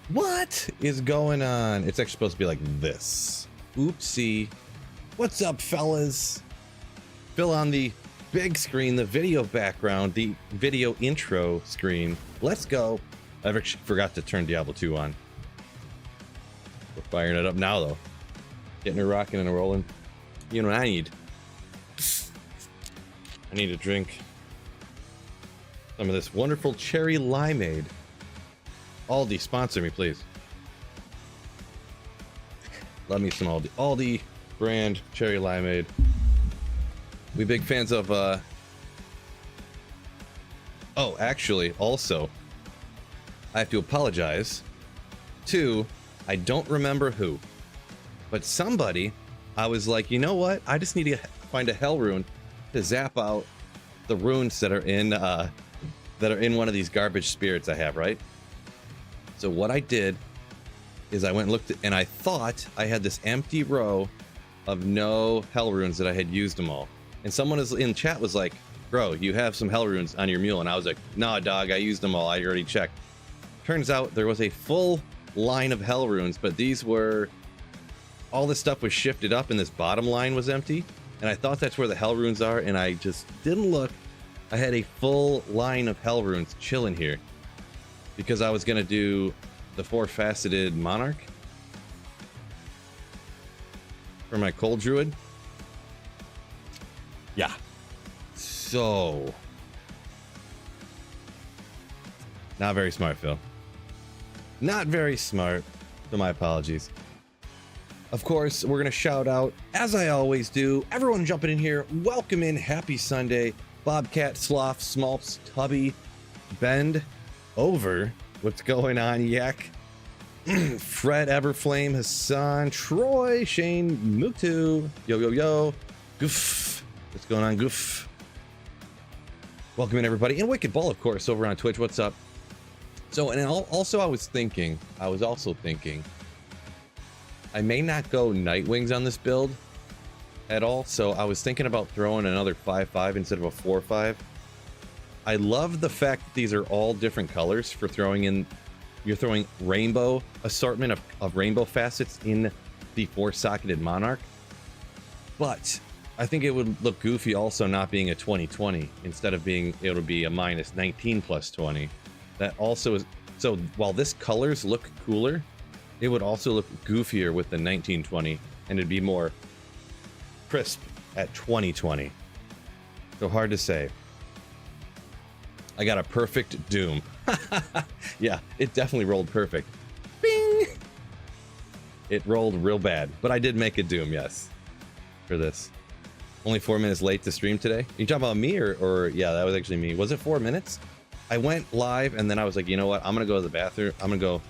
What is going on? It's actually supposed to be like this. Oopsie. What's up, fellas? Fill on the big screen, the video background, the video intro screen. Let's go. I actually forgot to turn Diablo 2 on. We're firing it up now, though. Getting her rocking and rolling. You know what I need? I need a drink. Some of this wonderful cherry limeade. Aldi, sponsor me, please. Love me some Aldi. Aldi brand cherry limeade. We big fans of, oh, actually, also, I have to apologize to, I don't remember who, but somebody, I was like, you know what? I just need to find a hell rune to zap out the runes that are in one of these garbage spirits I have, right? So what I did is I went and looked at, and I thought I had this empty row of no hell runes that I had used them all. And someone in chat was like, bro, you have some hell runes on your mule. And I was like, nah, dog, I used them all. I already checked. Turns out there was a full line of hell runes, but these were, all this stuff was shifted up and this bottom line was empty. And I thought that's where the hell runes are. And I just didn't look. I had a full line of hell runes chilling here, because I was going to do the 4-faceted monarch for my cold druid. Yeah. So, not very smart, Phil. Not very smart. So my apologies. Of course, we're going to shout out, as I always do, everyone jumping in here. Welcome in. Happy Sunday. Bobcat, Sloth, Smolps, Tubby, Bend, Over. What's going on, Yak? Fred, Everflame, Hassan, Troy, Shane, Mutu, yo, Goof. What's going on, Goof? Welcome in, everybody. And Wicked Bull, of course, over on Twitch. What's up? So, and also I was also thinking, I may not go Nightwings on this build at all. So I was thinking about throwing another 5/5 instead of a 4/5. I love the fact that these are all different colors for throwing in. You're throwing rainbow assortment of rainbow facets in the 4-socketed monarch. But I think it would look goofy also not being a 20/20 instead of being, it'll be a -19 + 20. That also is, so while this colors look cooler, it would also look goofier with the 19/20, and it'd be more crisp at 20/20. So hard to say. I got a perfect Doom. Yeah, it definitely rolled perfect. Bing! It rolled real bad, but I did make a Doom, yes, for this. Only 4 minutes late to stream today. You talking about me or yeah, that was actually me. Was it 4 minutes? I went live and then I was like, you know what? I'm gonna go to the bathroom. I'm gonna go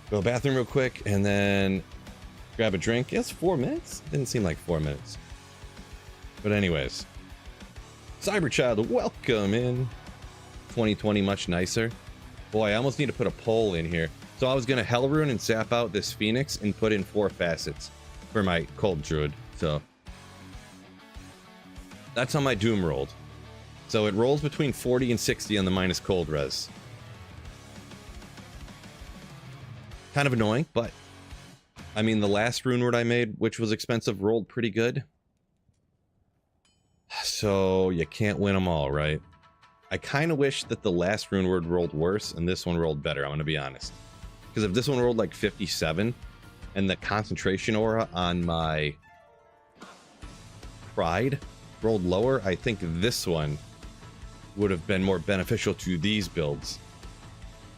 to the bathroom real quick and then grab a drink. Yes, 4 minutes? Didn't seem like 4 minutes. But anyways, Cyberchild, welcome in. 2020 much nicer. Boy, I almost need to put a poll in here. So I was gonna hell rune and zap out this Phoenix and put in 4 facets for my cold druid. So that's how my Doom rolled. So it rolls between 40 and 60 on the minus cold res. Kind of annoying, but I mean, the last rune word I made, which was expensive, rolled pretty good. So you can't win them all, right? I kind of wish that the last rune word rolled worse and this one rolled better, I'm going to be honest. Because if this one rolled like 57 and the concentration aura on my Pride rolled lower, I think this one would have been more beneficial to these builds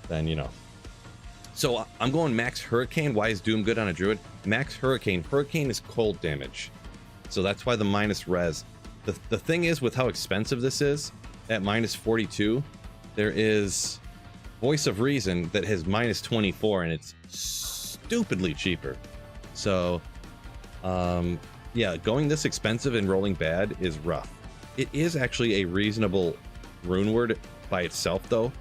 than, you know. So I'm going max Hurricane. Why is Doom good on a Druid? Max Hurricane. Hurricane is cold damage. So that's why the minus res. The thing is, with how expensive this is, at minus 42, there is Voice of Reason that has minus 24, and it's stupidly cheaper. So, yeah, going this expensive and rolling bad is rough. It is actually a reasonable rune word by itself, though.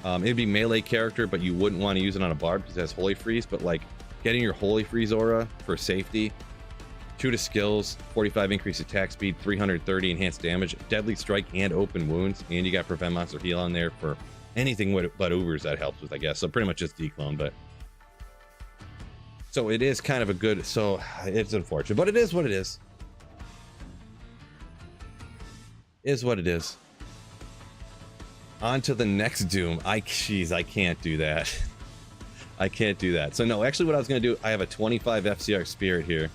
It'd be melee character, but you wouldn't want to use it on a bard because it has Holy Freeze. But like getting your Holy Freeze aura for safety, 2 to skills, 45 increased attack speed, 330 enhanced damage, deadly strike and open wounds, and you got prevent monster heal on there for anything but Ubers that helps with, I guess. So pretty much just declone, but so it is kind of a good, so it's unfortunate, but it is what it is. Is what it is. On to the next Doom. Jeez, I can't do that. I can't do that. So no, actually what I was gonna do, I have a 25 FCR Spirit here.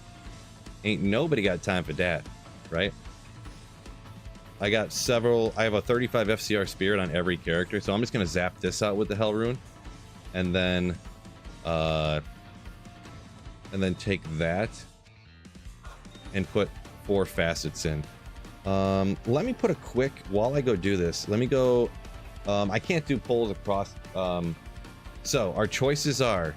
Ain't nobody got time for that, right? I got several, I have a 35 FCR Spirit on every character, so I'm just gonna zap this out with the Hell Rune. And then take that and put 4 facets in. Let me put a quick, while I go do this, let me go, I can't do polls across, so our choices are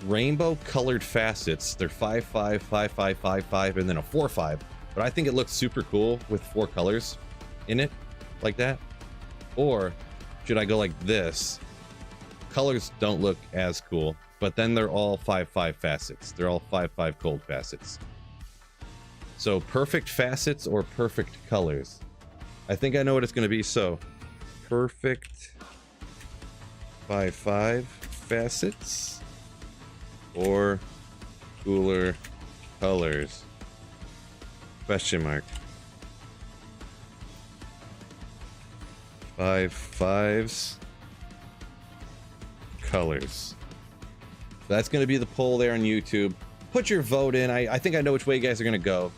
rainbow colored facets. They're 5/5, 5/5, 5/5, and then a 4/5. But I think it looks super cool with 4 colors in it, like that. Or should I go like this? Colors don't look as cool, but then they're all 5/5 facets. They're all 5/5 cold facets. So perfect facets or perfect colors. I think I know what it's going to be. So perfect 5/5 facets or cooler colors? Question mark. 5/5s colors. That's going to be the poll there on YouTube. Put your vote in. I think I know which way you guys are going to go.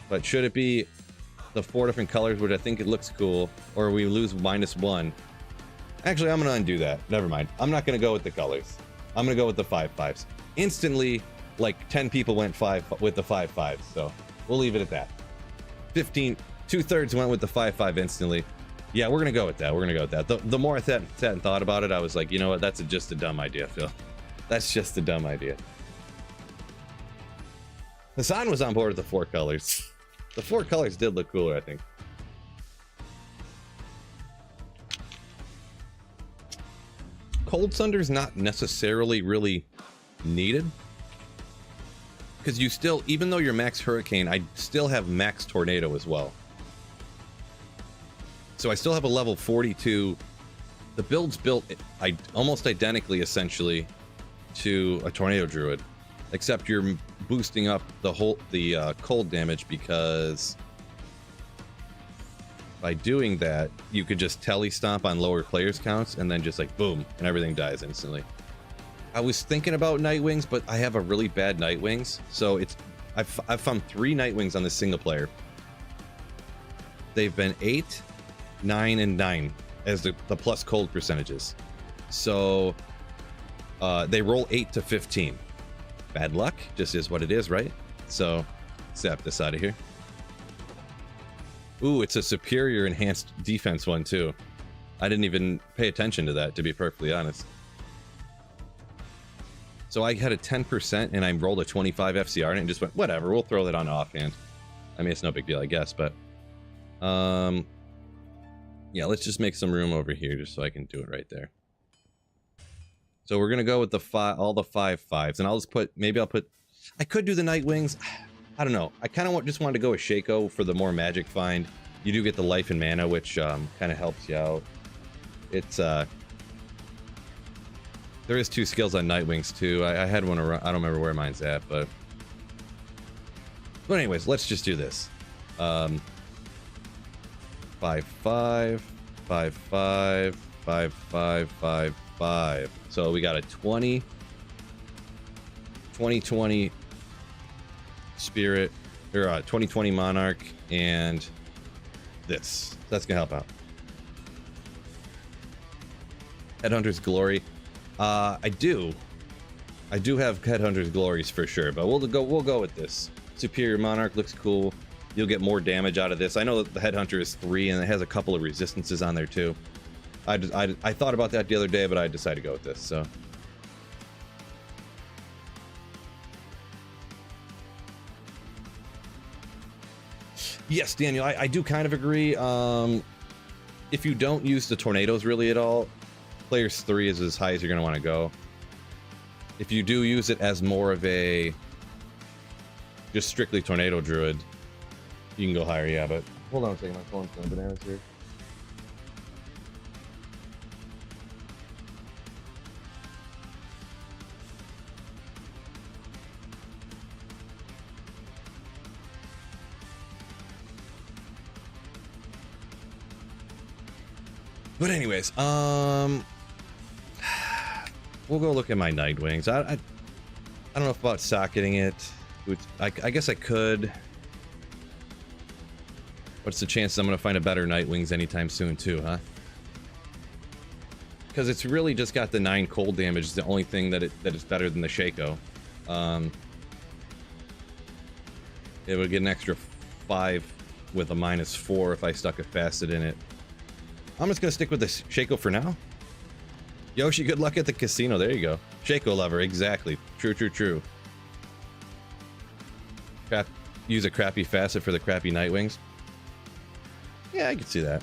But should it be the 4 different colors, which I think it looks cool, or we lose -1? Actually, I'm going to undo that. Never mind. I'm not going to go with the colors. I'm going to go with the 5/5s. Instantly, like 10 people went 5 with the 5/5s, so we'll leave it at that. 15, 2/3 went with the 5/5 instantly. Yeah, we're going to go with that. We're going to go with that. The more I sat and thought about it, I was like, you know what? That's just a dumb idea, Phil. That's just a dumb idea. Hassan was on board with the 4 colors. The 4 colors did look cooler, I think. Cold Sunder's not necessarily really needed. Because you still, even though you're max Hurricane, I still have max Tornado as well. So I still have a level 42. The build's built almost identically, essentially, to a Tornado Druid. Except you're boosting up the cold damage, because by doing that, you could just telestomp on lower players counts and then just like boom, and everything dies instantly. I was thinking about Nightwings, but I have a really bad Nightwings, so I've found 3 Nightwings on this single player. They've been 8, 9, and 9 as the plus cold percentages. So they roll 8 to 15. Bad luck, just is what it is, right? So zap this out of here. Ooh, it's a superior enhanced defense one too. I didn't even pay attention to that, to be perfectly honest. So I had a 10% and I rolled a 25 FCR and it just went, whatever, we'll throw that on offhand. I mean, it's no big deal, I guess, but yeah, let's just make some room over here just so I can do it right there. So we're gonna go with the all the 5/5s, and I'll just put, maybe I'll put, I could do the Nightwings. I don't know. I kind of just wanted to go with Shaco for the more magic find. You do get the life and mana, which kind of helps you out. It's there is 2 skills on Nightwings too. I had one around, I don't remember where mine's at, but anyways, let's just do this. 5/5, 5/5, 5/5, 5/5. So we got a 20 Spirit, or 20/20 Monarch, and this. That's gonna help out. Headhunter's Glory. I do have Headhunter's Glories for sure, but we'll go with this. Superior Monarch looks cool. You'll get more damage out of this. I know that the Headhunter is 3 and it has a couple of resistances on there too. I thought about that the other day, but I decided to go with this. So yes, Daniel, I do kind of agree. If you don't use the tornadoes really at all, players 3 is as high as you're going to want to go. If you do use it as more of a just strictly tornado druid, you can go higher, yeah. But hold on a second, my phone's going bananas here. But anyways, we'll go look at my Nightwings. I don't know about socketing it. I guess I could. What's the chance I'm gonna find a better Nightwings anytime soon too, huh? Because it's really just got the 9 cold damage. Is the only thing that is better than the Shaco. It would get an extra 5 with a -4 if I stuck a facet in it. I'm just gonna stick with the Shaco for now. Yoshi, good luck at the casino. There you go. Shaco lover, exactly. True, true, true. Use a crappy facet for the crappy Nightwings. Yeah, I can see that.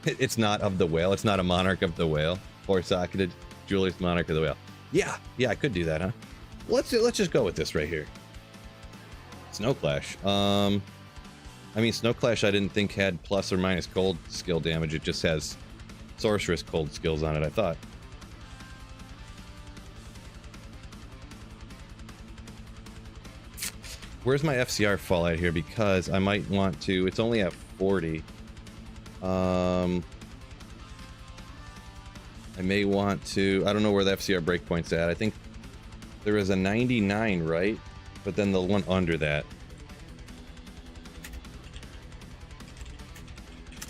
It's not of the whale. It's not a monarch of the whale. Or socketed Julier's monarch of the whale. Yeah, I could do that, huh? Let's just go with this right here. Snow Clash. I mean, Snow Clash I didn't think had plus or minus cold skill damage. It just has sorceress cold skills on it, I thought. Where's my FCR fall at here? Because I might want to. It's only at 40. I may want to. I don't know where the FCR breakpoint's at. I think there is a 99, right? But then the one under that.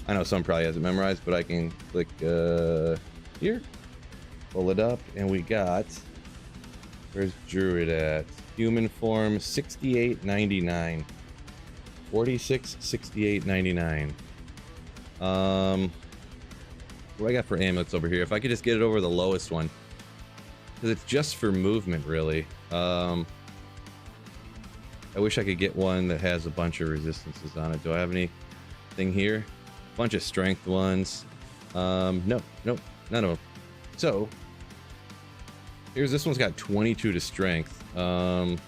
I know someone probably has it memorized, but I can click here, pull it up, and we got. Where's Druid at? Human form 68.99. 46.68.99. What do I got for amulets over here? If I could just get it over the lowest one, because it's just for movement, really. I wish I could get one that has a bunch of resistances on it. Do I have anything here? Bunch of strength ones. Nope, none of them. So here's this one's got 22 to strength. 20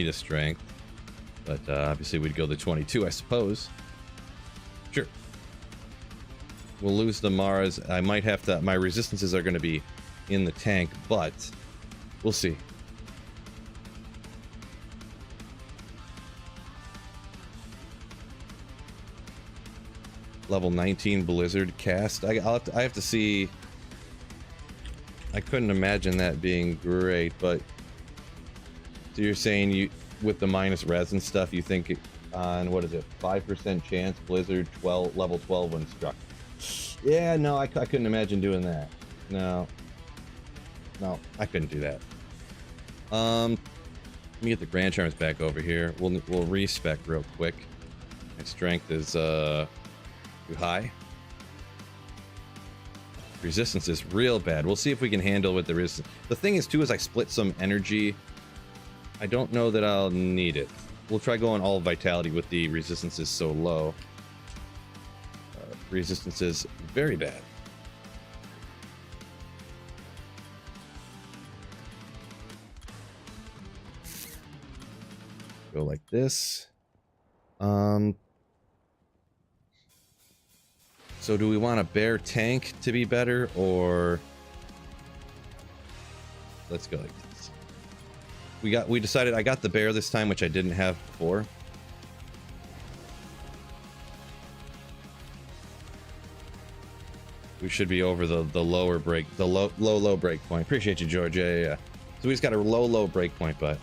to strength, but obviously we'd go the 22, I suppose. Sure. We'll lose the Mars. I might have to. My resistances are going to be in the tank, but we'll see. Level 19 Blizzard cast. I have to see. I couldn't imagine that being great, but so you're saying you with the minus res and stuff, you think it, on what is it, 5% chance Blizzard level 12 when struck? Yeah, no, I couldn't imagine doing that. No, I couldn't do that. Let me get the Grand Charms back over here. We'll respec real quick. My strength is too high. Resistance is real bad. We'll see if we can handle with the resistance. The thing is too is I split some energy. I don't know that I'll need it. We'll try going all vitality with the resistances so low. Resistance is very bad. Go like this. So do we want a bear tank to be better, or let's go like this. We decided I got the bear this time, which I didn't have before. We should be over the lower break, the low break point. Appreciate you, George. Yeah. So we just got a low break point, but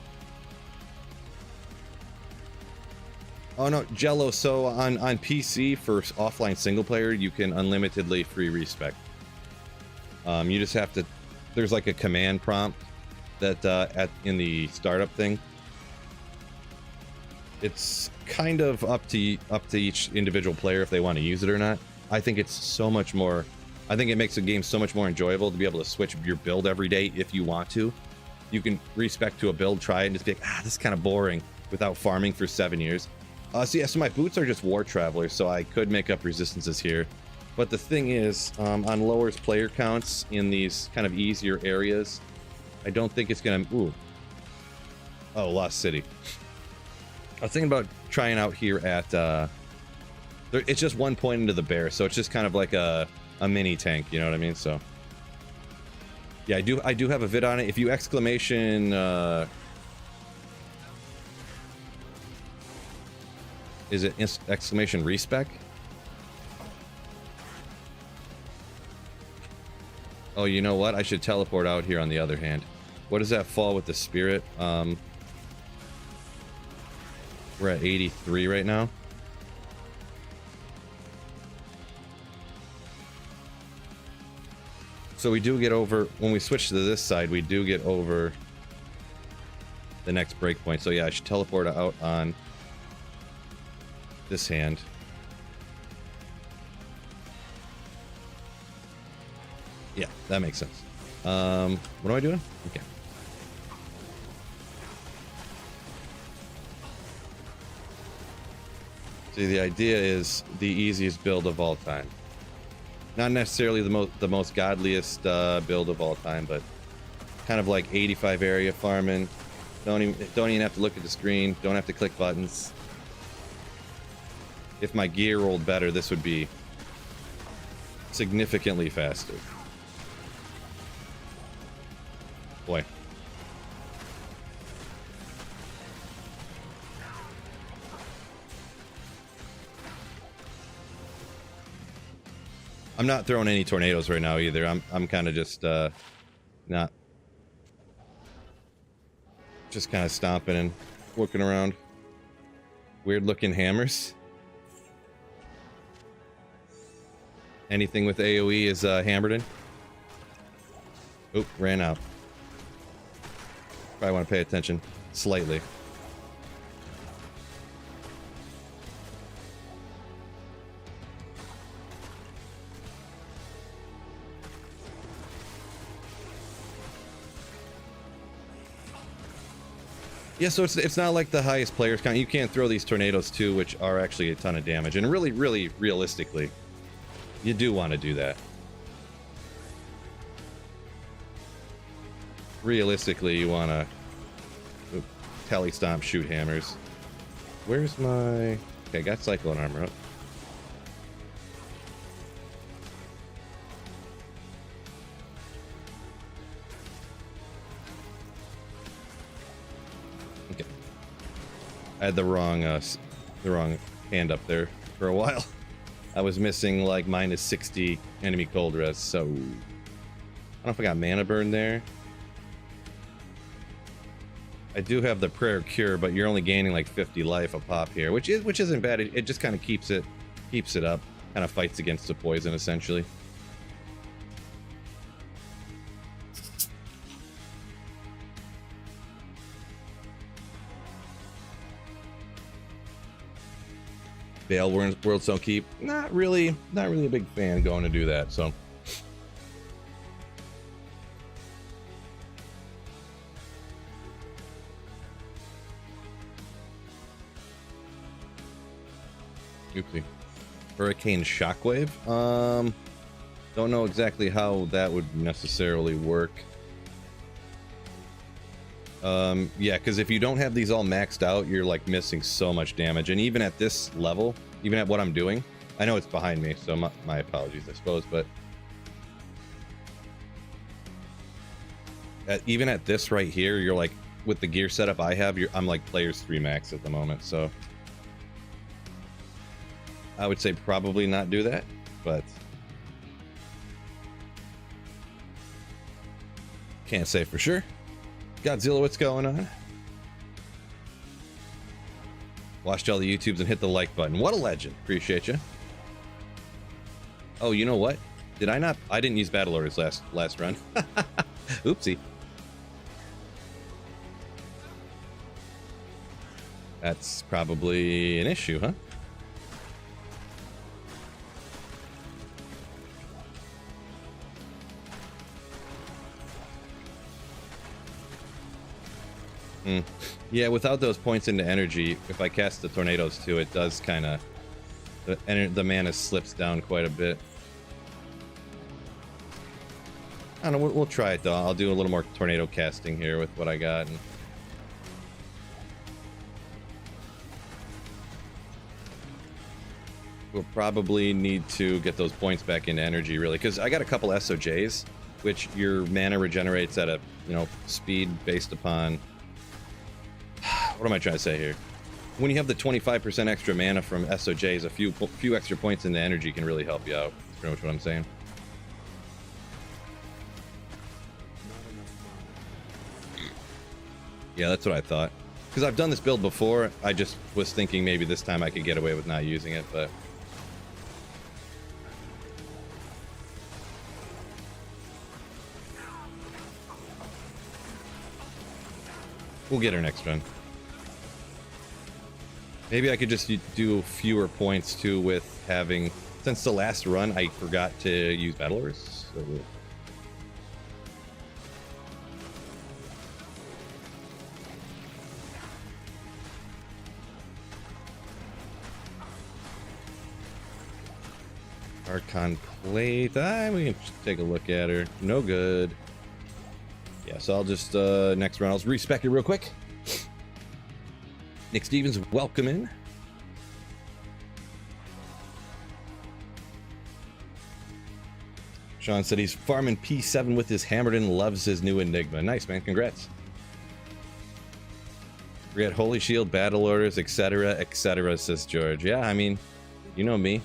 oh no, Jello. So on PC for offline single player, you can unlimitedly free respec. You just have to. There's like a command prompt that in the startup thing. It's kind of up to each individual player if they want to use it or not. I think it's so much more. I think it makes the game so much more enjoyable to be able to switch your build every day if you want to. You can respec to a build, try it, and just be like, this is kind of boring without farming for 7 years. So my boots are just War Travelers, so I could make up resistances here. But the thing is, on lowers player counts in these kind of easier areas, I don't think it's gonna. Ooh. Oh, Lost City. I was thinking about trying out here at. It's just one point into the bear, so it's just kind of like a mini tank. You know what I mean? So. Yeah, I do have a vid on it. If you exclamation. Is it exclamation respec? Oh, you know what? I should teleport out here on the other hand. What does that fall with the spirit? We're at 83 right now. So we do get over, when we switch to this side, we do get over the next breakpoint. So yeah, I should teleport out on this hand. Yeah, that makes sense. What am I doing? Okay. See, the idea is the easiest build of all time. Not necessarily the most godliest build of all time, but kind of like 85 area farming. Don't even have to look at the screen. Don't have to click buttons. If my gear rolled better, this would be significantly faster. Boy. I'm not throwing any tornadoes right now either. I'm kind of just not just kind of stomping and looking around. Weird looking hammers. Anything with AoE is hammered in. Oop, ran out. Probably want to pay attention slightly. Yeah, so it's not like the highest players count. You can't throw these tornadoes too, which are actually a ton of damage. And really, really realistically, you do want to do that. Realistically, you want to tally stomp, shoot hammers. Where's my... Okay, got cyclone armor up. Okay. I had the wrong hand up there for a while. I was missing like minus 60 enemy cold res, so... I don't know if I got mana burn there. I do have the prayer cure, but you're only gaining like 50 life a pop here, which isn't bad. It just kind of keeps it up, kind of fights against the poison essentially. Veil Worlds Don't Keep. Not really a big fan going to do that. So. Oopsie. Hurricane Shockwave. Don't know exactly how that would necessarily work. Yeah, because if you don't have these all maxed out, you're like missing so much damage. And even at this level, even at what I'm doing, I know it's behind me, so my apologies, I suppose, but even at this right here, you're like, with the gear setup I have, I'm like players 3 max at the moment, so I would say probably not do that, but can't say for sure. Godzilla, what's going on? Watched all the YouTubes and hit the like button. What a legend. Appreciate you. Oh, you know what? Did I not? I didn't use battle orders last run. Oopsie. That's probably an issue, huh? Yeah, without those points into energy, if I cast the tornadoes too, it does kind of... The mana slips down quite a bit. I don't know, we'll try it though. I'll do a little more tornado casting here with what I got. And we'll probably need to get those points back into energy, really, because I got a couple SOJs, which your mana regenerates at a, speed based upon... What am I trying to say here? when you have the 25% extra mana from SOJs, a few extra points into energy can really help you out. That's pretty much what I'm saying. Yeah, that's what I thought. Because I've done this build before, I just was thinking maybe this time I could get away with not using it, but... we'll get her next run. Maybe I could just do fewer points too with having... since the last run I forgot to use Battle Orders. So... Archon Plate. We can take a look at her. No good. Yeah, so I'll just, next round, I'll respec it real quick. Nick Stevens, welcome in. Sean said he's farming P7 with his hammered and loves his new Enigma. Nice, man. Congrats. We had Holy Shield, Battle Orders, etc., says George. Yeah, I mean, you know me.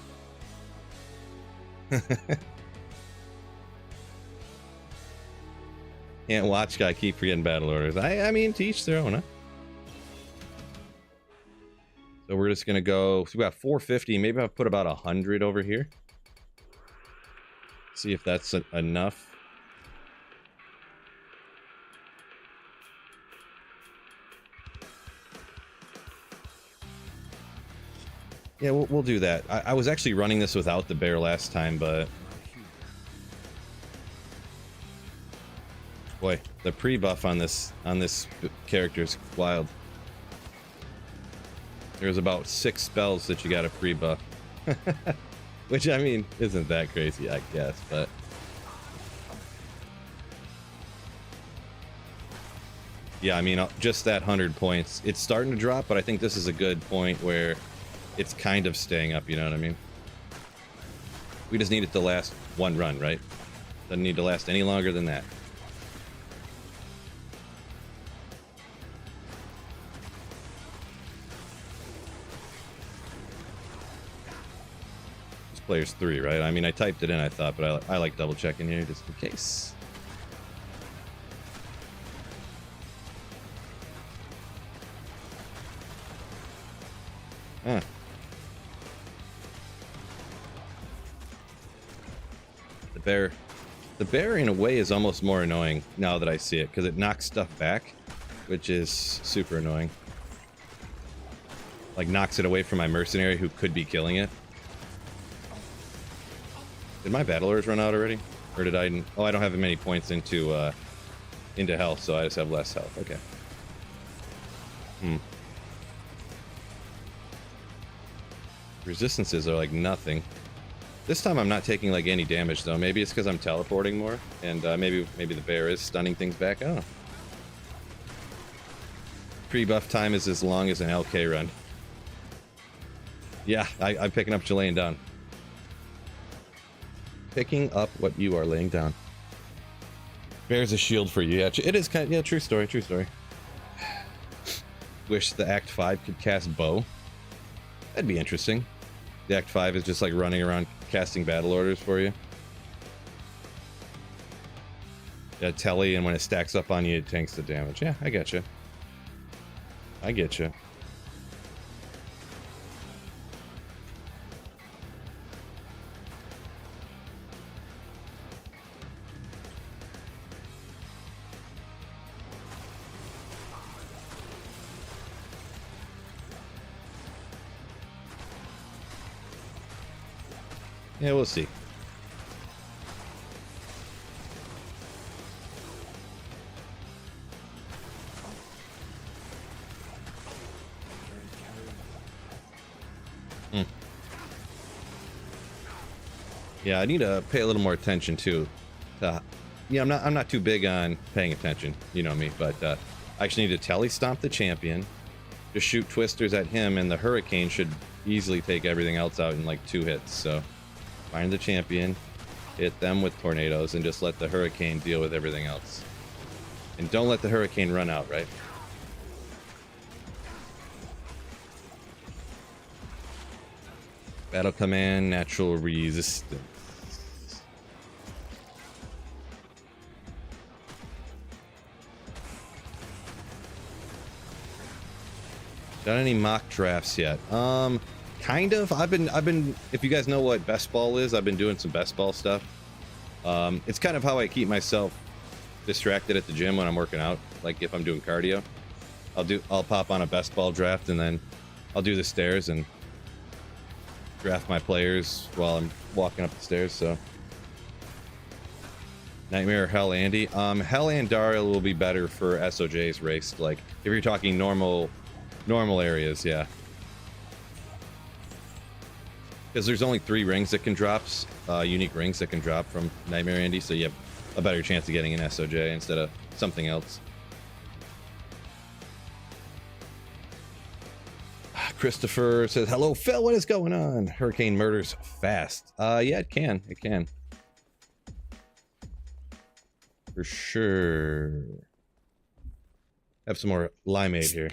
Can't watch guy keep forgetting Battle Orders. I mean, to each their own, huh? So we're just gonna go. So we got 450. Maybe I'll put about 100 over here. See if that's enough. Yeah, we'll do that. I was actually running this without the bear last time, but... boy, the pre-buff on this character is wild. There's about 6 spells that you got to pre-buff. Which, I mean, isn't that crazy, I guess, but... yeah, I mean, just that 100 points. It's starting to drop, but I think this is a good point where it's kind of staying up, you know what I mean? We just need it to last one run, right? Doesn't need to last any longer than that. This player's 3, right? I mean, I typed it in, I thought, but I like double checking here just in case. Huh. The bear in a way is almost more annoying now that I see it, because it knocks stuff back, which is super annoying. Like, knocks it away from my mercenary who could be killing it. Did my battle orders run out already? Or did I... oh, I don't have many points into health, so I just have less health. Okay. Resistances are like nothing. This time I'm not taking like any damage though. Maybe it's because I'm teleporting more, and maybe the bear is stunning things back. I don't know. Pre-buff time is as long as an LK run. Yeah, I'm picking up what you're laying down. Picking up what you are laying down. Bear's a shield for you. Yeah, it is kind of, yeah, true story, true story. Wish the Act 5 could cast bow. That'd be interesting. The Act 5 is just like running around casting battle orders for you. Yeah, telly, and when it stacks up on you, it tanks the damage. Yeah, I get you. I get you. Yeah, we'll see. Yeah, I need to pay a little more attention too. Yeah, I'm not too big on paying attention, you know me, but I actually need to telly stomp the champion, just shoot twisters at him, and the hurricane should easily take everything else out in like 2 hits. So find the champion, hit them with tornadoes, and just let the hurricane deal with everything else. And don't let the hurricane run out, right? Battle command, natural resistance. Done any mock drafts yet? Kind of. I've been. If you guys know what best ball is, I've been doing some best ball stuff. It's kind of how I keep myself distracted at the gym when I'm working out. Like if I'm doing cardio, I'll pop on a best ball draft and then I'll do the stairs and draft my players while I'm walking up the stairs. So Nightmare or Hell Andy. Hell Andara will be better for SOJ's race. Like if you're talking normal areas, yeah. Because there's only 3 rings that can drop, unique rings that can drop from Nightmare Andy, so you have a better chance of getting an SOJ instead of something else. Christopher says, hello, Phil, what is going on? Hurricane murders fast. Yeah, it can. It can. For sure. Have some more limeade here.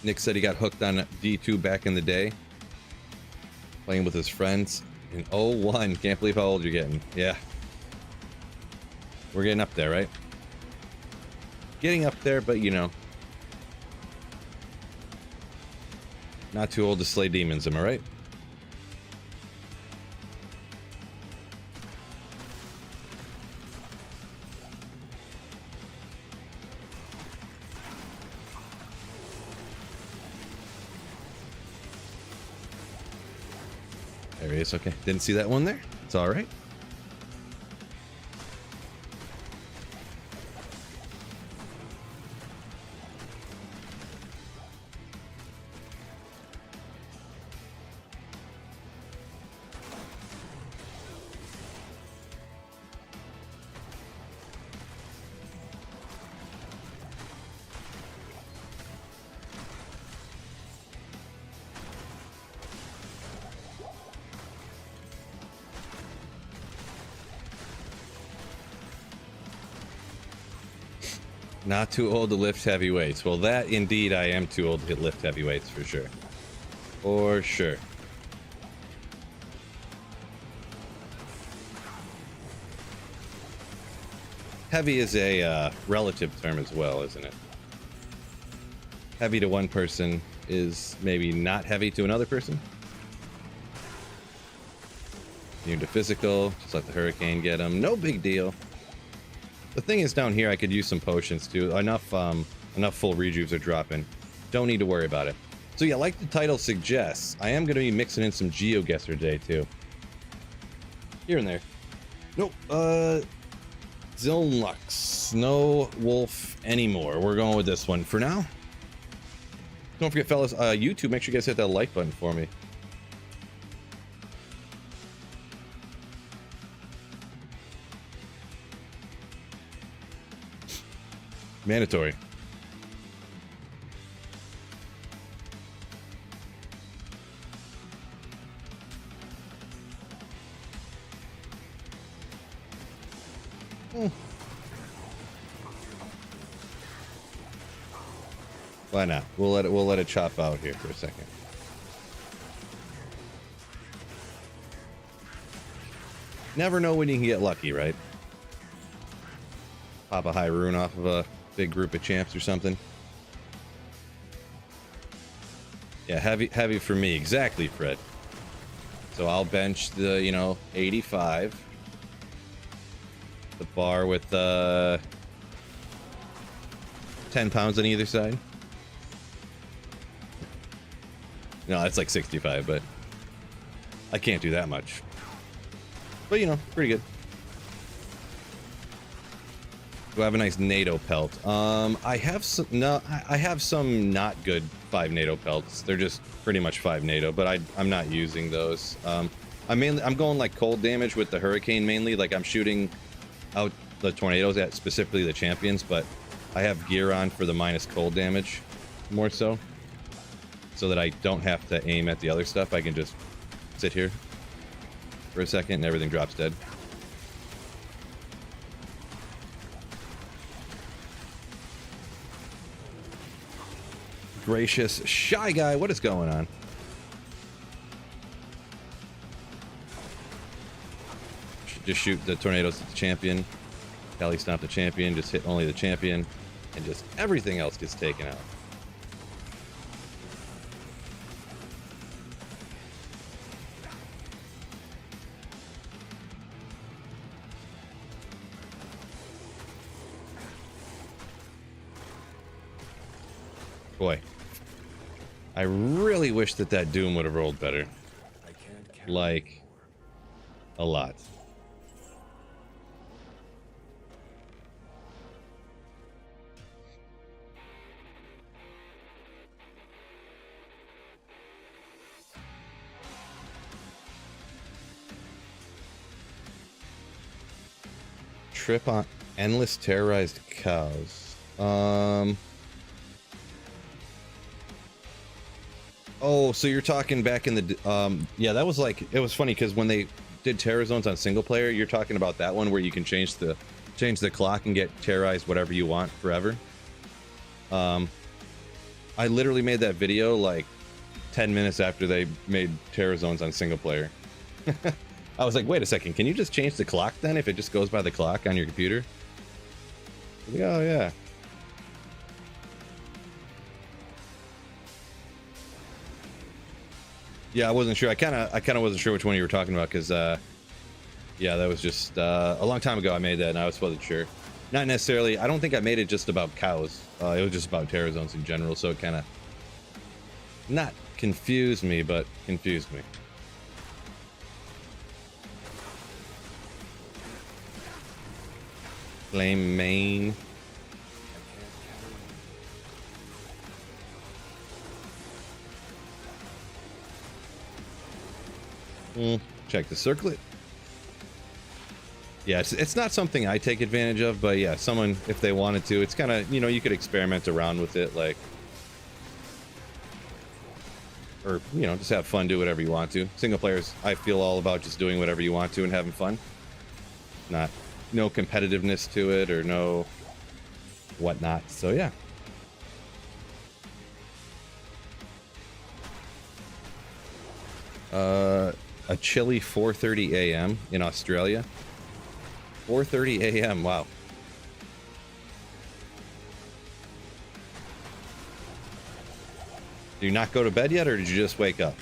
Nick said he got hooked on D2 back in the day, playing with his friends in 01. Can't believe how old you're getting. Yeah. We're getting up there, right? Getting up there, but you know. Not too old to slay demons, am I right? There he is. Okay. Didn't see that one there. It's all right. Not too old to lift heavy weights. Well, that indeed I am too old to lift heavy weights for sure. For sure. Heavy is a relative term as well, isn't it? Heavy to one person is maybe not heavy to another person. Immune to physical, just let the hurricane get him. No big deal. The thing is, down here I could use some potions too. Enough full rejuves are dropping. Don't need to worry about it. So yeah, like the title suggests, I am going to be mixing in some Geoguessr today too. Here and there. Nope. Zilnlux. No wolf anymore. We're going with this one for now. Don't forget, fellas, YouTube, make sure you guys hit that like button for me. Mandatory. Why not? We'll let it chop out here for a second. Never know when you can get lucky, right? Pop a high rune off of a big group of champs or something. Yeah, heavy for me. Exactly, Fred. So I'll bench the, 85. The bar with 10 pounds on either side. No, that's like 65, but I can't do that much. But, pretty good. Do I have a nice NATO pelt? I have some. No, I have some not good 5 NATO pelts. They're just pretty much 5 NATO, but I'm not using those. I'm going like cold damage with the hurricane mainly. Like I'm shooting out the tornadoes at specifically the champions, but I have gear on for the minus cold damage more so that I don't have to aim at the other stuff. I can just sit here for a second and everything drops dead. gracious. Shy Guy, what is going on? Just shoot the tornadoes at the champion. Cali stomp the champion, just hit only the champion, and just everything else gets taken out. Boy, I really wish that that Doom would have rolled better. Like, a lot. Trip on endless terrorized cows. Oh, so you're talking back in the yeah, that was like, it was funny because when they did terror zones on single player, you're talking about that one where you can change the clock and get terrorized whatever you want forever. I literally made that video like 10 minutes after they made terror zones on single player. I was like, wait a second, can you just change the clock then if it just goes by the clock on your computer? Like, oh yeah. Yeah, I wasn't sure. I kind of wasn't sure which one you were talking about because, yeah, that was just a long time ago I made that and I wasn't sure. Not necessarily. I don't think I made it just about cows. It was just about terror zones in general, so it kind of not confused me, but confused me. Flame main. Check the circlet. Yeah, it's not something I take advantage of, but yeah, someone, if they wanted to, it's kind of, you know, you could experiment around with it, like, or, you know, just have fun, do whatever you want to. Single players, I feel all about just doing whatever you want to and having fun. No competitiveness to it or no whatnot, so yeah. A chilly 4:30 a.m. in Australia. 4:30 a.m. Wow. Do you not go to bed yet, or did you just wake up?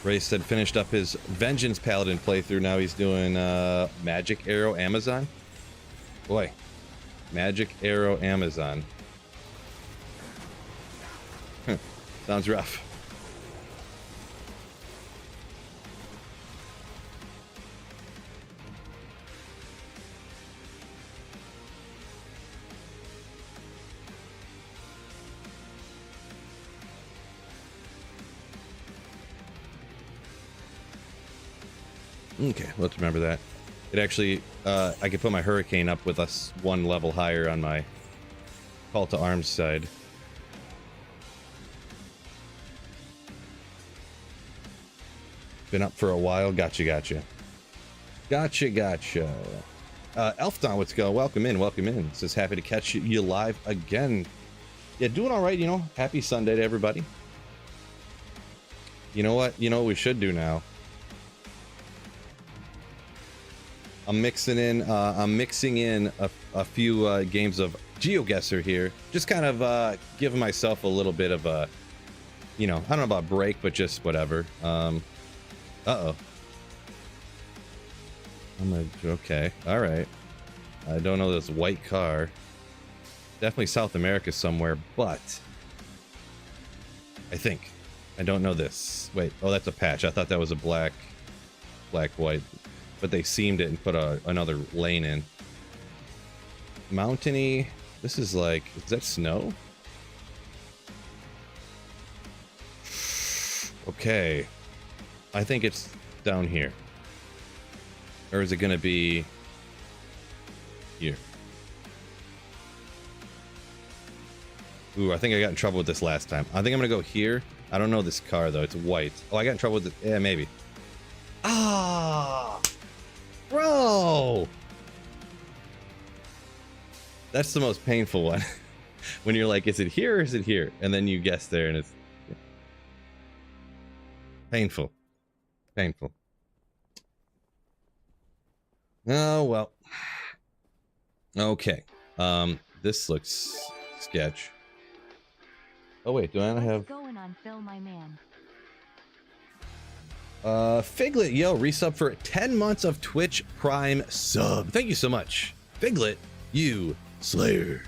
Ray said finished up his Vengeance Paladin playthrough. Now he's doing Magic Arrow Amazon. Boy, Magic Arrow Amazon. Sounds rough. Okay, let's remember that. It actually, I could put my Hurricane up with us one level higher on my Call to Arms side. Been up for a while. Gotcha. Gotcha. Elfdon, what's going? Welcome in. Says happy to catch you live again. Yeah, doing all right, you know. Happy Sunday to everybody. You know what? You know what we should do now? I'm mixing in a few games of Geoguessr here. Just kind of giving myself a little bit of a, you know, I don't know about break, but just whatever. Uh-oh. Okay, all right. I don't know this white car. Definitely South America somewhere, but I think. I don't know this. Wait, oh, that's a patch. I thought that was a black, white. But they seamed it and put another lane in. Mountainy. This is like, is that snow? Okay. I think it's down here. Or is it going to be here? Ooh, I think I got in trouble with this last time. I think I'm gonna go here. I don't know this car though. It's white. Oh, I got in trouble with it. Yeah, maybe. Ah, bro. That's the most painful one. When you're like, is it here or is it here? And then you guess there and it's painful. Painful. Oh, well. Okay. This looks sketch. Oh, wait. Do I not have... What's going on, Phil, my man? Figlet, yo, resub for 10 months of Twitch Prime sub. Thank you so much. Figlet, you slayer.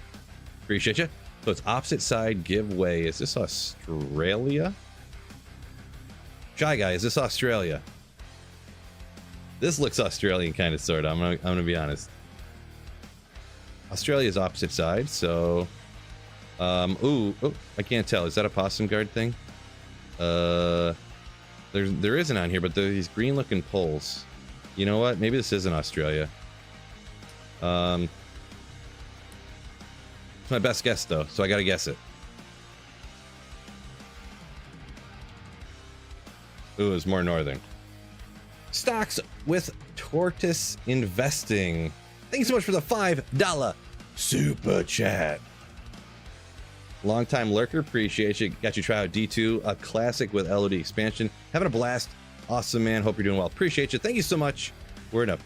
Appreciate you. So it's opposite side giveaway. Is this Australia? Shy Guy, is this Australia? This looks Australian kind of sort of. I'm gonna be honest. Australia's opposite side, so ooh, I can't tell. Is that a possum guard thing? There isn't on here, but there are these green looking poles. You know what? Maybe this isn't Australia. It's my best guess though, so I gotta guess it. Ooh, it's more northern. Stocks with Tortoise Investing. Thanks so much for the $5 super chat. Longtime lurker, appreciate you. Got you try out D2, a classic with LOD expansion. Having a blast. Awesome, man. Hope you're doing well. Appreciate you. Thank you so much. We're in a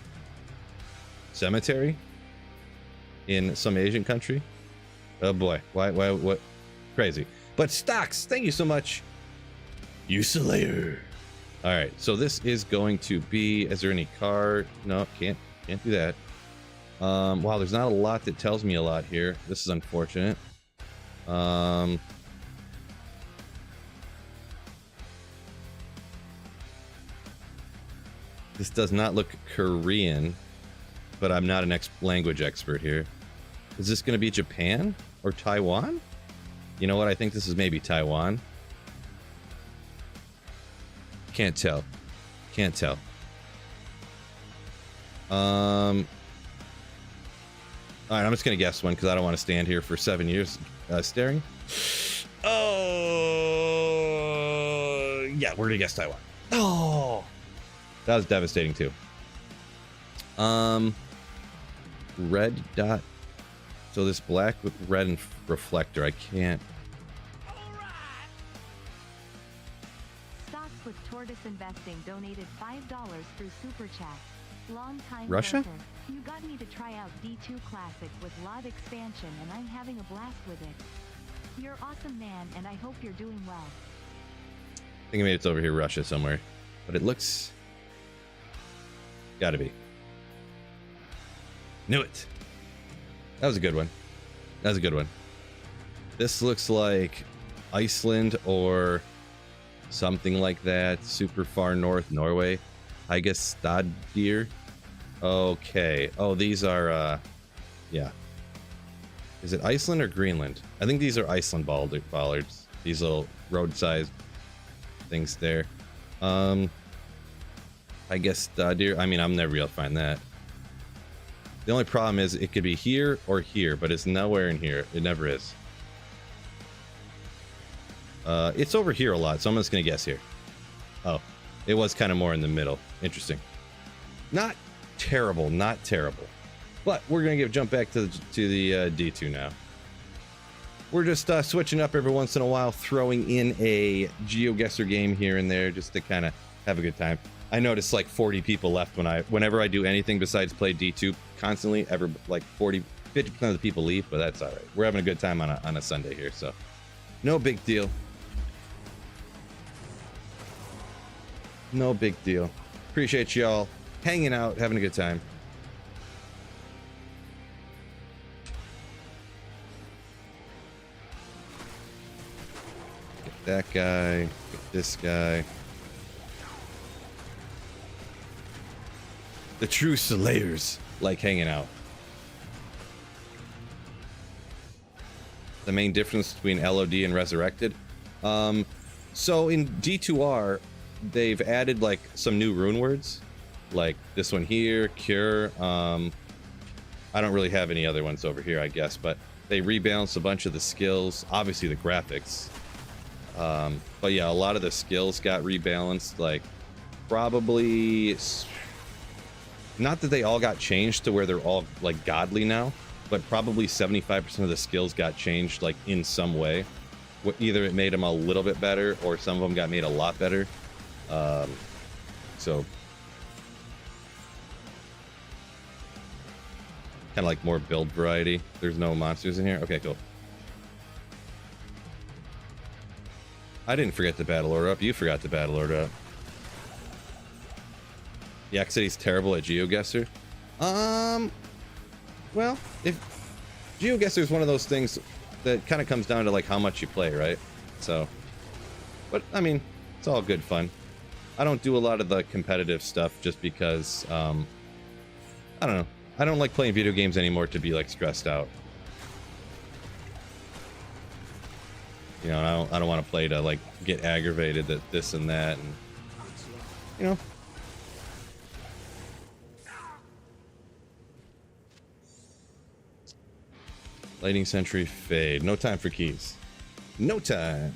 cemetery in some Asian country. Oh boy. Why, what? Crazy. But Stocks, thank you so much. You slayer. All right, so this is going to be, is there any car? No, can't do that. Wow, there's not a lot that tells me a lot here. This is unfortunate. This does not look Korean, but I'm not an language expert here. Is this going to be Japan or Taiwan? You know what? I think this is maybe Taiwan. Can't tell. Can't tell. All right, I'm just gonna guess one because I don't want to stand here for 7 years staring. Oh, yeah, we're gonna guess Taiwan. Oh, that was devastating too. Red dot. So this black with red and reflector. I can't. With Tortoise Investing donated $5 through Super Chat. Long time Russia? Worker. You got me to try out D2 Classic with live expansion and I'm having a blast with it. You're awesome, man, and I hope you're doing well. I think maybe it's over here, Russia somewhere. But it looks... Gotta be. Knew it. That was a good one. That was a good one. This looks like Iceland or... something like that. Super far north, Norway. I guess Stadir. Okay. Oh, these are yeah. Is it Iceland or Greenland? I think these are Iceland bollards. These little road-sized things there. I guess Stadir. I mean, I'm never able to find that. The only problem is it could be here or here, but it's nowhere in here. It never is. It's over here a lot, so I'm just gonna guess here. Oh, it was kind of more in the middle. Interesting. Not terrible, not terrible. But we're gonna jump back to the D2 now. We're just switching up every once in a while, throwing in a Geoguessr game here and there, just to kind of have a good time. I noticed like 40 people left whenever I do anything besides play D2 constantly. Like 50% of the people leave, but that's all right. We're having a good time on a Sunday here, so no big deal. No big deal. Appreciate y'all hanging out, having a good time. Get that guy. Get this guy. The true slayers like hanging out. The main difference between LOD and resurrected. So in D2R, they've added like some new rune words, like this one here, cure. I don't really have any other ones over here, I guess, but they rebalanced a bunch of the skills, obviously the graphics. But yeah, a lot of the skills got rebalanced, like probably, not that they all got changed to where they're all like godly now, but probably 75% of the skills got changed like in some way. Either it made them a little bit better or some of them got made a lot better. So kind of like more build variety. There's no monsters in here. Okay, cool. I didn't forget the battle order up. You forgot the battle order up. Yak said he's terrible at Geoguessr. Well, if Geoguessr is one of those things that kind of comes down to like how much you play, right? So, but I mean, it's all good fun. I don't do a lot of the competitive stuff just because, I don't know. I don't like playing video games anymore to be like stressed out. You know, I don't want to play to like get aggravated that this and that, and you know. Lightning Sentry Fade. No time for keys. No time.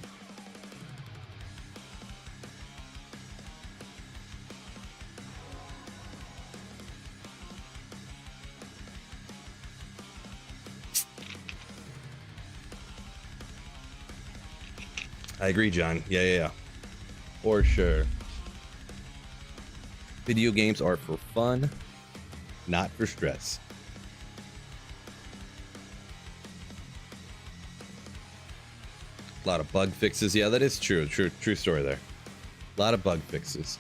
I agree, John. Yeah. For sure. Video games are for fun, not for stress. A lot of bug fixes. Yeah, that is true. True story there. A lot of bug fixes.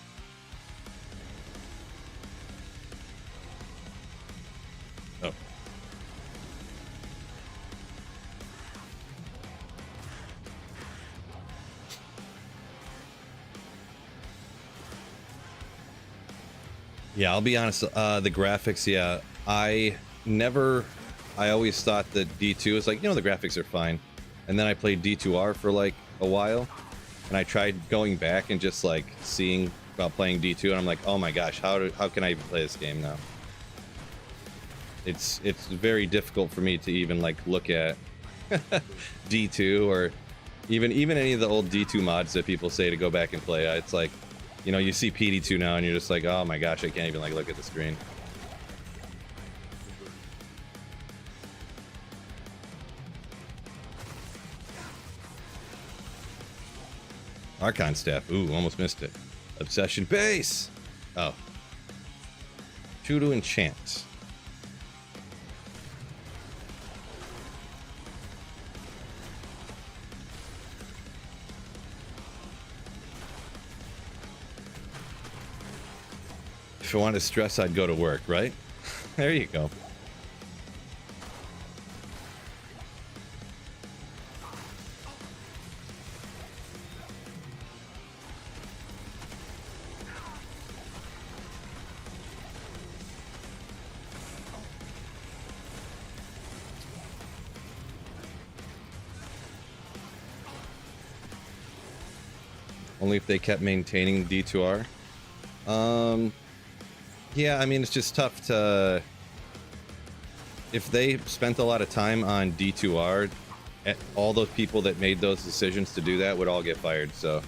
Oh. Yeah, I'll be honest. The graphics, yeah. I always thought that D2 is like, you know, the graphics are fine. And then I played D2R for like a while. And I tried going back and just like seeing about playing D2. And I'm like, oh my gosh, how can I even play this game now? It's very difficult for me to even like look at D2 or even any of the old D2 mods that people say to go back and play. It's like, you know, you see PD2 now and you're just like, oh my gosh, I can't even like look at the screen. Archon Staff. Ooh, almost missed it. Obsession Base. Oh. True to Enchant. If I wanted to stress, I'd go to work, right? There you go. Only if they kept maintaining D2R. Yeah, I mean, it's just tough to... If they spent a lot of time on D2R, all those people that made those decisions to do that would all get fired, so...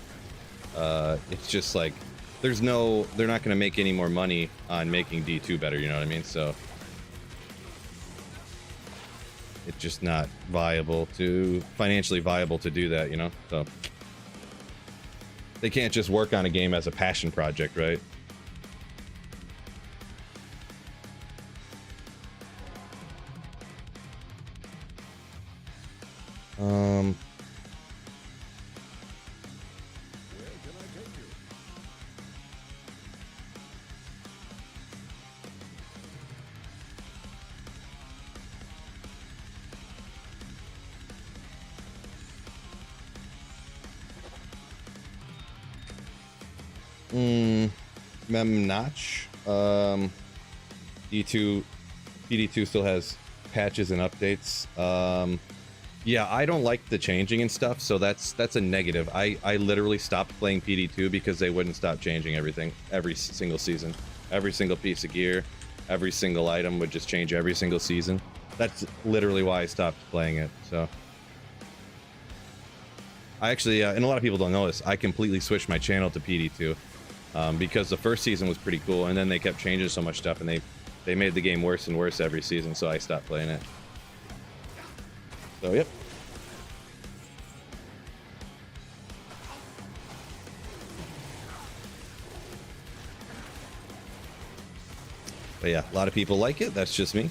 it's just like... They're not going to make any more money on making D2 better, you know what I mean? So... It's just not financially viable to do that, you know? So... They can't just work on a game as a passion project, right? Memnotch. PD2 still has patches and updates. Yeah, I don't like the changing and stuff, so that's a negative. I literally stopped playing PD2 because they wouldn't stop changing everything every single season, every single piece of gear, every single item would just change every single season. That's literally why I stopped playing it. So I actually, and a lot of people don't know this, I completely switched my channel to PD2 because the first season was pretty cool, and then they kept changing so much stuff, and they made the game worse and worse every season, so I stopped playing it. So, yep. But yeah, a lot of people like it. That's just me.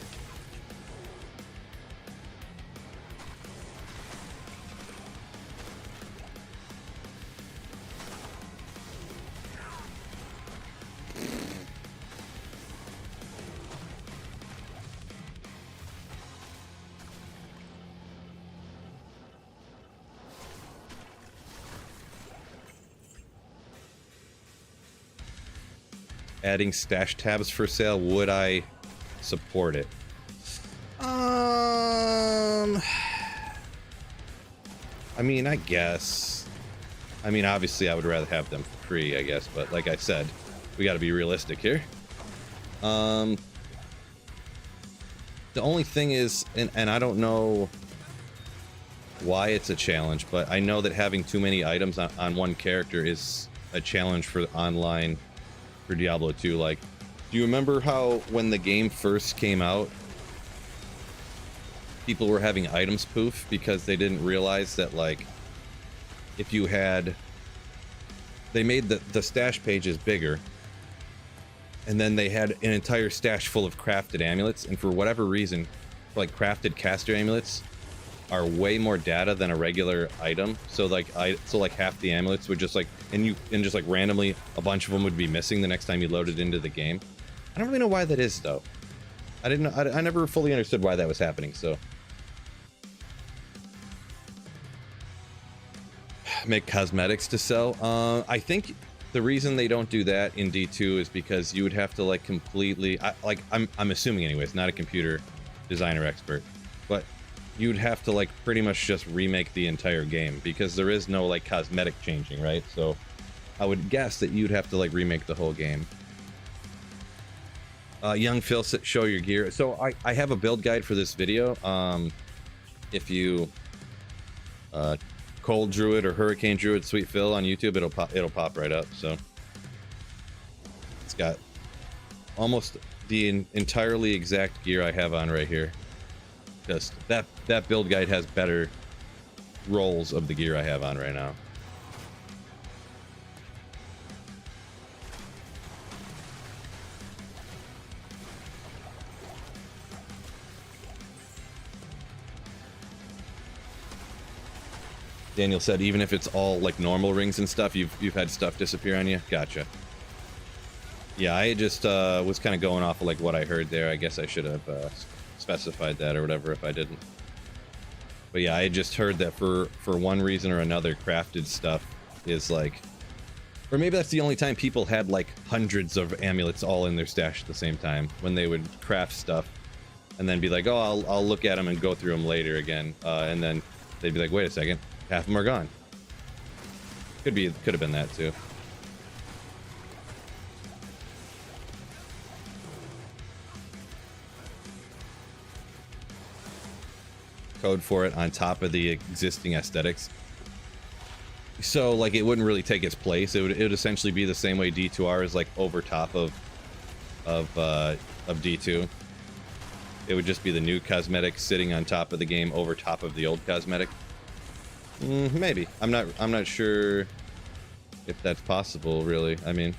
Adding stash tabs for sale, would I support it? I mean, I guess. I mean, obviously I would rather have them free, I guess, but like I said, we got to be realistic here. The only thing is, and I don't know why it's a challenge, but I know that having too many items on one character is a challenge for online for Diablo 2. Like, do you remember how when the game first came out, people were having items poof because they didn't realize that, like, if you had, they made the stash pages bigger, and then they had an entire stash full of crafted amulets, and for whatever reason, like, crafted caster amulets are way more data than a regular item. So like half the amulets would just like, and just like randomly a bunch of them would be missing the next time you loaded into the game. I don't really know why that is though. I never fully understood why that was happening. So make cosmetics to sell. I think the reason they don't do that in D2 is because you would have to like completely, I'm assuming anyways, not a computer designer expert, but you'd have to like pretty much just remake the entire game because there is no like cosmetic changing, right? So I would guess that you'd have to like remake the whole game. Young Phil, show your gear. So I have a build guide for this video. If you Cold Druid or Hurricane Druid Sweet Phil on YouTube, it'll pop right up. So it's got almost the entirely exact gear I have on right here. Just that build guide has better rolls of the gear I have on right now. Daniel said even if it's all like normal rings and stuff, you've had stuff disappear on you. Gotcha. Yeah, I just was kind of going off of like what I heard there. I guess I should have specified that or whatever if I didn't. But yeah, I just heard that for one reason or another, crafted stuff is like, or maybe that's the only time people had like hundreds of amulets all in their stash at the same time, when they would craft stuff and then be like, oh, I'll look at them and go through them later again, and then they'd be like, wait a second, half of them are gone. Could have been that too. Code for it on top of the existing aesthetics. So like it wouldn't really take its place. It would essentially be the same way D2R is like over top of D2. It would just be the new cosmetic sitting on top of the game over top of the old cosmetic. Maybe. I'm not sure if that's possible really. I mean,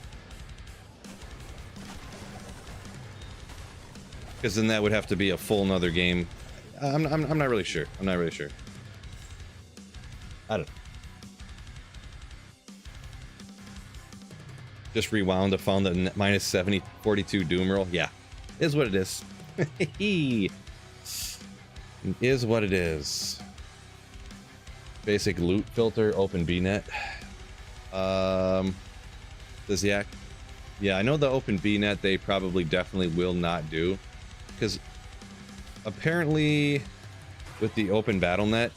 because then that would have to be a full nother game. I'm not really sure. I'm not really sure. I don't know. Just rewound, I found the minus 70 42 doom roll. Yeah, is what it is. Is what it is. Basic loot filter, open bnet. Does Yak? Yeah, I know the open bnet they probably definitely will not do, because apparently with the open battlenet,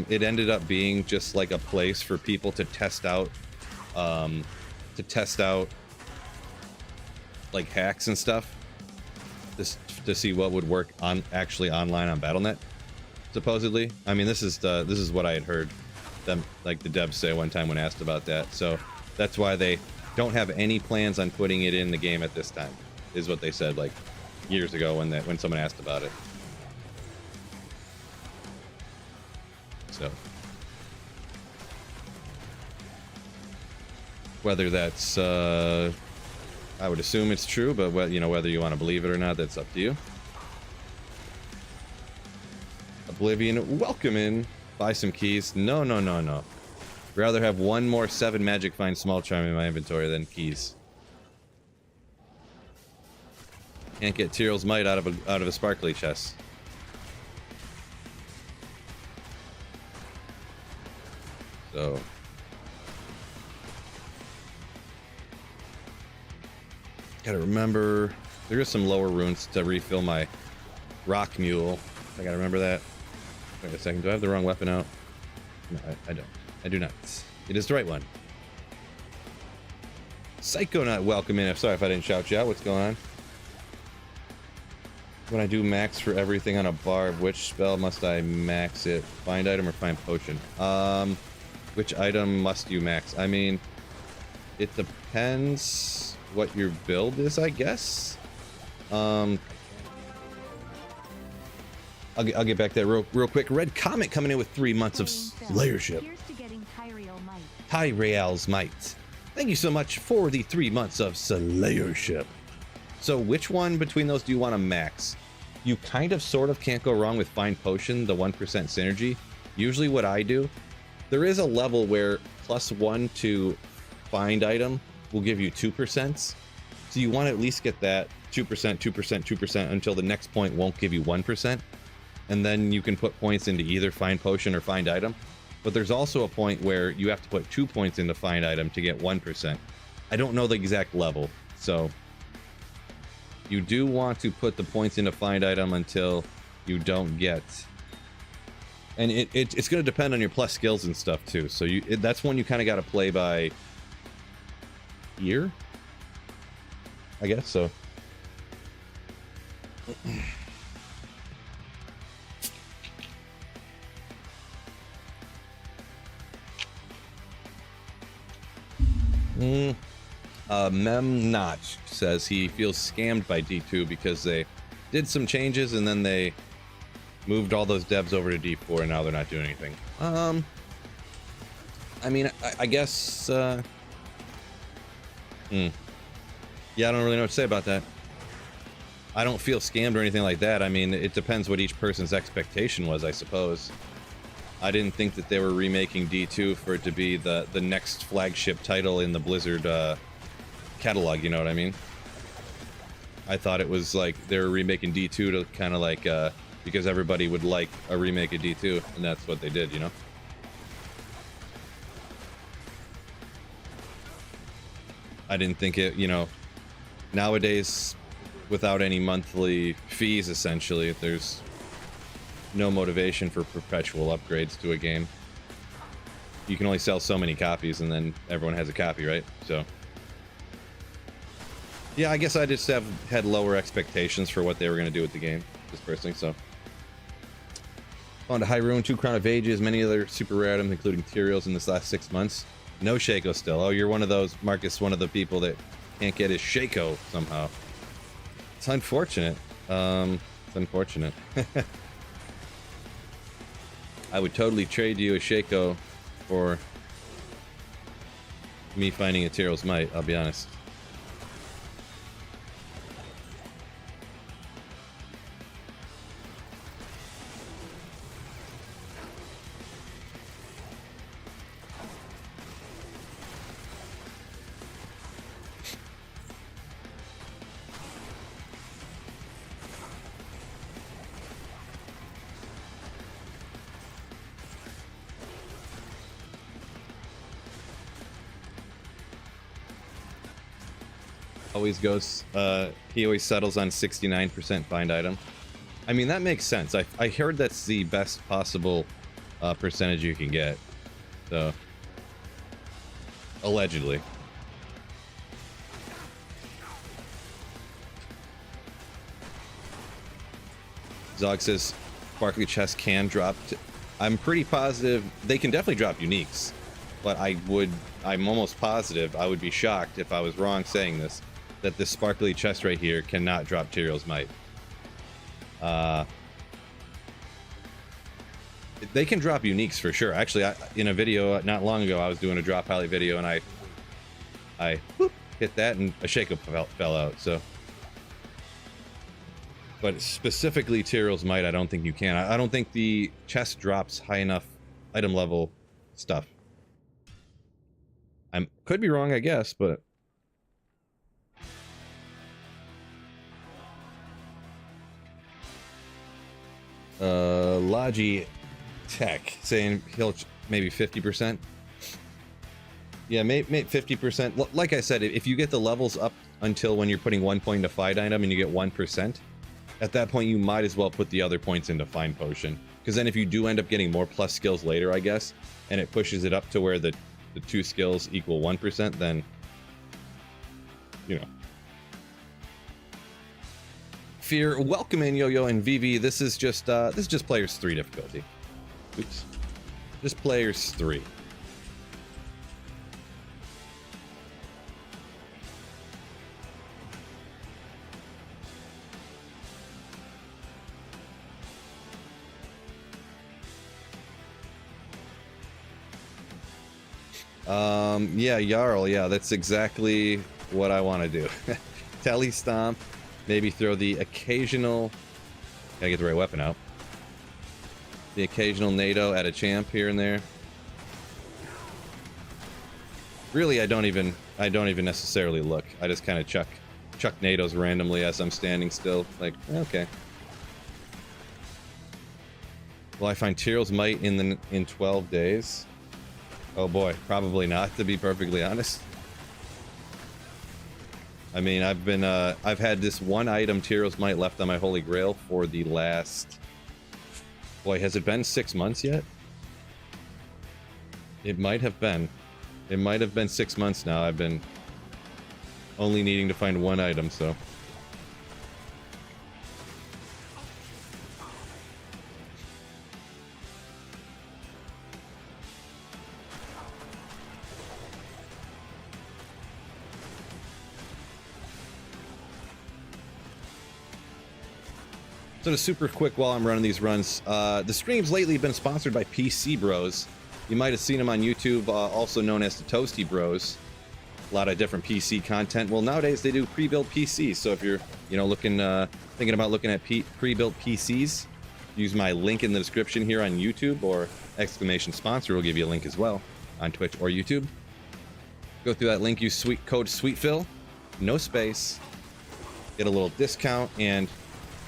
it ended up being just like a place for people to test out like hacks and stuff. this to see what would work on actually online on BattleNet. Supposedly, I mean, this is what I had heard them, like the devs, say one time when asked about that. So that's why they don't have any plans on putting it in the game at this time, is what they said like years ago when someone asked about it. So whether that's I would assume it's true, but whether you want to believe it or not, that's up to you. Oblivion, welcome in. Buy some keys. No. Rather have one more 7 magic find small charm in my inventory than keys. Can't get Tyrell's Might out of a sparkly chest. So gotta remember there is some lower runes to refill my rock mule. I gotta remember that. Wait a second, do I have the wrong weapon out? No, I don't. I do not. It is the right one. Psychonaut, welcome in. I'm sorry if I didn't shout you out. What's going on? When I do max for everything on a barb, which spell must I max it? Find item or find potion? Which item must you max? I mean, it depends what your build is, I guess. I'll get back to that real quick. Red Comet coming in with 3 months of Slayership. Here's to getting Tyrael's Might. Thank you so much for the 3 months of Slayership. So which one between those do you want to max? You kind of sort of can't go wrong with Find Potion, the 1% synergy. Usually what I do, there is a level where +1 to find item will give you 2%. So you want to at least get that 2%, 2%, 2% until the next point won't give you 1%. And then you can put points into either Find Potion or Find Item. But there's also a point where you have to put 2 points into Find Item to get 1%. I don't know the exact level, so you do want to put the points into Find Item until you don't get. And it's going to depend on your plus skills and stuff too. So that's one you kind of got to play by ear, I guess. So Mem Notch says he feels scammed by D2 because they did some changes and then they moved all those devs over to D4 and now they're not doing anything. I mean, I guess, yeah, I don't really know what to say about that. I don't feel scammed or anything like that. I mean, it depends what each person's expectation was, I suppose. I didn't think that they were remaking D2 for it to be the next flagship title in the Blizzard catalog, you know what I mean? I thought it was like they were remaking D2 to kind of like, because everybody would like a remake of D2, and that's what they did, you know? I didn't think it, you know, nowadays, without any monthly fees, essentially, there's no motivation for perpetual upgrades to a game. You can only sell so many copies and then everyone has a copy, right? So yeah, I guess I just had lower expectations for what they were going to do with the game, just personally. So on to Hyrule, 2 Crown of Ages, many other super rare items including Tyrael's in this last 6 months. No Shaco still. Oh, you're one of those, Marcus, one of the people that can't get his Shaco somehow. It's unfortunate. It's unfortunate. I would totally trade you a Shaco for me finding a Tyrell's Might, I'll be honest. Always goes, he always settles on 69% find item. I mean, that makes sense. I heard that's the best possible percentage you can get. So, allegedly. Zog says sparkly chests can drop. I'm pretty positive they can definitely drop uniques, but I'm almost positive, I would be shocked if I was wrong saying this, that this sparkly chest right here cannot drop Tyrell's Might. They can drop uniques for sure. Actually, in a video not long ago, I was doing a drop alley video, and I whoop, hit that, and a shake-up fell out. So, but specifically Tyrell's Might, I don't think you can. I don't think the chest drops high enough item level stuff. I could be wrong, I guess, but Logi Tech saying he'll maybe 50%. Yeah, maybe 50%. Like I said, if you get the levels up until when you're putting 1 point into fight item and you get 1%, at that point you might as well put the other points into find potion. Because then if you do end up getting more plus skills later, I guess, and it pushes it up to where the 2 skills equal 1%, then, you know. Fear, welcome in, Yo-Yo and VV. This is just players 3 difficulty. Oops. Just players 3. Yeah, Jarl, yeah, that's exactly what I want to do. Telly stomp, maybe throw the occasional, gotta get the right weapon out. The occasional NATO at a champ here and there. Really, I don't even necessarily look. I just kind of chuck NATOs randomly as I'm standing still. Like, okay. Will I find Tyrell's Might in 12 days? Oh boy, probably not, to be perfectly honest. I mean, I've had this one item, Tyrell's Might, left on my Holy Grail for the last... Boy, has it been 6 months yet? It might have been. It might have been 6 months now. I've been only needing to find one item, so... So just super quick while I'm running these runs, the streams lately have been sponsored by PC Bros. You might have seen them on YouTube, also known as the Toasty Bros. A lot of different PC content. Well, nowadays they do pre-built PCs, so if you're, thinking about looking at pre-built PCs, use my link in the description here on YouTube, or exclamation sponsor will give you a link as well on Twitch or YouTube. Go through that link, use code SweetPhil, no space, get a little discount, and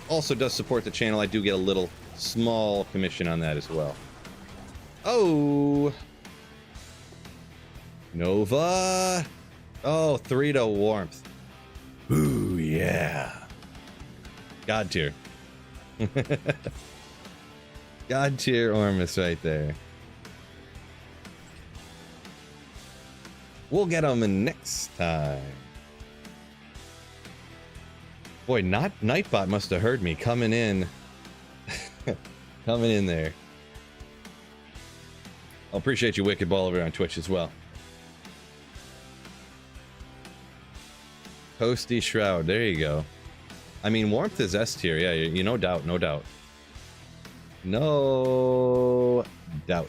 also does support the channel. I do get a little small commission on that as well. Oh, Nova. Oh, 3 to warmth. Ooh, yeah. God tier. God tier Ormus right there. We'll get them next time. Boy, Nightbot must have heard me coming in. Coming in there. I appreciate you, Wicked Ball, over on Twitch as well. Toasty Shroud, there you go. I mean, warmth is S tier, yeah, you no doubt, no doubt. No doubt.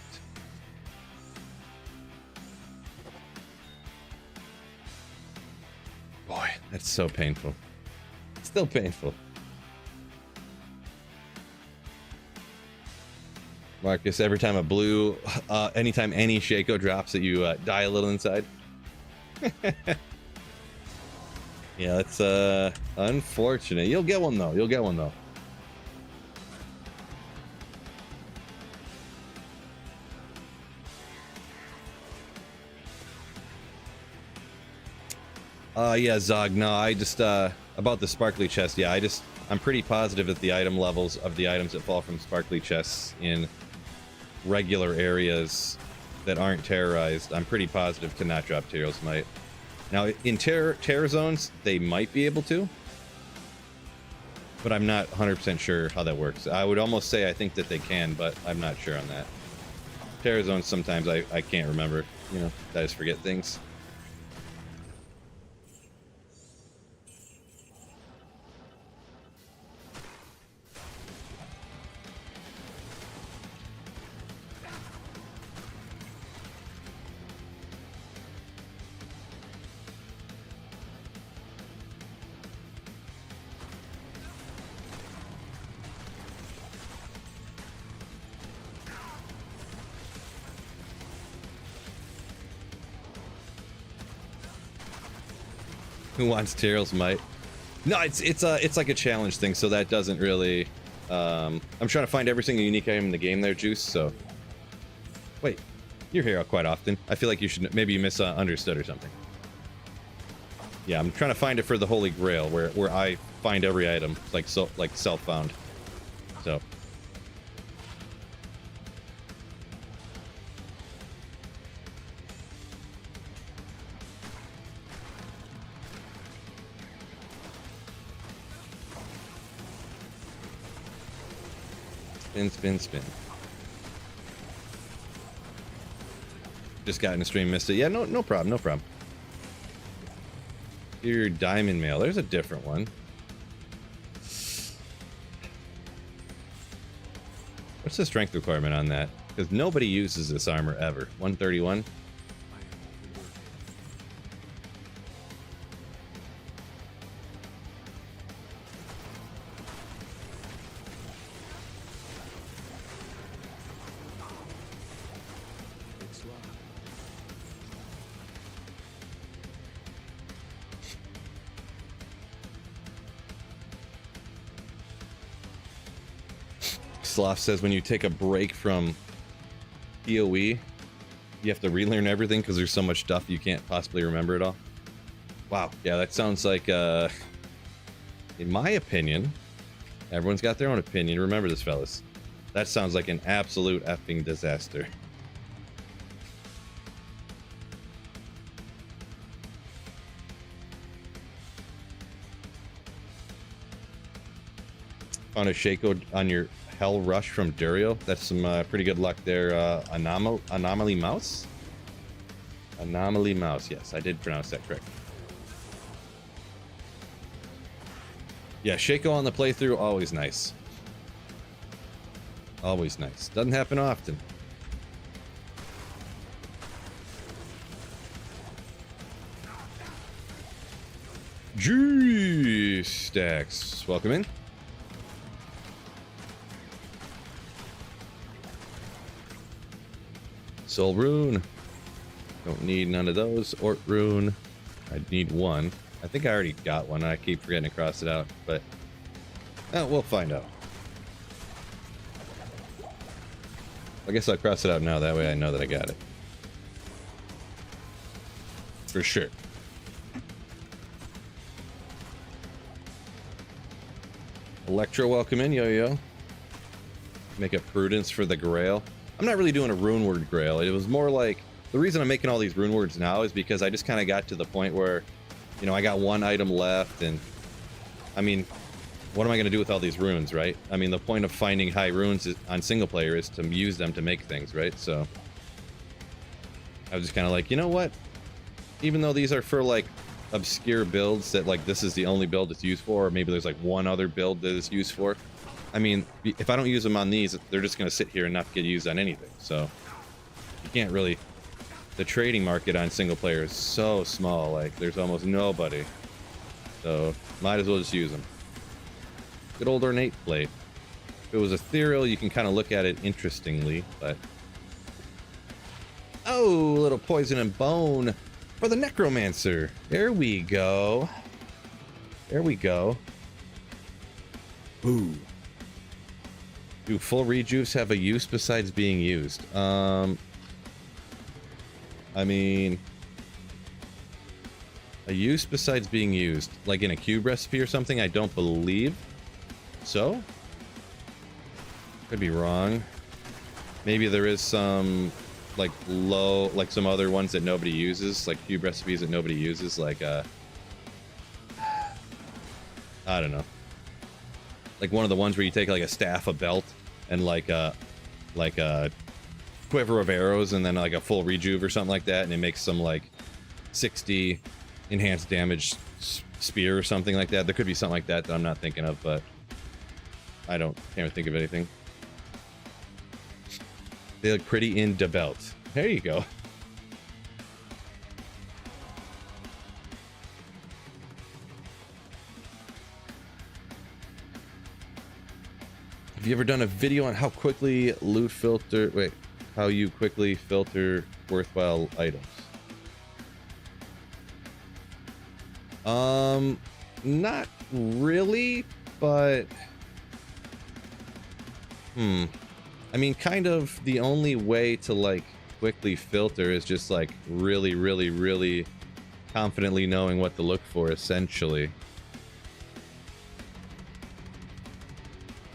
Boy, that's so painful. Still painful. Marcus, every time a blue, anytime any Shaco drops it, you die a little inside. Yeah, that's unfortunate. You'll get one though. You'll get one though. Yeah, Zog. No, I just about the sparkly chest. Yeah, I'm pretty positive that the item levels of the items that fall from sparkly chests in regular areas that aren't terrorized, I'm pretty positive cannot drop Tyrell's Might. Now, in terror zones, they might be able to. but I'm not 100% sure how that works. I would almost say I think that they can, but I'm not sure on that. Terra zones, sometimes I can't remember. You know, I just forget things. Who wants Tyrell's might? No, it's like a challenge thing, so that doesn't really. I'm trying to find every single unique item in the game there, Juice. So, wait, you're here quite often. I feel like you should maybe you misunderstood or something. Yeah, I'm trying to find it for the Holy Grail, where I find every item like self-found. So. Spin, spin, spin. Just got in the stream, missed it. Yeah, no problem, no problem. Your diamond mail. There's a different one. What's the strength requirement on that? Because nobody uses this armor ever. 131. Sloth says when you take a break from PoE, you have to relearn everything because there's so much stuff you can't possibly remember it all. Wow, yeah, that sounds like, in my opinion, everyone's got their own opinion. Remember this, fellas. That sounds like an absolute effing disaster. Found a Shaco on your Hell Rush from Durio. That's some pretty good luck there. Anomaly Mouse? Anomaly Mouse. Yes, I did pronounce that correct. Yeah, Shaco on the playthrough, always nice. Always nice. Doesn't happen often. G-Stacks. Welcome in. Soul Rune. Don't need none of those. Ort Rune. I need one. I think I already got one. I keep forgetting to cross it out, but we'll find out. I guess I'll cross it out now. That way I know that I got it. For sure. Electro, welcome in, yo-yo. Make a Prudence for the Grail. I'm not really doing a rune word grail. It was more like, the reason I'm making all these rune words now is because I just kind of got to the point where, you know, I got one item left, and I mean, what am I going to do with all these runes, right? I mean, the point of finding high runes on single player is to use them to make things, right? So I was just kind of like, you know what? Even though these are for like obscure builds that like this is the only build it's used for, or maybe there's like one other build that it's used for. I mean, if I don't use them on these, they're just going to sit here and not get used on anything. So you can't really... The trading market on single player is so small. Like, there's almost nobody. So might as well just use them. Good old ornate plate. If it was ethereal, you can kind of look at it interestingly, but... Oh, a little poison and bone for the necromancer. There we go. There we go. Ooh. Do full rejuice have a use besides being used? I mean, a use besides being used, like in a cube recipe or something? I don't believe so. Could be wrong. Maybe there is some like some other ones that nobody uses, like cube recipes that nobody uses, like I don't know. like one of the ones where you take like a staff, a belt, and like a quiver of arrows, and then like a full rejuve or something like that, and it makes some like 60 enhanced damage spear or something like that. There could be something like that that I'm not thinking of, but I can't think of anything. They look pretty in the belt. There you go. Have you ever done a video on how quickly how you quickly filter worthwhile items? Not really, but I mean, kind of the only way to like quickly filter is just like really, really, really confidently knowing what to look for, essentially.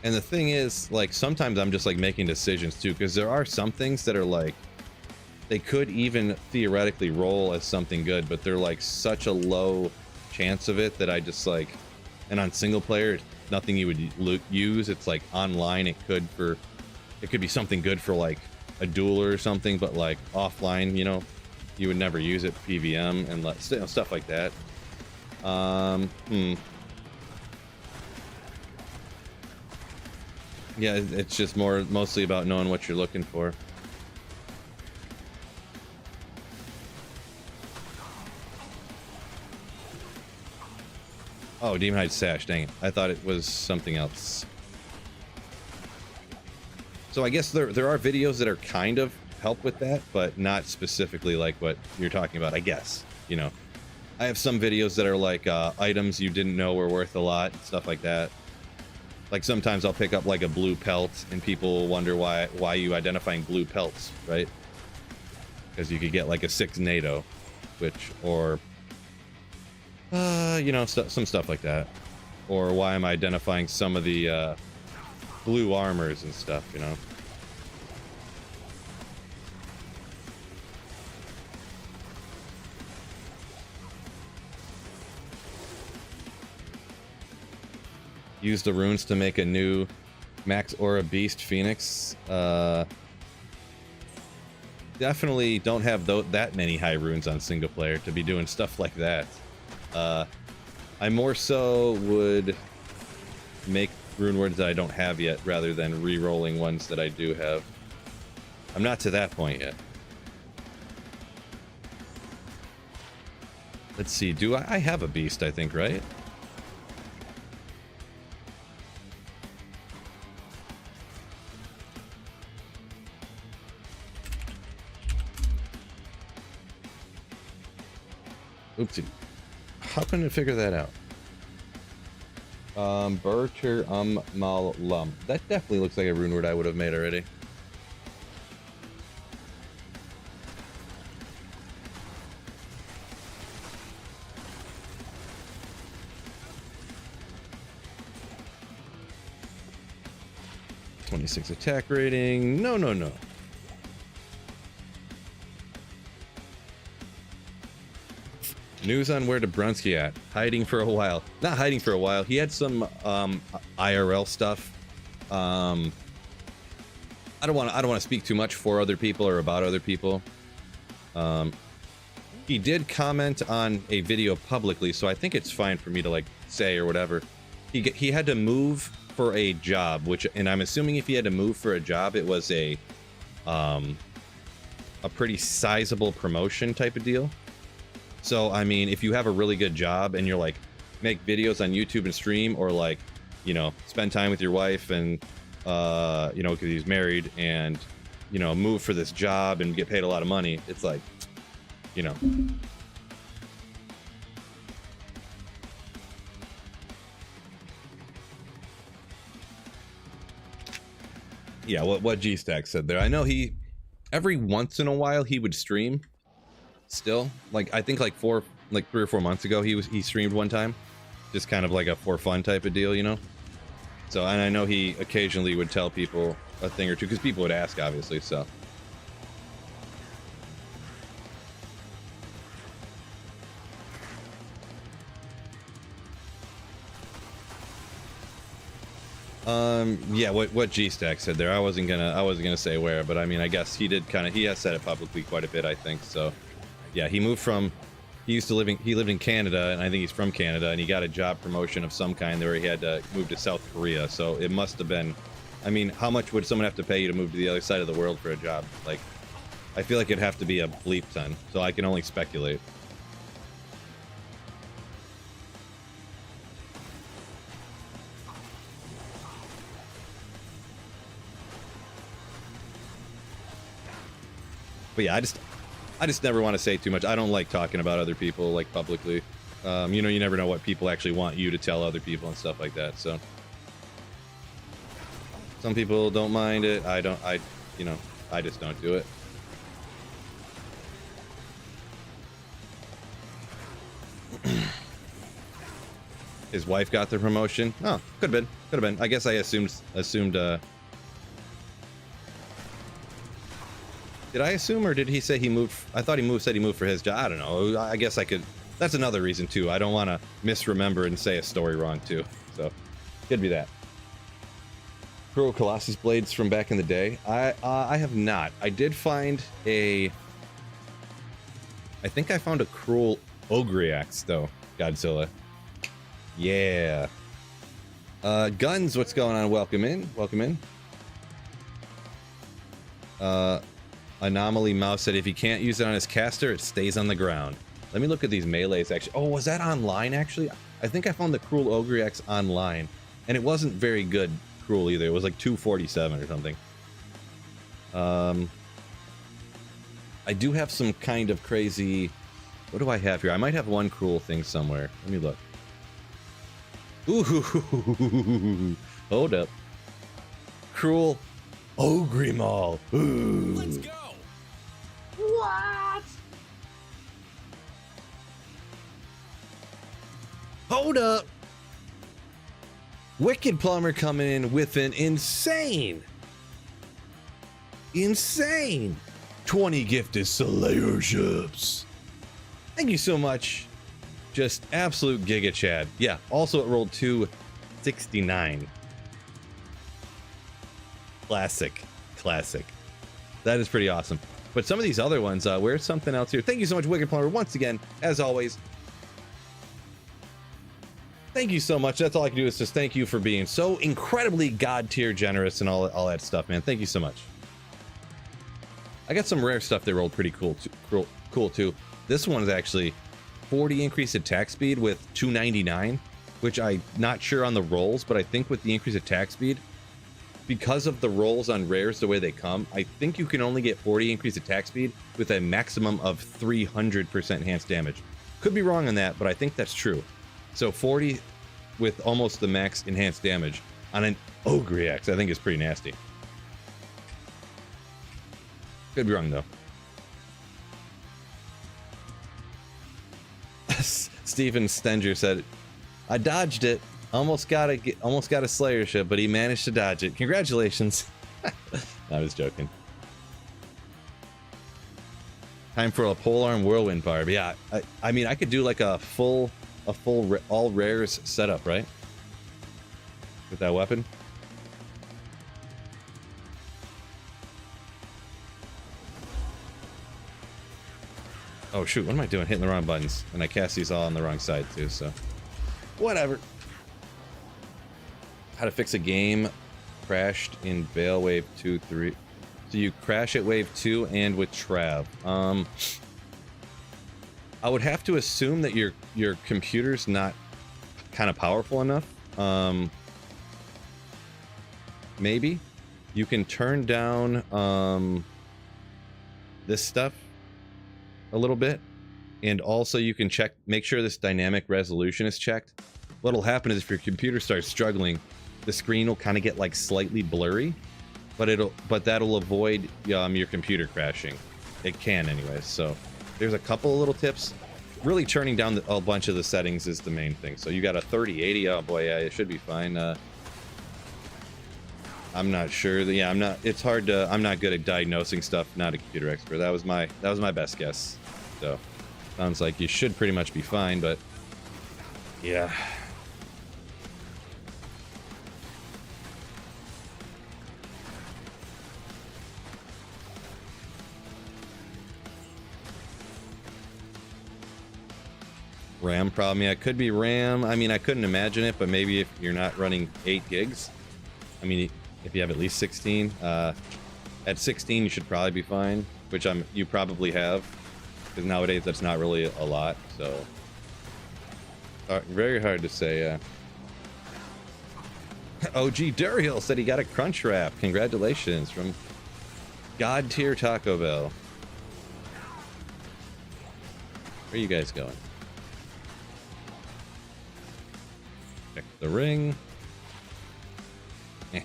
And the thing is, like, sometimes I'm just like making decisions too, because there are some things that are like, they could even theoretically roll as something good, but they're like such a low chance of it that I just like, and on single player, it's nothing you would use. It's like online, it could be something good for like a dueler or something, but like offline, you know, you would never use it PVM and like, stuff like that. Yeah, it's just mostly about knowing what you're looking for. Oh, Demon Hide Sash, dang it. I thought it was something else. So I guess there are videos that are kind of help with that, but not specifically like what you're talking about, I guess. You know, I have some videos that are like items you didn't know were worth a lot, stuff like that. Like sometimes I'll pick up like a blue pelt and people wonder why you identifying blue pelts, right? Because you could get like a 6 NATO, or you know, some stuff like that. Or why I'm identifying some of the blue armors and stuff, you know. Use the runes to make a new Max Aura Beast Phoenix. Definitely don't have that many high runes on single player to be doing stuff like that. I more so would make rune words that I don't have yet rather than re-rolling ones that I do have. I'm not to that point yet. Let's see, do I have a beast, I think, right? Oopsie. How can I figure that out? Burter mal lum. That definitely looks like a rune word I would have made already. .26 attack rating. No. News on where Dobrunsky at. Hiding for a while. Not hiding for a while. He had some IRL stuff. I don't want to speak too much for other people or about other people. He did comment on a video publicly, so I think it's fine for me to like say or whatever. He had to move for a job, and I'm assuming if he had to move for a job, it was a pretty sizable promotion type of deal. So, I mean, if you have a really good job and you're like, make videos on YouTube and stream, or like, you know, spend time with your wife and, you know, because he's married, and, you know, move for this job and get paid a lot of money, it's like, you know. Yeah, what G-Stack said there. I know every once in a while he would stream. Still, like, I think like 3 or 4 months ago he streamed one time, just kind of like a for fun type of deal, you know. So, and I know he occasionally would tell people a thing or two because people would ask, obviously. So Yeah, what G-Stack said there. I wasn't gonna say where, but I mean, I guess he did he has said it publicly quite a bit, I think. So, yeah, he lived in Canada, and I think he's from Canada, and he got a job promotion of some kind where he had to move to South Korea. So it must have been, I mean, how much would someone have to pay you to move to the other side of the world for a job? Like, I feel like it'd have to be a bleep ton, so I can only speculate. But yeah, I just never want to say too much. I don't like talking about other people like publicly. You know, you never know what people actually want you to tell other people and stuff like that. So some people don't mind it. I just don't do it. His wife got the promotion. Oh, could have been. I guess I assumed. Did I assume, or did he say he moved? I thought said he moved for his job. I don't know. I guess I could. That's another reason too. I don't want to misremember and say a story wrong too. So, could be that. Cruel Colossus blades from back in the day. I have not. I did find a. I think I found a Cruel Ogre axe though. Godzilla. Yeah. Guns. What's going on? Welcome in. Welcome in. Anomaly Mouse said if he can't use it on his caster, it stays on the ground. Let me look at these melees actually. Oh, was that online actually? I think I found the Cruel Ogre X online, and it wasn't very good Cruel either. It was like 247 or something. I do have some kind of crazy. What do I have here? I might have one Cruel thing somewhere. Let me look. Ooh, hold up. Cruel Ogre Maul. Ooh. Let's go. What? Hold up. Wicked Plumber coming in with an insane 20 gifted Slayerships. Thank you so much. Just absolute Giga Chad. Yeah, also it rolled 269. Classic. That is pretty awesome. But some of these other ones, where's something else here? Thank you so much, Wicked Plumber, once again, as always. Thank you so much. That's all I can do is just thank you for being so incredibly god tier generous and all that stuff, man. Thank you so much. I got some rare stuff that rolled pretty cool too. This one is actually 40 increased attack speed with 299, which I'm not sure on the rolls, but I think with the increased attack speed, because of the rolls on rares the way they come, I think you can only get 40 increased attack speed with a maximum of 300% enhanced damage. Could be wrong on that, but I think that's true. So 40 with almost the max enhanced damage on an Ogre X, I think is pretty nasty. Could be wrong though. Steven Stenger said, I dodged it. Almost got a Slayer ship, but he managed to dodge it. Congratulations. I was joking. Time for a polearm whirlwind barb. Yeah, I mean, I could do like a full all rares setup, right? With that weapon. Oh shoot, what am I doing? Hitting the wrong buttons. And I cast these all on the wrong side too, so. Whatever. How to fix a game crashed in Veil Wave 2, 3. So you crash at Wave 2 and with Trav. I would have to assume that your computer's not kind of powerful enough. Maybe. You can turn down this stuff a little bit. And also you can make sure this dynamic resolution is checked. What'll happen is if your computer starts struggling, the screen will kind of get like slightly blurry, but that'll avoid your computer crashing. It can anyways. So there's a couple of little tips. Really turning down a bunch of the settings is the main thing. So you got a 3080. Oh boy, yeah, it should be fine. I'm not sure. Yeah, I'm not. It's hard to. I'm not good at diagnosing stuff. Not a computer expert. That was my best guess. So sounds like you should pretty much be fine. But yeah. RAM problem. Yeah, it could be RAM. I mean, I couldn't imagine it, but maybe if you're not running 8 gigs. I mean, if you have at least 16, at 16 you should probably be fine, which you probably have, because nowadays that's not really a lot. So very hard to say. Yeah. OG Duriel said he got a crunch wrap. Congratulations from God tier Taco Bell. Where are you guys going? Check the ring. Eh.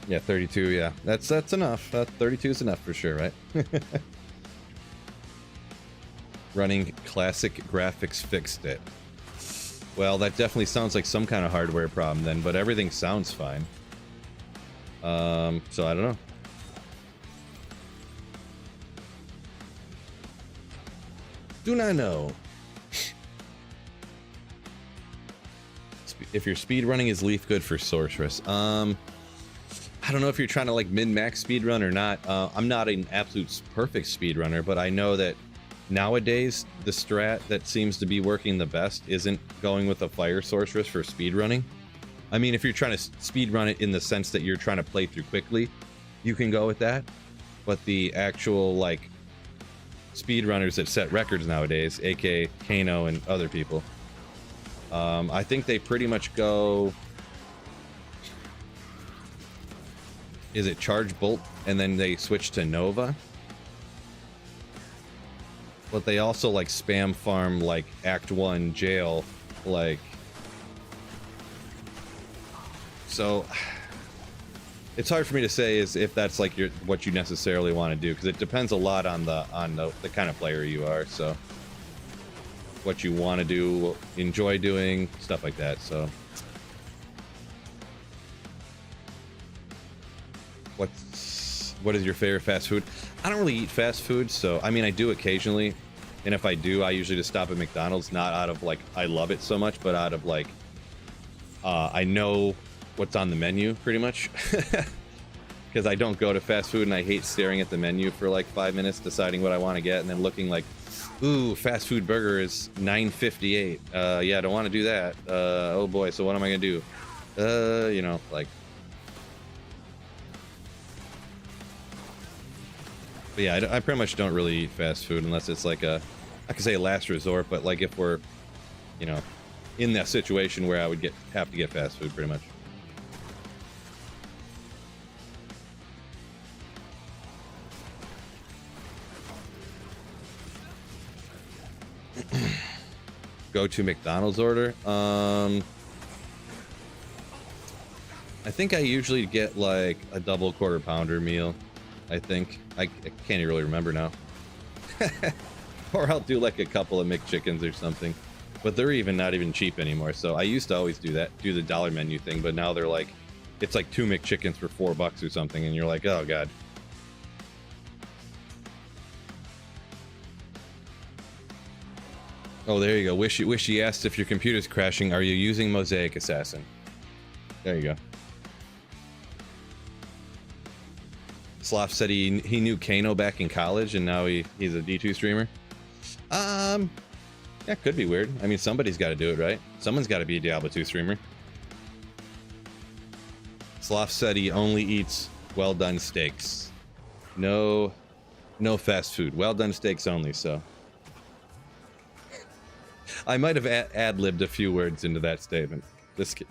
Yeah, 32. Yeah, that's enough. 32 is enough for sure, right? Running classic graphics fixed it. Well, that definitely sounds like some kind of hardware problem then, but everything sounds fine. So I don't know. Do not know. If your speed running is Leaf good for Sorceress? I don't know if you're trying to like min-max speedrun or not. I'm not an absolute perfect speedrunner, but I know that nowadays the strat that seems to be working the best isn't going with a Fire Sorceress for speedrunning. I mean, if you're trying to speedrun it in the sense that you're trying to play through quickly, you can go with that. But the actual like speedrunners that set records nowadays, aka Kano and other people, I think they pretty much go... Is it Charge Bolt and then they switch to Nova? But they also like spam farm like Act 1 jail, like... So it's hard for me to say is if that's like what you necessarily want to do, because it depends a lot on the kind of player you are. So what you want to do, enjoy doing, stuff like that. So what is your favorite fast food? I don't really eat fast food, so I mean I do occasionally, and if I do, I usually just stop at McDonald's, not out of like I love it so much, but out of like I know what's on the menu pretty much. Because I don't go to fast food and I hate staring at the menu for like 5 minutes deciding what I want to get and then looking like, ooh, fast food burger is $9.58. Yeah, I don't want to do that. Oh boy, so what am I gonna do? You know, like... But yeah, I pretty much don't really eat fast food unless it's like I could say a last resort, but like if we're, you know, in that situation where I would have to get fast food pretty much. Go to McDonald's order. I think I usually get like a double quarter pounder meal. I think I can't even really remember now. Or I'll do like a couple of McChickens or something, but they're not even cheap anymore. So I used to always do the dollar menu thing, but now they're like, it's like 2 McChickens for $4 or something, and you're like, oh god. Oh, there you go. Wishy asked if your computer's crashing. Are you using Mosaic Assassin? There you go. Sloth said he knew Kano back in college, and now he's a D2 streamer. Yeah, could be weird. I mean, somebody's got to do it, right? Someone's got to be a Diablo 2 streamer. Sloth said he only eats well-done steaks. No fast food. Well-done steaks only, so... I might have ad-libbed a few words into that statement.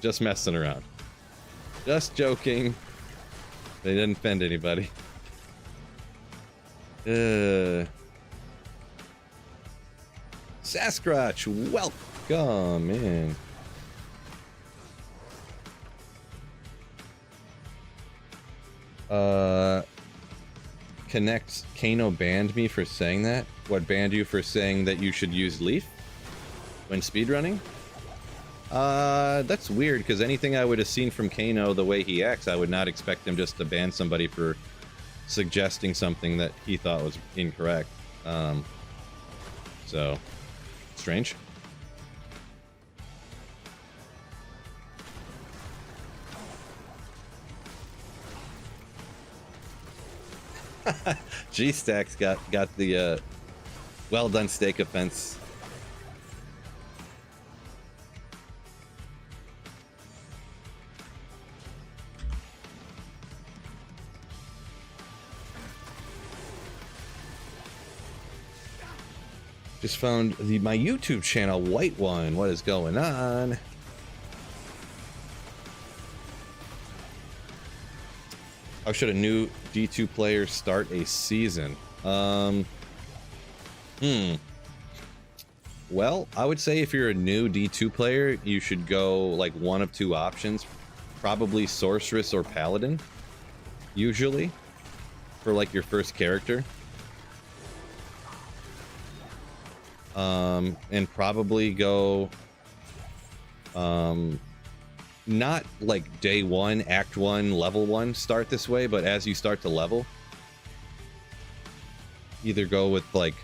Just messing around. Just joking. They didn't offend anybody. Sasquatch, welcome in. Connect Kano banned me for saying that. What banned you for saying that you should use Leaf when speedrunning? That's weird, because anything I would have seen from Kano, the way he acts, I would not expect him just to ban somebody for suggesting something that he thought was incorrect. So, strange. G-Stacks got the well done steak offense. Just found my YouTube channel, White One. What is going on? How should a new D2 player start a season? Well, I would say if you're a new D2 player, you should go like one of two options. Probably Sorceress or Paladin, usually, for like your first character. And probably go, not like day one, act one, level one, start this way, but as you start to level, either go with like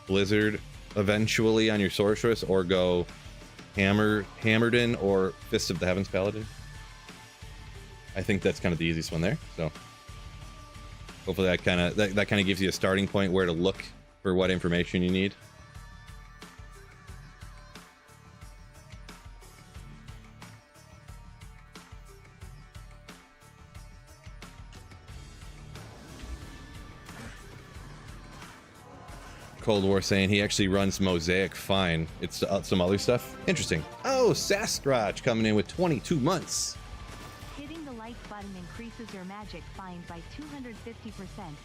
Blizzard eventually on your Sorceress, or go Hammerden or Fist of the Heavens Paladin. I think that's kind of the easiest one there. So hopefully that kind of gives you a starting point where to look for what information you need. Cold War saying he actually runs Mosaic fine. It's some other stuff. Interesting. Oh, Sasquatch coming in with 22 months. Hitting the like button increases your magic find by 250%.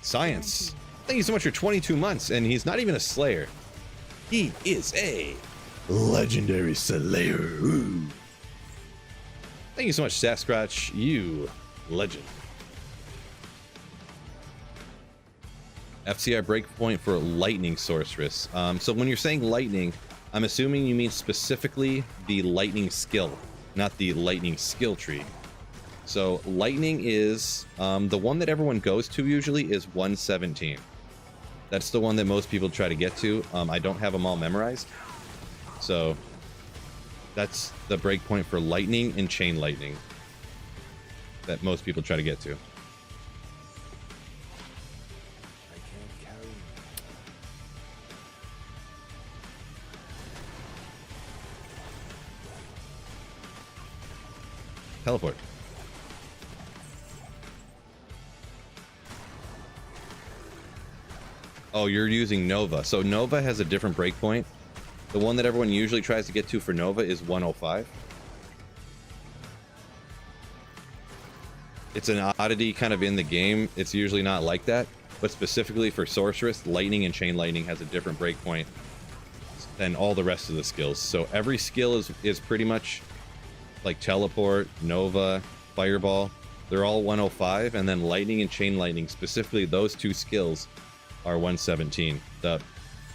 Science. Guaranteed. Thank you so much for 22 months, and he's not even a Slayer. He is a legendary Slayer. Ooh. Thank you so much, Sasquatch. You legend. FCR breakpoint for lightning sorceress. So when you're saying lightning, I'm assuming you mean specifically the lightning skill, not the lightning skill tree. So lightning is the one that everyone goes to usually is 117. That's the one that most people try to get to. I don't have them all memorized. So that's the breakpoint for lightning and chain lightning that most people try to get to. Teleport. Oh, you're using Nova. So Nova has a different breakpoint. The one that everyone usually tries to get to for Nova is 105. It's an oddity kind of in the game. It's usually not like that. But specifically for Sorceress, Lightning and Chain Lightning has a different breakpoint than all the rest of the skills. So every skill is pretty much like Teleport, Nova, Fireball. They're all 105, and then Lightning and Chain Lightning, specifically those two skills, are 117. The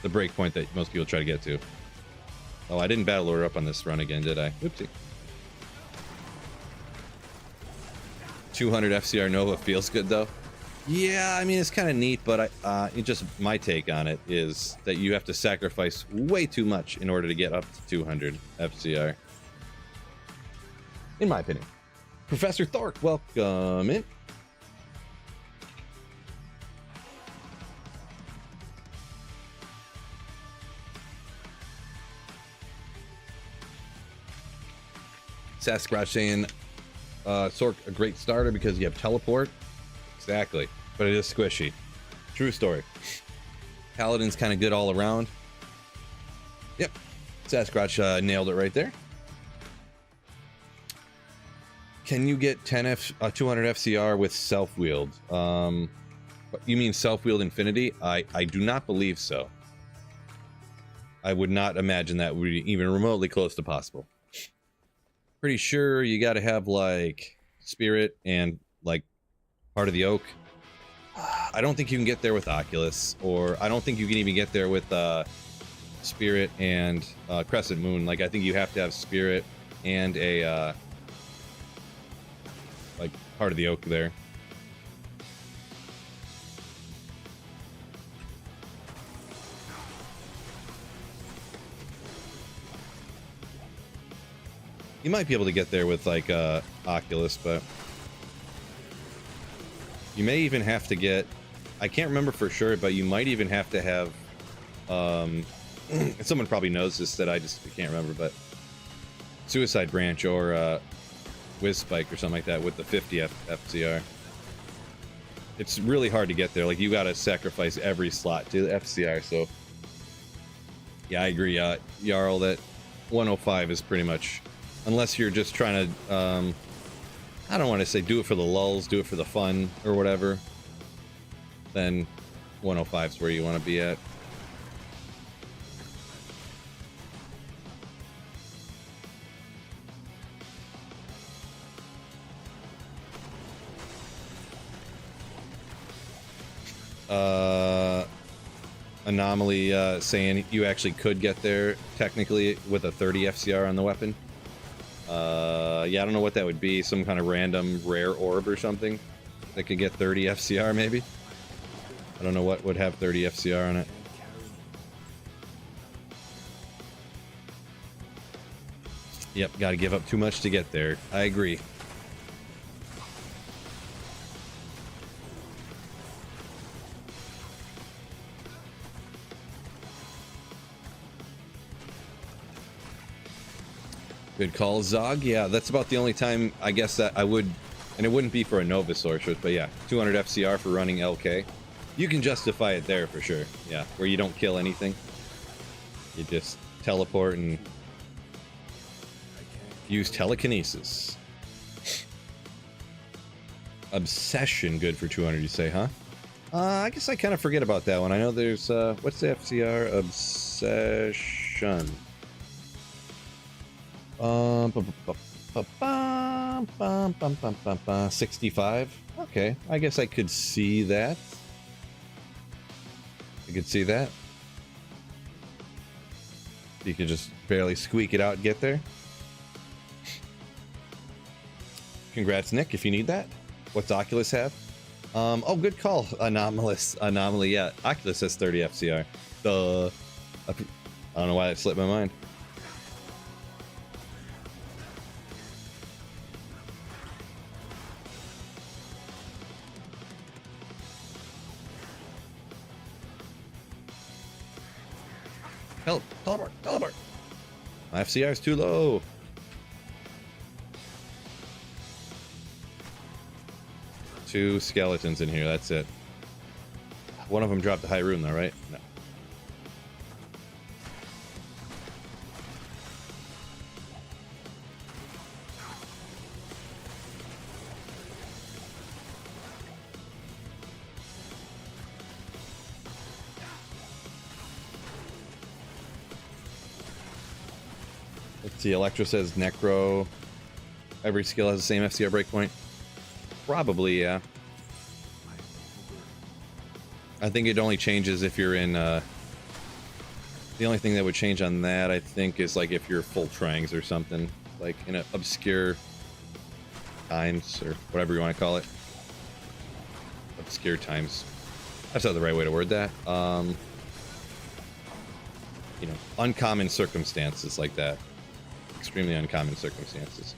breakpoint that most people try to get to. Oh, I didn't battle order up on this run again, did I? Oopsie. 200 FCR Nova feels good though. Yeah, I mean it's kind of neat, but just my take on it is that you have to sacrifice way too much in order to get up to 200 FCR. In my opinion. Professor Thork, welcome in. Sasquatch saying, Sork, a great starter because you have teleport. Exactly, but it is squishy. True story. Paladin's kind of good all around. Yep, Sasquatch nailed it right there. Can you get 200 FCR with self-wield? You mean self-wield infinity? I do not believe so. I would not imagine that would be even remotely close to possible. Pretty sure you got to have like Spirit and like Heart of the Oak. I don't think you can get there with Oculus, or I don't think you can even get there with Spirit and Crescent Moon. Like I think you have to have Spirit and a like Heart of the Oak there. You might be able to get there with like Oculus, but you may even have to get I can't remember for sure, but you might even have to have someone probably knows this that I can't remember, but Suicide Branch or Whiz Spike or something like that with the 50 FCR. It's really hard to get there. Like, you gotta sacrifice every slot to the FCR, so yeah, I agree, Jarl, that 105 is pretty much, unless you're just trying to I don't want to say do it for the lulz, do it for the fun or whatever, then 105 is where you want to be at. Anomaly saying you actually could get there technically with a 30 FCR on the weapon. Yeah, I don't know what that would be. Some kind of random rare orb or something that could get 30 FCR maybe. I don't know what would have 30 FCR on it. Yep, gotta give up too much to get there. I agree. Good call, Zog. Yeah, that's about the only time I guess that I would, and it wouldn't be for a Nova Sorceress, but yeah, 200 FCR for running LK. You can justify it there for sure. Yeah, where you don't kill anything. You just teleport and use telekinesis. Obsession, good for 200, you say, huh? I guess I kind of forget about that one. I know there's, what's the FCR? Obsession. 65. Okay, I guess I could see that. You could see that. You could just barely squeak it out and get there. Congrats, Nick, if you need that. What's Oculus have? Oh, good call. Anomaly, yeah. Oculus has 30 FCR. I don't know why that slipped my mind. Help! Teleport! Teleport! My FCR is too low. Two skeletons in here, that's it. One of them dropped the high rune though, right? No. Let's see, Electro says Necro. Every skill has the same FCR breakpoint. Probably, yeah. I think it only changes if you're in, the only thing that would change on that, I think, is like if you're full trangs or something. Like in an obscure times, or whatever you want to call it. Obscure times. That's not the right way to word that. You know, uncommon circumstances like that. Extremely uncommon circumstances.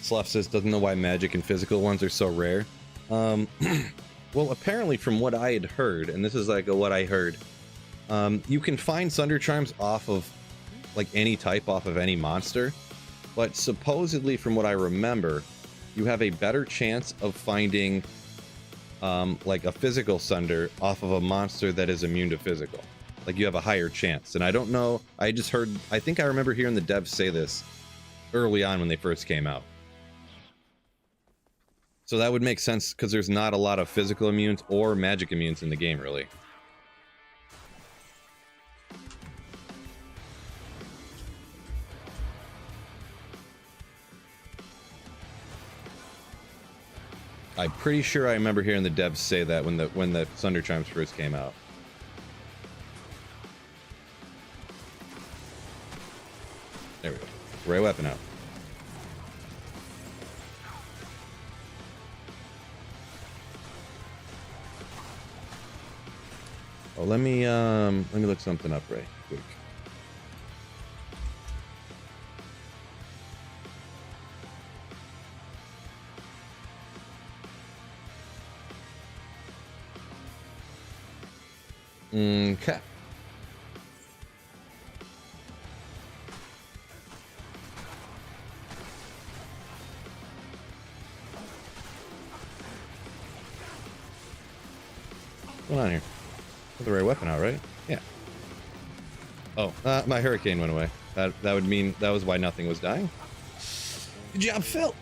Slough says doesn't know why magic and physical ones are so rare. Well, apparently from what I had heard, and this is like what I heard, you can find Sunder Charms off of like any type, off of any monster, but supposedly from what I remember, you have a better chance of finding like a physical Sunder off of a monster that is immune to physical. Like you have a higher chance. And I don't know, I just heard, I think I remember hearing the devs say this early on when they first came out. So that would make sense because there's not a lot of physical immunes or magic immunes in the game, really. I'm pretty sure I remember hearing the devs say that when the Thunder Chimes first came out. There we go. Ray weapon out. Oh, let me look something up, Ray. Quick. Okay. What's going on here? Got the right weapon out, right? Yeah. Oh, my hurricane went away. That would mean that was why nothing was dying. Good job, Phil.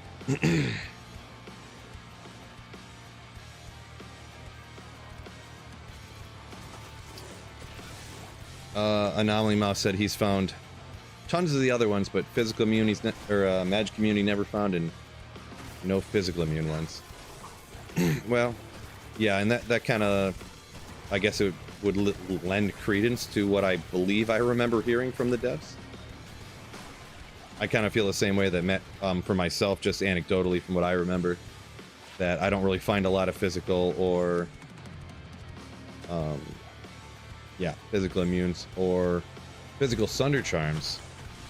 Anomaly Mouse said he's found tons of the other ones, but physical immunities magic immunity never found, and no physical immune ones. Well, yeah, and that kind of, I guess it would lend credence to what I believe I remember hearing from the devs. I kind of feel the same way that for myself, just anecdotally from what I remember, that I don't really find a lot of physical or yeah, physical immunes or physical Sunder Charms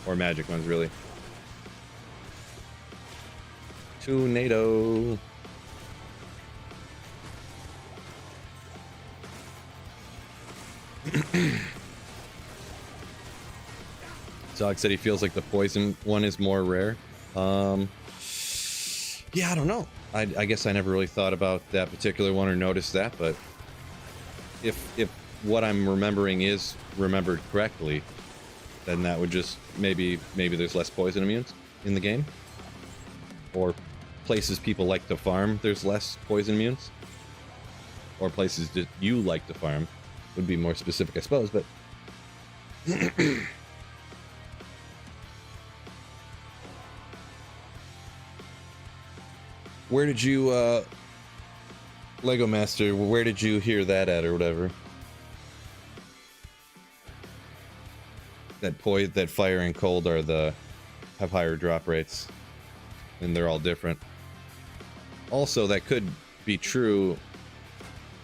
or magic ones, really. Tornado. Zog said he feels like the poison one is more rare. Yeah, I don't know. I guess I never really thought about that particular one or noticed that, but if what I'm remembering is remembered correctly, then that would just maybe there's less poison immunes in the game, or places people like to farm there's less poison immunes, or places that you like to farm would be more specific, I suppose. But where did you Lego Master, where did you hear that at or whatever? That fire and cold have higher drop rates, and they're all different. Also, that could be true.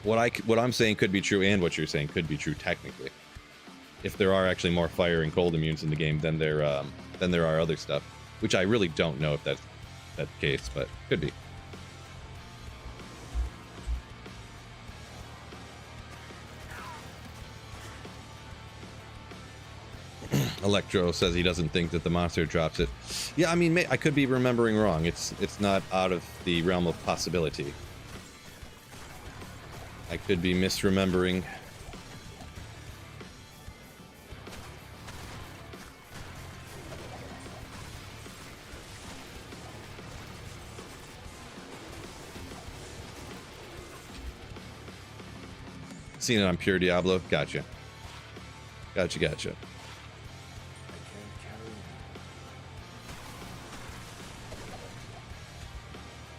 What I'm saying could be true, and what you're saying could be true technically. If there are actually more fire and cold immunes in the game than there are other stuff, which I really don't know if that's the case, but could be. Electro says he doesn't think that the monster drops it. Yeah, I mean, I could be remembering wrong. It's not out of the realm of possibility. I could be misremembering. Seen it on Pure Diablo. Gotcha. Gotcha.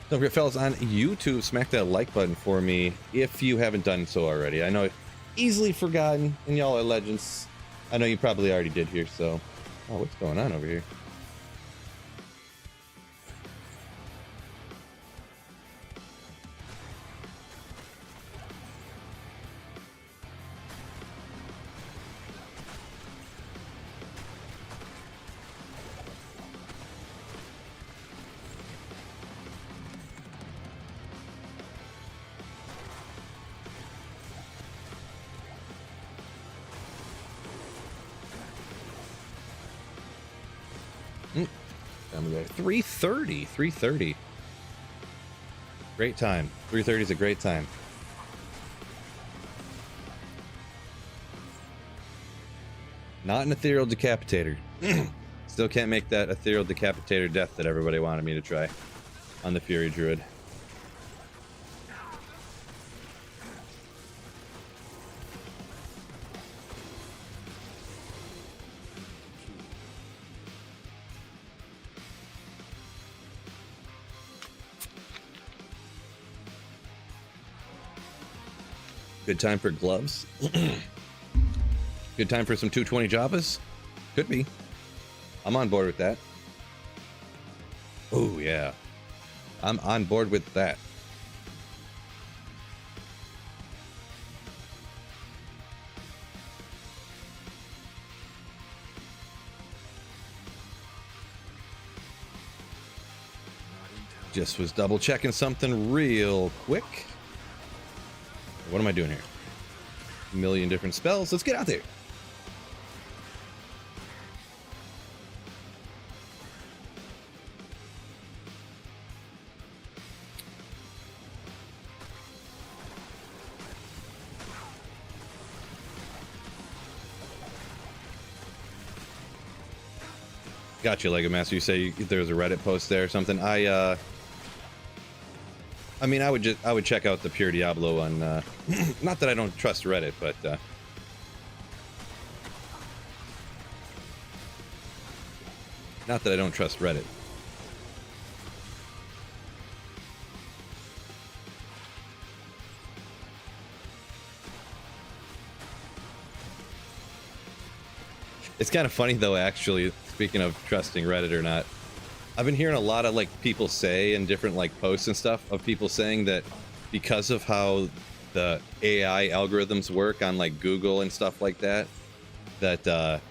Don't forget, fellas, on YouTube, smack that like button for me if you haven't done so already. I know I've easily forgotten, and y'all are legends. I know you probably already did here, so... Oh, what's going on over here? I'm there. 3:30. Great time. 3:30 is a great time. Not an ethereal decapitator. Still can't make that ethereal decapitator death that everybody wanted me to try on the Fury Druid. Good time for gloves. Good time for some 220 Javas. Could be. I'm on board with that. Oh yeah, I'm on board with that. Just was double checking something real quick. What am I doing here? A million different spells. Let's get out there. Gotcha, Lego Master. You say there's a Reddit post there or something. I mean, I would check out the Pure Diablo on. Not that I don't trust Reddit, but not that I don't trust Reddit. It's kind of funny though, actually. Speaking of trusting Reddit or not, I've been hearing a lot of like people say in different like posts and stuff of people saying that because of how the AI algorithms work on like Google and stuff like that, that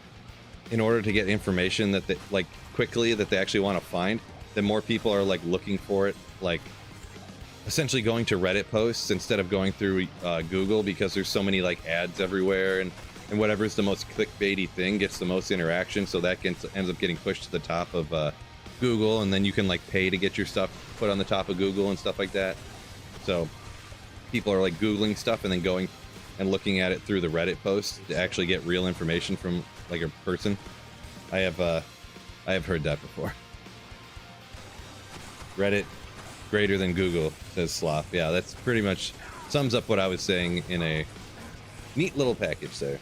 in order to get information that they like quickly that they actually want to find, then more people are like looking for it, like essentially going to Reddit posts instead of going through Google, because there's so many like ads everywhere, and whatever's the most clickbaity thing gets the most interaction, so that ends up getting pushed to the top of Google, and then you can like pay to get your stuff put on the top of Google and stuff like that. So people are like Googling stuff and then going and looking at it through the Reddit post to actually get real information from like a person. I have heard that before. Reddit greater than Google, says Sloth. Yeah, that's pretty much sums up what I was saying in a neat little package there.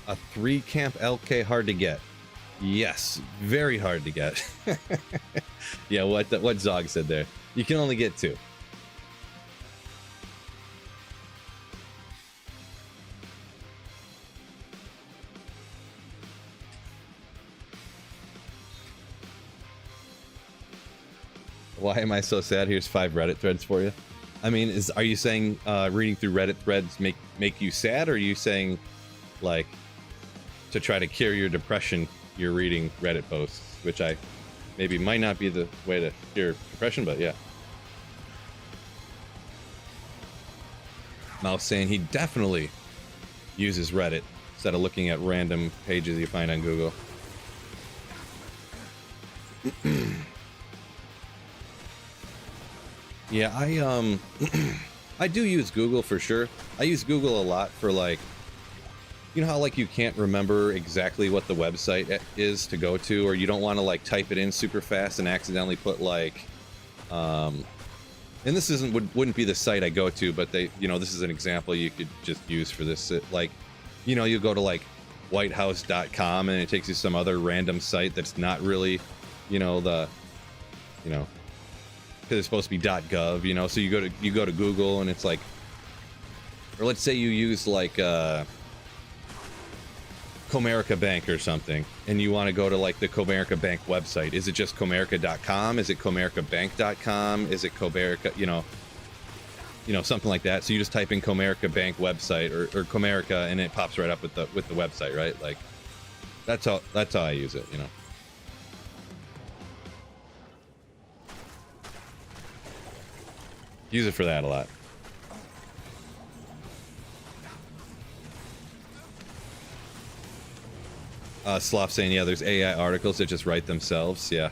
A 3 camp LK hard to get. Yes, very hard to get. Yeah, what Zog said there. You can only get 2. Why am I so sad? Here's 5 Reddit threads for you. I mean, are you saying reading through Reddit threads make you sad, or are you saying like to try to cure your depression you're reading Reddit posts, which I maybe might not be the way to cure depression, but yeah. Mouse saying he definitely uses Reddit instead of looking at random pages you find on Google. Yeah, I do use Google for sure. I use Google a lot for like, you know how like you can't remember exactly what the website is to go to, or you don't want to like type it in super fast and accidentally put like, and this wouldn't be the site I go to, but they, you know, this is an example you could just use for this. Like, you know, you go to like whitehouse.com and it takes you some other random site that's not really, you know, because it's supposed to be .gov, you know, so you go to Google and it's like, or let's say you use like Comerica Bank or something, and you want to go to like the Comerica Bank website. Is it just comerica.com? Is it comericabank.com? Is it Comerica, you know, something like that. So you just type in Comerica Bank website or Comerica, and it pops right up with the website, right? Like that's how I use it, you know. Use it for that a lot. Sloth saying, yeah, there's AI articles that just write themselves. Yeah.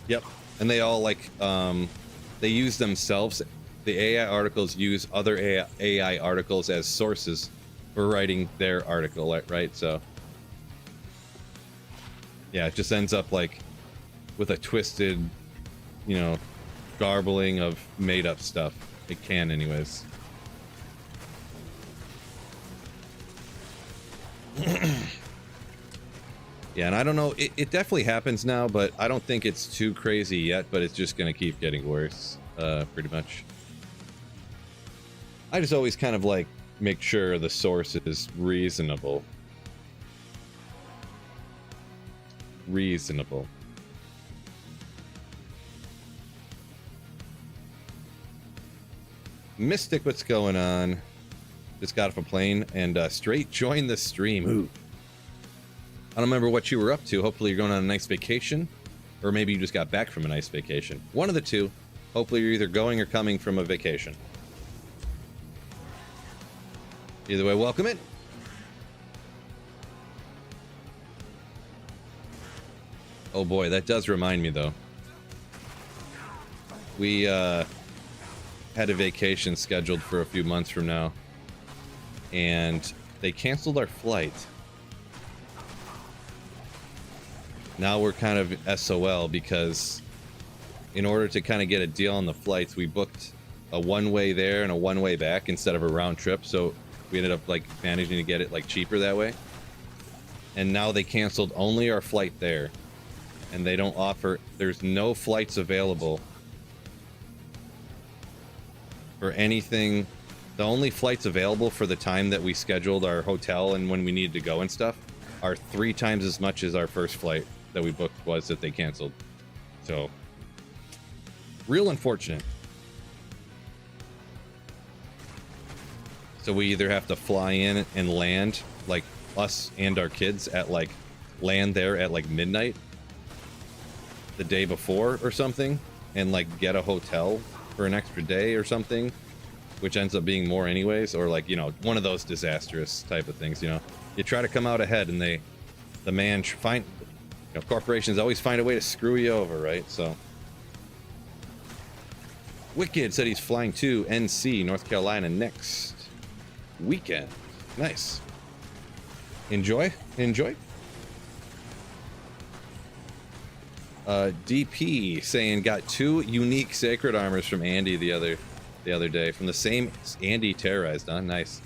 Yep. And they all like, they use themselves. The AI articles use other AI articles as sources for writing their article, right? So yeah, it just ends up like with a twisted, you know, garbling of made up stuff. It can anyways. Yeah, and I don't know, it definitely happens now, but I don't think it's too crazy yet, but it's just gonna keep getting worse, pretty much. I just always kind of like make sure the source is reasonable. Reasonable. Mystic, what's going on? Just got off a plane and straight joined the stream. Ooh. I don't remember what you were up to. Hopefully you're going on a nice vacation, or maybe you just got back from a nice vacation. One of the two. Hopefully you're either going or coming from a vacation. Either way, welcome it. Oh boy, that does remind me though. We had a vacation scheduled for a few months from now, and they canceled our flight. Now we're kind of SOL because in order to kind of get a deal on the flights, we booked a one-way there and a one-way back instead of a round trip. So we ended up like managing to get it like cheaper that way. And now they canceled only our flight there. And they don't offer, there's no flights available for anything. The only flights available for the time that we scheduled our hotel and when we needed to go and stuff are 3 times as much as our first flight that we booked was that they canceled. So real unfortunate. So we either have to fly in and land, like us and our kids at like land there at like midnight the day before or something, and like get a hotel for an extra day or something, which ends up being more anyways, or like, you know, one of those disastrous type of things. You know, you try to come out ahead and corporations always find a way to screw you over, right? So Wicked said he's flying to NC, North Carolina next weekend. Nice. Enjoy. DP saying got 2 unique sacred armors from Andy the other day from the same Andy terrorized. Nice.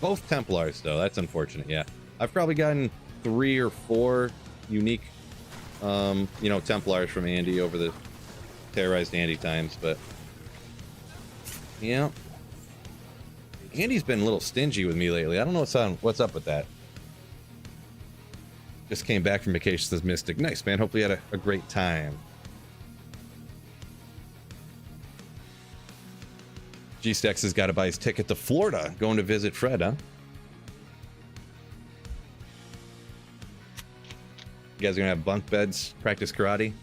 Both Templars though. That's unfortunate. Yeah, I've probably gotten 3 or 4 unique, Templars from Andy over the terrorized Andy times, but yeah, Andy's been a little stingy with me lately. I don't know what's up with that. Just came back from vacation, says Mystic. Nice, man. Hopefully you had a great time. G-Stex has got to buy his ticket to Florida, going to visit Fred, huh? You guys are going to have bunk beds, practice karate?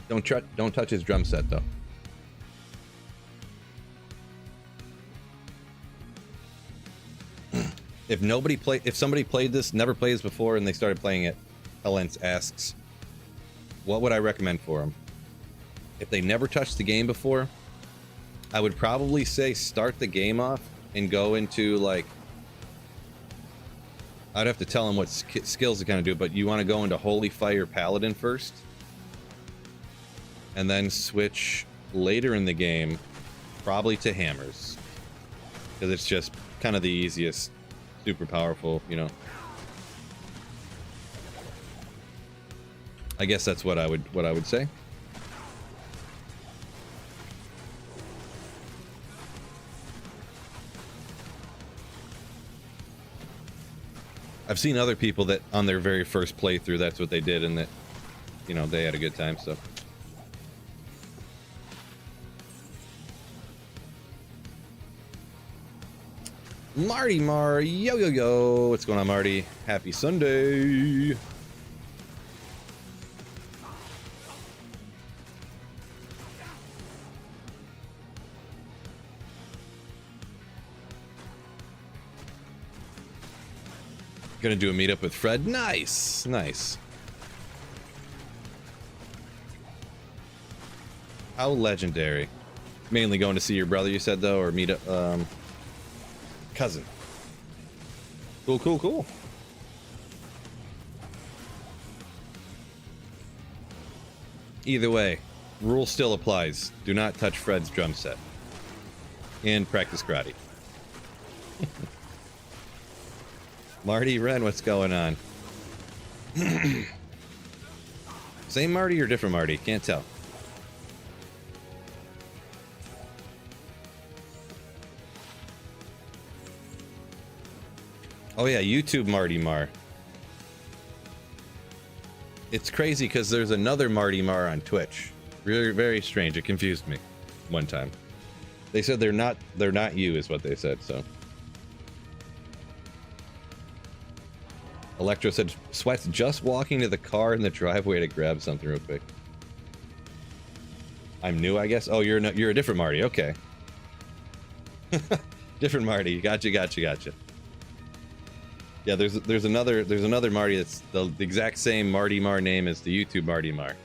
Don't touch his drum set, though. If somebody played this, never played this before, and they started playing it, Helens asks, what would I recommend for them? If they never touched the game before, I would probably say start the game off and go into like, I'd have to tell them what skills to kind of do, but you want to go into Holy Fire Paladin first, and then switch later in the game, probably to hammers, because it's just kind of the easiest. Super powerful, you know. I guess that's what I would say. I've seen other people that on their very first playthrough, that's what they did, and that, you know, they had a good time. So Marty yo, what's going on, Marty? Happy Sunday. Gonna do a meetup with Fred. Nice. How legendary. Mainly going to see your brother, you said, though, or meet a cousin. Cool, cool, cool. Either way, rule still applies. Do not touch Fred's drum set. And practice karate. Marty, Ren, what's going on? Same Marty or different Marty? Can't tell. Oh yeah, YouTube Marty Mar. It's crazy because there's another Marty Mar on Twitch. Really, very strange. It confused me one time. They said they're not you, is what they said. So Electro said Sweat's just walking to the car in the driveway to grab something real quick. I'm new, I guess. Oh, you're a different Marty. Okay. Different Marty. Gotcha. Yeah, there's another Marty that's the exact same Marty Mar name as the YouTube Marty Mar.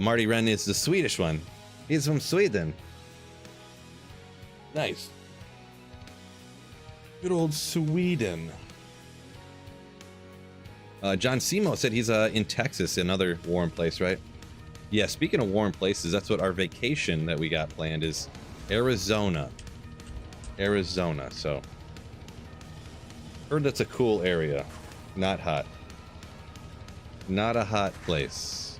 Marty Ren is the Swedish one. He's from Sweden. Nice. Good old Sweden. John Simo said he's in Texas, another warm place, right? Yeah, speaking of warm places, that's what our vacation that we got planned is. Arizona, so heard that's a cool area. Not hot. Not a hot place.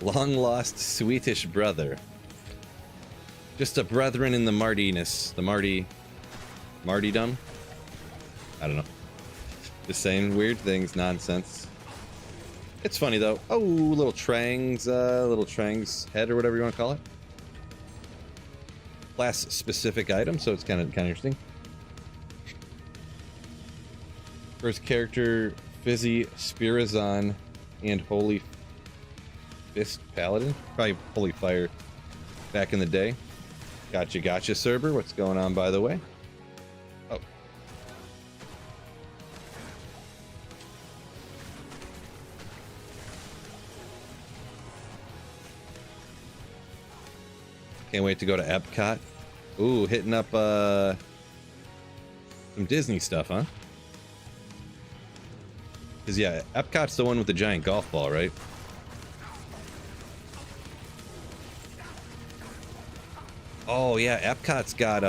Long lost Swedish brother. Just a brethren in the Martiness. The Martydom? I don't know. Just saying weird things, nonsense. It's funny though. Oh, little Trang's head or whatever you want to call it. Class specific item, so it's kind of interesting. First character, Fizzy, Spirazon, and Holy Fist Paladin. Probably Holy Fire back in the day. Gotcha, Cerber. What's going on, by the way? Oh. Can't wait to go to Epcot. Ooh, hitting up some Disney stuff, huh? Because, yeah, Epcot's the one with the giant golf ball, right? Oh, yeah, Epcot's got,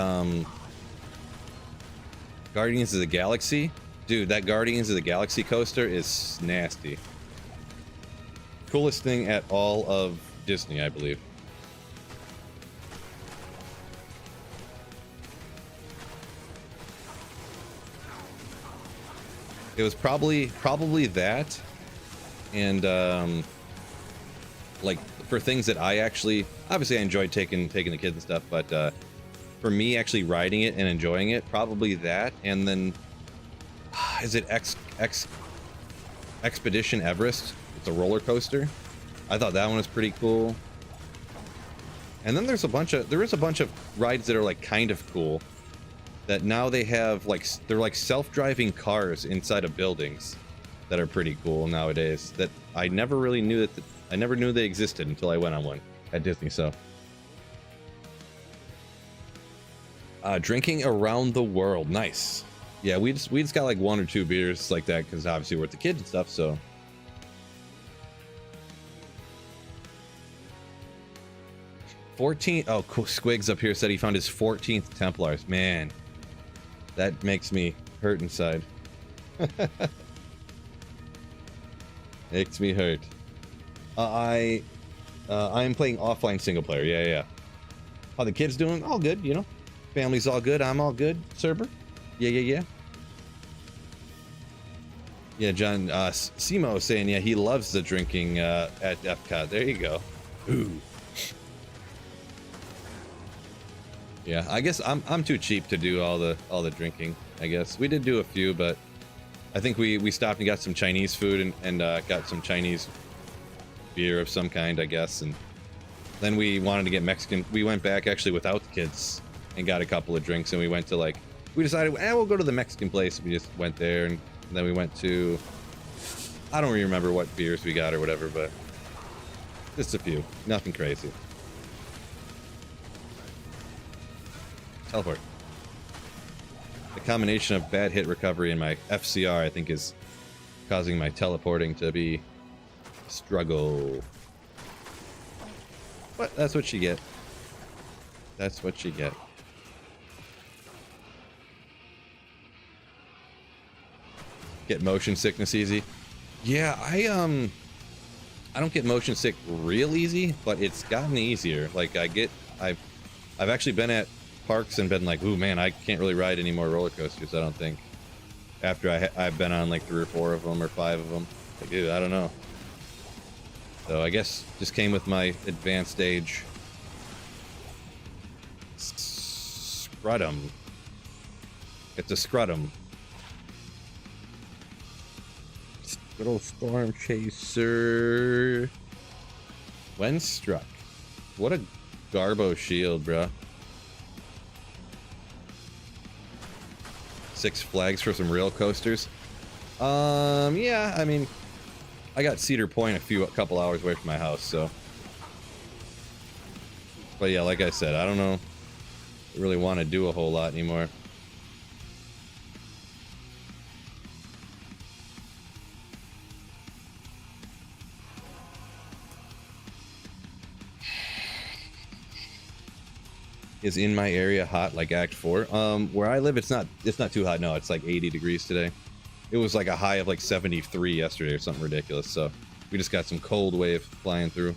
Guardians of the Galaxy. Dude, that Guardians of the Galaxy coaster is nasty. Coolest thing at all of Disney, I believe. It was probably that, and like for things that I actually, obviously I enjoyed taking the kids and stuff, but for me actually riding it and enjoying it, probably that, and then is it Expedition Everest? It's a roller coaster. I thought that one was pretty cool. And then there is a bunch of rides that are like kind of cool. That now they have they're like self-driving cars inside of buildings that are pretty cool nowadays. That I never really knew I never knew they existed until I went on one at Disney. So, drinking around the world, nice. Yeah, we just got like 1 or 2 beers like that because obviously we're with the kids and stuff. So. 14. Oh, cool. Squigs up here said he found his 14th Templars. Man. That makes me hurt inside. Makes me hurt. I am playing offline single player. Yeah. How the kids doing? All good, you know. Family's all good. I'm all good. Cerber? Yeah. Yeah, John Simo saying, yeah, he loves the drinking at Epcot. There you go. Ooh. Yeah, I guess I'm too cheap to do all the drinking. I guess we did do a few, but I think we stopped and got some Chinese food and got some Chinese beer of some kind, I guess, and Then we wanted to get Mexican. We went back actually without the kids and got a couple of drinks, and we went to like, we decided, we'll go to the Mexican place. We just went there, and then we went to, I don't really remember what beers we got or whatever, but just a few. Nothing crazy. Teleport. The combination of bad hit recovery and my FCR, I think, is causing my teleporting to be a struggle. But that's what you get. That's what you get. Get motion sickness easy. Yeah, I don't get motion sick real easy, but it's gotten easier. Like I've actually been at parks and been like, ooh man, I can't really ride any more roller coasters, I don't think. After I've been on like 3 or 4 of them or 5 of them. Like, dude, I don't know. So I guess just came with my advanced age. Scrutum. It's a scrutum. Little storm chaser. When struck. What a garbo shield, bruh. 6 flags for some real coasters. Yeah, I mean, I got Cedar Point a couple hours away from my house, so. But yeah, like I said, I don't know. I really want to do a whole lot anymore. Is in my area hot like Act 4? Where I live, it's not too hot. No, it's like 80 degrees today. It was like a high of like 73 yesterday or something ridiculous. So we just got some cold wave flying through.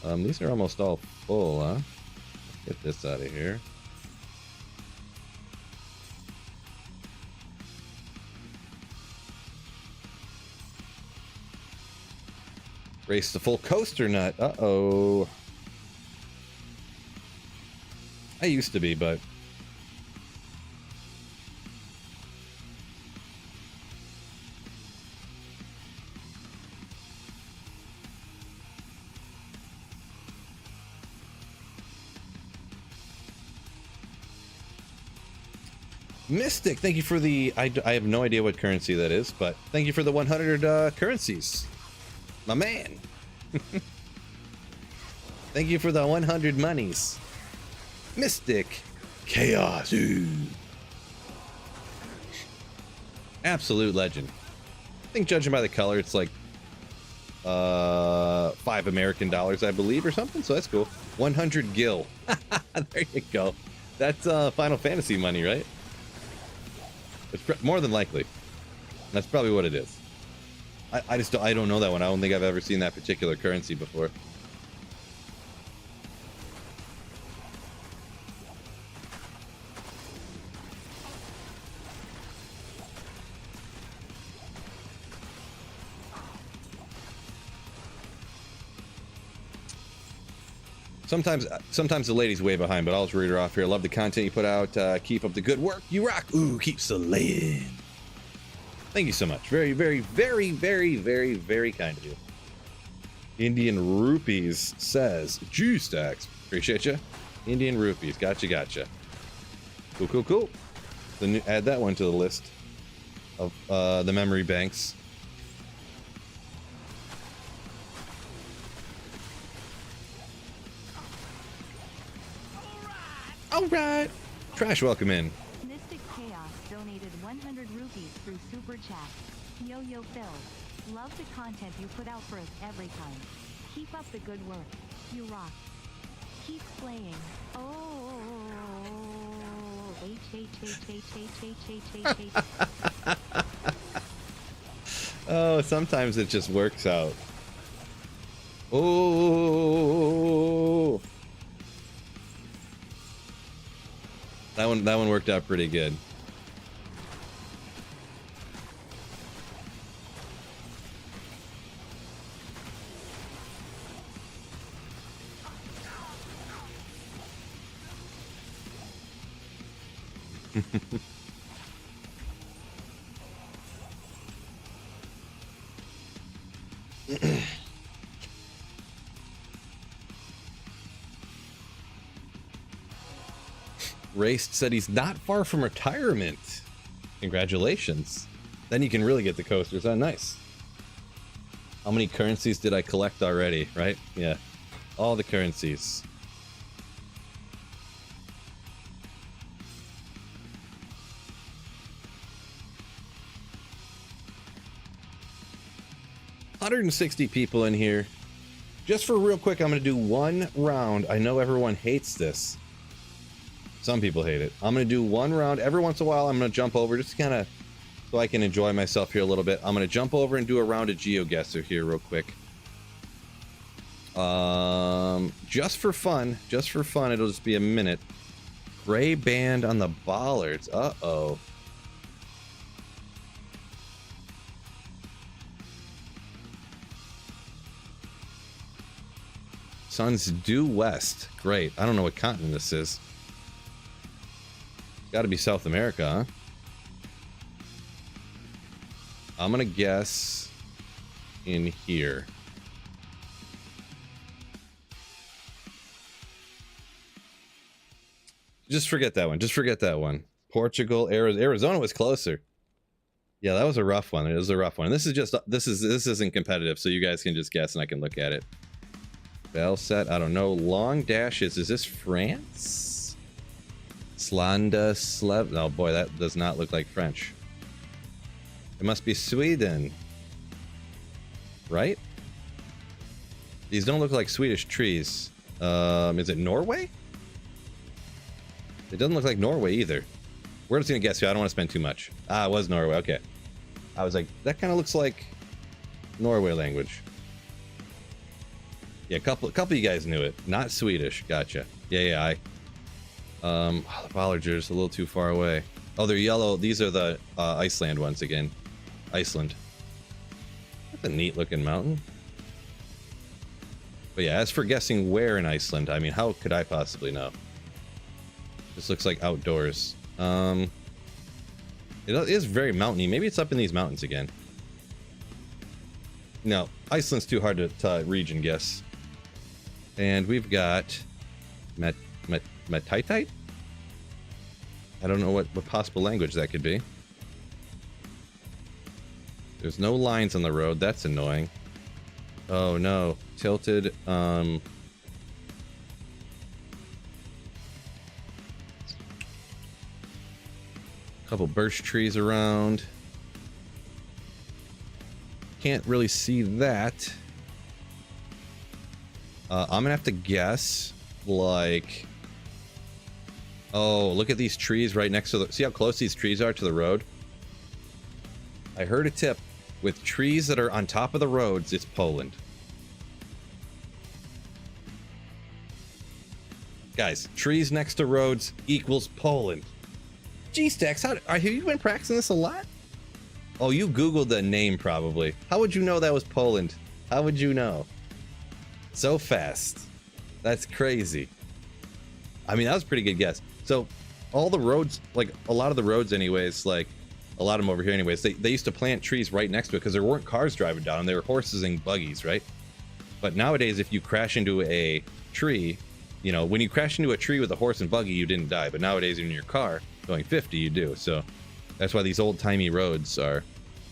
These are almost all full, huh? Let's get this out of here. Race the full coaster nut. Uh-oh. I used to be, but Mystic, thank you for the, I have no idea what currency that is, but thank you for the 100 currencies. My man. Thank you for the 100 monies. Mystic Chaos. Ooh. Absolute legend. I think judging by the color, it's like $5 American, I believe, or something. So that's cool. 100 gil. There you go. That's Final Fantasy money, right? It's more than likely. That's probably what it is. I don't know that one. I don't think I've ever seen that particular currency before. Sometimes the lady's way behind, but I'll just read her off here. Love the content you put out. Keep up the good work. You rock. Ooh, keep slaying. Thank you so much. Very, very, very, very, very, very kind of you. Indian Rupees says, Jew stacks. Appreciate you. Indian Rupees. Gotcha, gotcha. Cool, cool, cool. Then add that one to the list of the memory banks. All right. Trash, welcome in. Mystic Chaos donated 100 rupees through Super Chat. Yo-Yo Phil. Love the content you put out for us every time. Keep up the good work. You rock. Keep playing. Oh. Oh, sometimes it just works out. Oh. That one worked out pretty good. Raced said he's not far from retirement. Congratulations. Then you can really get the coasters. Oh, nice. How many currencies did I collect already, right? Yeah. All the currencies. $160 people in here. Just for real quick, I'm going to do one round. I know everyone hates this. Some people hate it. I'm going to do one round. Every once in a while, I'm going to jump over just kind of so I can enjoy myself here a little bit. I'm going to jump over and do a round of Geoguessr here real quick. Just for fun. Just for fun. It'll just be a minute. Gray band on the bollards. Uh-oh. Sun's due west. Great. I don't know what continent this is. Got to be South America, huh? I'm going to guess in here. Just forget that one. Just forget that one. Portugal, Arizona was closer. Yeah, that was a rough one. It was a rough one. This isn't competitive, so you guys can just guess and I can look at it. Bell set, I don't know. Long dashes, is this France? Slanda, Slev. Oh boy, that does not look like French. It must be Sweden. Right? These don't look like Swedish trees. Is it Norway? It doesn't look like Norway either. We're just gonna guess here. I don't want to spend too much. Ah, it was Norway. Okay. I was like, that kind of looks like Norway language. Yeah, a couple of you guys knew it. Not Swedish. Gotcha. Yeah, the bollards are just a little too far away. Oh, they're yellow. These are the Iceland ones again. Iceland. That's a neat looking mountain. But yeah, as for guessing where in Iceland, I mean, how could I possibly know? This looks like outdoors. It is very mountainy. Maybe it's up in these mountains again. No, Iceland's too hard to region guess. And we've got Metitite? I don't know what possible language that could be. There's no lines on the road. That's annoying. Oh no. Tilted. Couple birch trees around. Can't really see that. I'm gonna have to guess, like... Oh, look at these trees right next to the... See how close these trees are to the road? I heard a tip. With trees that are on top of the roads, it's Poland. Guys, trees next to roads equals Poland. G-Stacks, have you been practicing this a lot? Oh, you Googled the name probably. How would you know that was Poland? How would you know? So fast. That's crazy. I mean, that was a pretty good guess. So all the roads, like a lot of the roads anyways, like a lot of them over here anyways, they used to plant trees right next to it because there weren't cars driving down them. They were horses and buggies, right? But nowadays, if you crash into a tree, you know, when you crash into a tree with a horse and buggy, you didn't die. But nowadays in your car going 50, you do. So that's why these old-timey roads are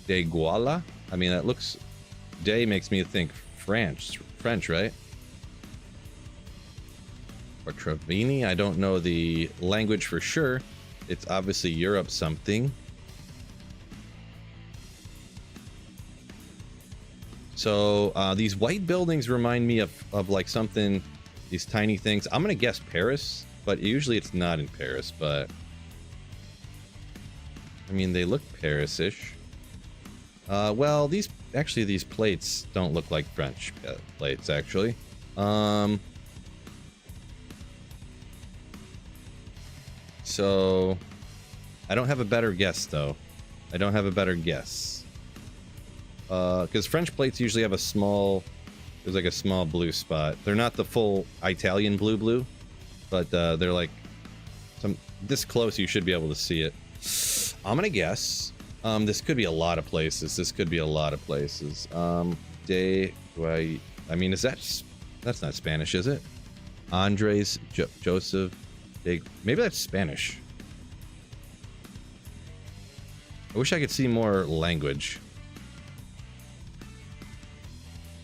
de Guala. I mean, that looks... De makes me think French, right? Or Trevini. I don't know the language for sure. It's obviously Europe something. So these white buildings remind me of like something, these tiny things. I'm gonna guess Paris, but usually it's not in Paris. But I mean, they look Paris-ish. Well, these plates don't look like French plates actually. So I don't have a better guess though. I don't have a better guess. Because French plates usually have a small, there's like a small blue spot. They're not the full Italian blue, but they're like this close. You should be able to see it. I'm gonna guess. This could be a lot of places. This could be a lot of places. I mean, that's not Spanish, is it? Andres, Joseph, Maybe that's Spanish. I wish I could see more language.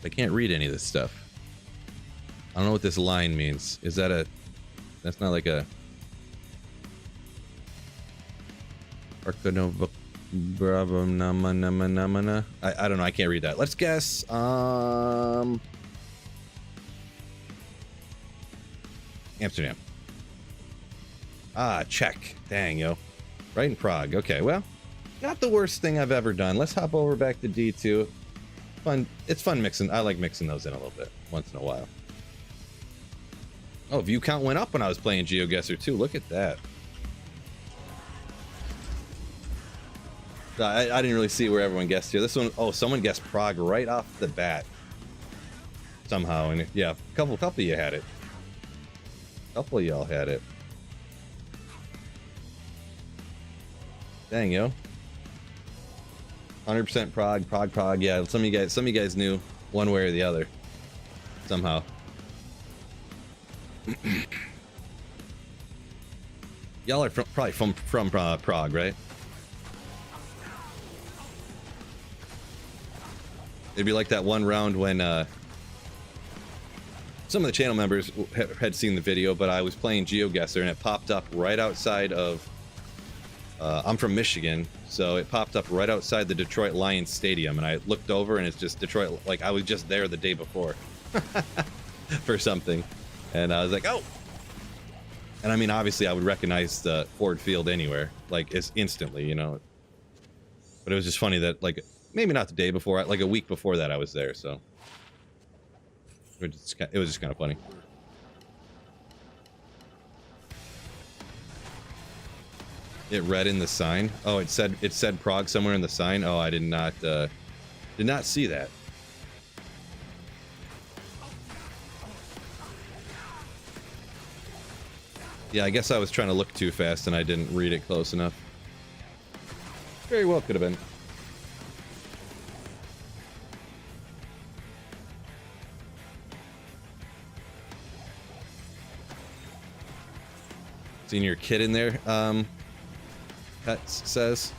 I can't read any of this stuff. I don't know what this line means. Is that a... That's not like a... Arcanova... Bravo nama nama nama na. I don't know. I can't read that. Let's guess. Amsterdam. Ah, Czech. Dang, yo. Right in Prague. Okay, well, not the worst thing I've ever done. Let's hop over back to D2. Fun. It's fun mixing. I like mixing those in a little bit once in a while. Oh, view count went up when I was playing Geoguessr too. Look at that. I didn't really see where everyone guessed here. This one, oh, someone guessed Prague right off the bat. Somehow, and yeah, a couple of you had it. A couple of y'all had it. Dang, yo. 100% Prague. Yeah, some of you guys knew one way or the other. Somehow. Y'all are probably from Prague, right? It'd be like that one round when some of the channel members had seen the video, but I was playing Geoguessr and it popped up right outside of... I'm from Michigan, so it popped up right outside the Detroit Lions Stadium, and I looked over and it's just Detroit, like I was just there the day before for something, and I was like, oh! And I mean, obviously I would recognize the Ford Field anywhere, like it's instantly, you know. But it was just funny that, like, maybe not the day before, like a week before that I was there, so it was just kind of funny. It read in the sign. Oh, it said Prague somewhere in the sign. Oh, I did not see that. Yeah, I guess I was trying to look too fast and I didn't read it close enough. Very well could have been. Seen your kid in there, Pet says.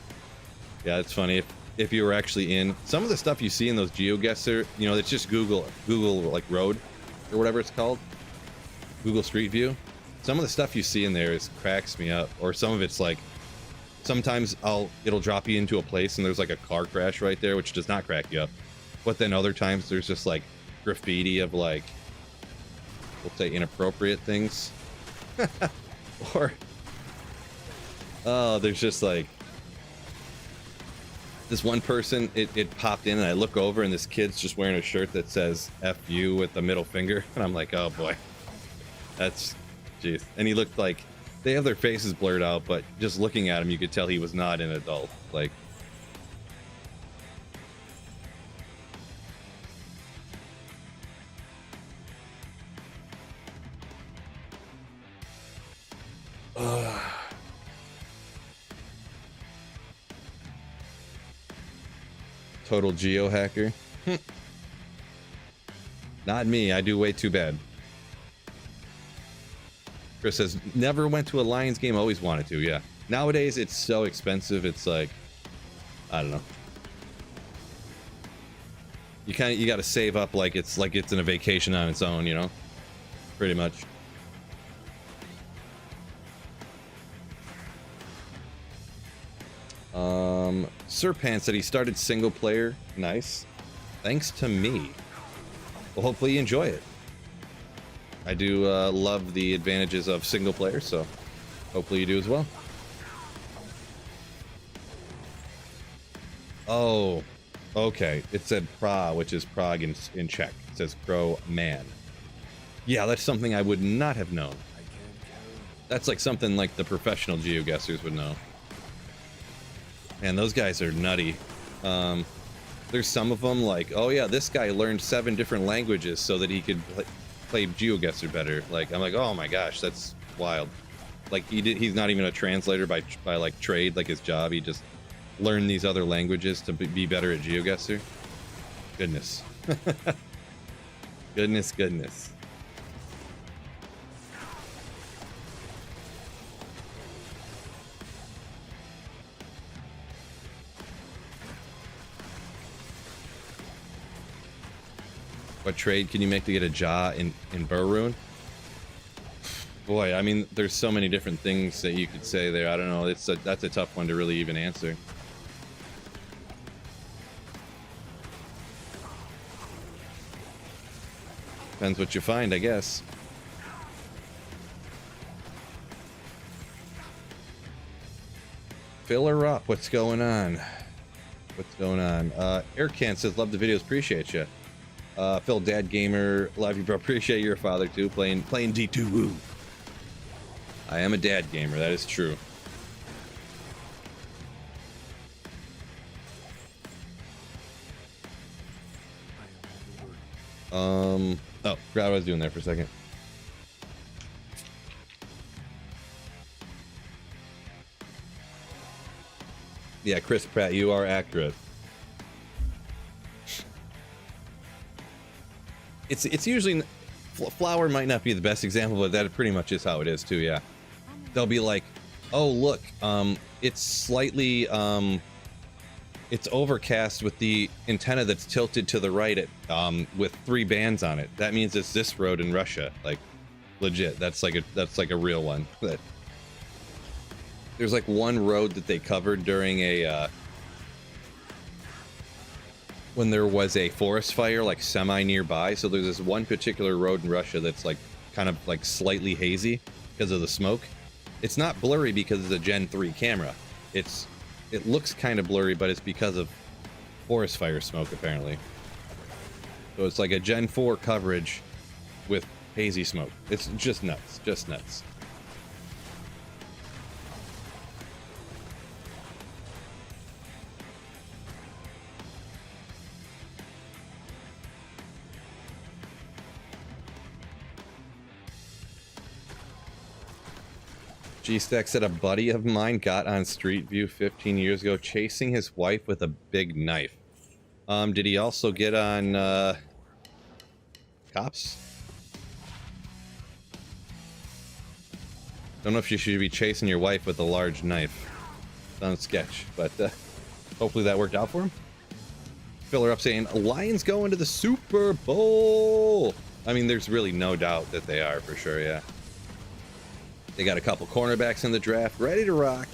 Yeah, it's funny. If you were actually in some of the stuff you see in those Geoguessr, you know, it's just Google like road or whatever it's called, Google Street View. Some of the stuff you see in there cracks me up, or some of it's like, sometimes it'll drop you into a place and there's like a car crash right there, which does not crack you up. But then other times there's just like graffiti of like, we'll say inappropriate things. Or, oh, there's just like this one person, it popped in and I look over and this kid's just wearing a shirt that says F you with the middle finger. And I'm like, oh boy, that's, jeez. And he looked like, they have their faces blurred out, but just looking at him, you could tell he was not an adult. Like, total geohacker. Not me. I do way too bad. Chris says, never went to a Lions game, always wanted to. Yeah. Nowadays, it's so expensive. It's like, I don't know. You got to save up like it's in a vacation on its own, you know? Pretty much. Serpant said he started single player. Nice. Thanks to me. Well, hopefully you enjoy it. I do love the advantages of single player, so hopefully you do as well. Oh, okay. It said Pra, which is Prague in Czech. It says Crow Man. Yeah, that's something I would not have known. That's like something like the professional geoguessers would know. Man, those guys are nutty. There's some of them like, oh yeah, this guy learned 7 different languages so that he could play Geoguessr better. Like, I'm like, oh my gosh, that's wild. Like, he's not even a translator by like trade, like his job. He just learned these other languages to be better at Geoguessr. Goodness. Goodness. What trade can you make to get a jaw in Burroon? Boy, I mean, there's so many different things that you could say there. I don't know. That's a tough one to really even answer. Depends what you find, I guess. Fill her up. What's going on? What's going on? Aircan says, love the videos. Appreciate you. Phil, Dad Gamer, love you, bro. Appreciate your father, too. Playing D2. Woo. I am a dad gamer. That is true. Oh, forgot what I was doing there for a second. Yeah, Chris Pratt, you are accurate. It's usually flour might not be the best example, but that pretty much is how it is too. Yeah, they'll be like, oh look, it's slightly it's overcast with the antenna that's tilted to the right at with 3 bands on it. That means it's this road in Russia. Like, legit. That's like a real one. That there's like one road that they covered during a when there was a forest fire like semi nearby. So there's this one particular road in Russia that's like kind of like slightly hazy because of the smoke. It's not blurry because it's a Gen 3 camera. It looks kind of blurry, but it's because of forest fire smoke apparently. So it's like a Gen 4 coverage with hazy smoke. It's just nuts, just nuts. G-Stack said a buddy of mine got on Street View 15 years ago chasing his wife with a big knife. Did he also get on cops? Don't know if you should be chasing your wife with a large knife. Sounds sketch, but hopefully that worked out for him. Filler up saying, Lions going to the Super Bowl. I mean, there's really no doubt that they are for sure, yeah. They got a couple cornerbacks in the draft, ready to rock.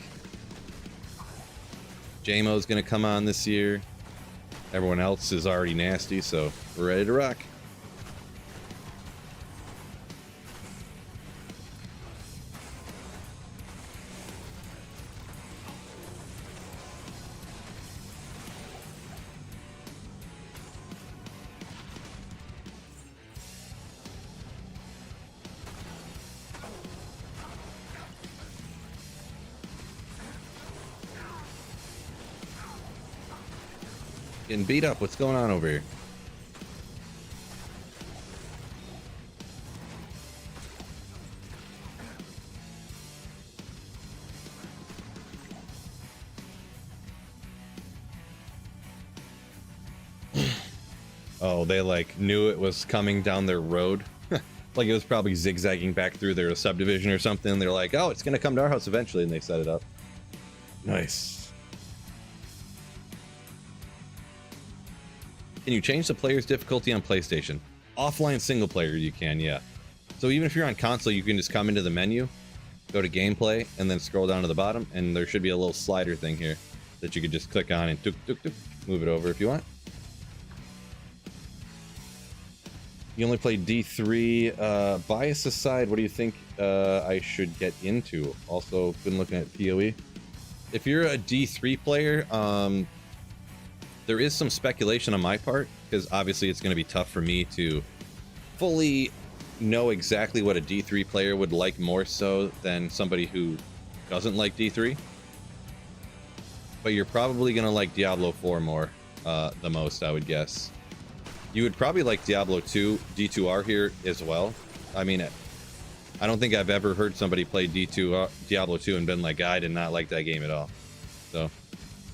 J-Mo's gonna come on this year. Everyone else is already nasty, so we're ready to rock. Getting beat up. What's going on over here? Oh, they like knew it was coming down their road. Like it was probably zigzagging back through their subdivision or something. They're like, oh, it's gonna come to our house eventually, and they set it up. Nice. Can you change the player's difficulty on PlayStation? Offline single player you can, yeah. So even if you're on console, you can just come into the menu, go to gameplay, and then scroll down to the bottom, and there should be a little slider thing here that you could just click on and move it over if you want. You only play D3. Bias aside, what do you think I should get into? Also, been looking at PoE. If you're a D3 player, there is some speculation on my part, because obviously it's going to be tough for me to fully know exactly what a D3 player would like more so than somebody who doesn't like D3. But you're probably going to like Diablo 4 more, the most, I would guess. You would probably like Diablo 2, D2R here as well. I mean, I don't think I've ever heard somebody play Diablo 2 and been like, I did not like that game at all. So...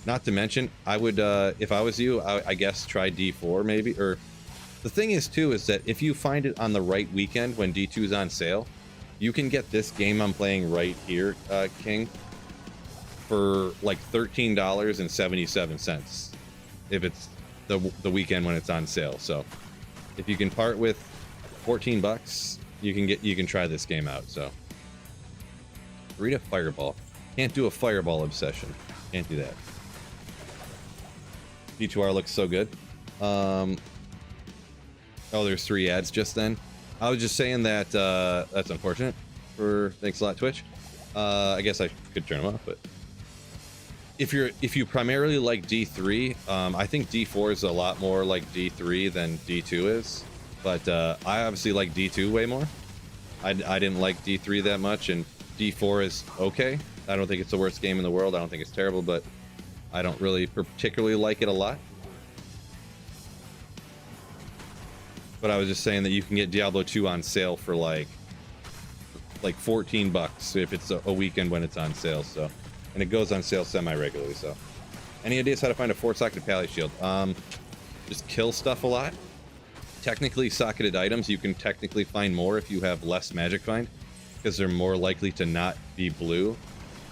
Not to mention, I would, if I was you, I guess try D4 maybe. Or the thing is too, is that if you find it on the right weekend when D2 is on sale, you can get this game I'm playing right here, King, for like $13.77 if it's the weekend when it's on sale. So if you can part with 14 bucks, you can try this game out. So read a fireball. Can't do a fireball obsession. Can't do that. D2R looks so good. Oh, there's 3 ads just then. I was just saying that that's unfortunate. Thanks a lot, Twitch. I guess I could turn them off, but if you primarily like D3, I think D4 is a lot more like D3 than D2 is. But I obviously like D2 way more. I didn't like D3 that much, and D4 is okay. I don't think it's the worst game in the world. I don't think it's terrible, but I don't really particularly like it a lot. But I was just saying that you can get Diablo 2 on sale for like 14 bucks if it's a weekend when it's on sale. So, and it goes on sale semi-regularly. So, any ideas how to find a 4-socketed pally shield? Just kill stuff a lot. Technically, socketed items you can technically find more if you have less magic find, because they're more likely to not be blue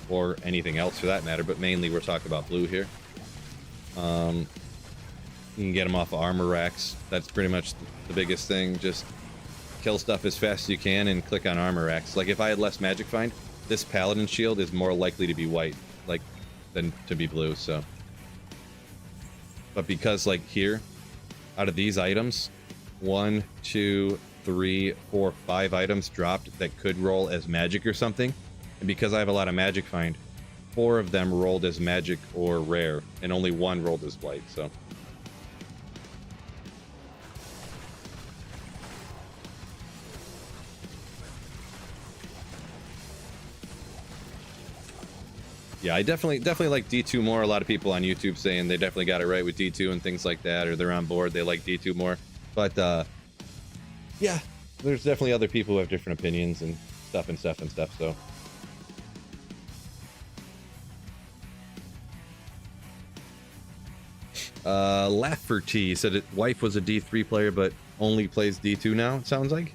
or anything else for that matter. But mainly we're talking about blue here. You can get them off of armor racks. That's pretty much the biggest thing. Just kill stuff as fast as you can and click on armor racks. Like if I had less magic find, this paladin shield is more likely to be white, like, than to be blue. So, but because like here, out of these items, 1, 2, 3, 4, 5 items dropped that could roll as magic or something, and because I have a lot of magic find, 4 of them rolled as magic or rare, and only 1 rolled as white. So. Yeah, I definitely like D2 more. A lot of people on YouTube saying they definitely got it right with D2 and things like that, or they're on board, they like D2 more. But yeah, there's definitely other people who have different opinions and stuff. So Lafferty said it wife was a D3 player but only plays D2 now, it sounds like.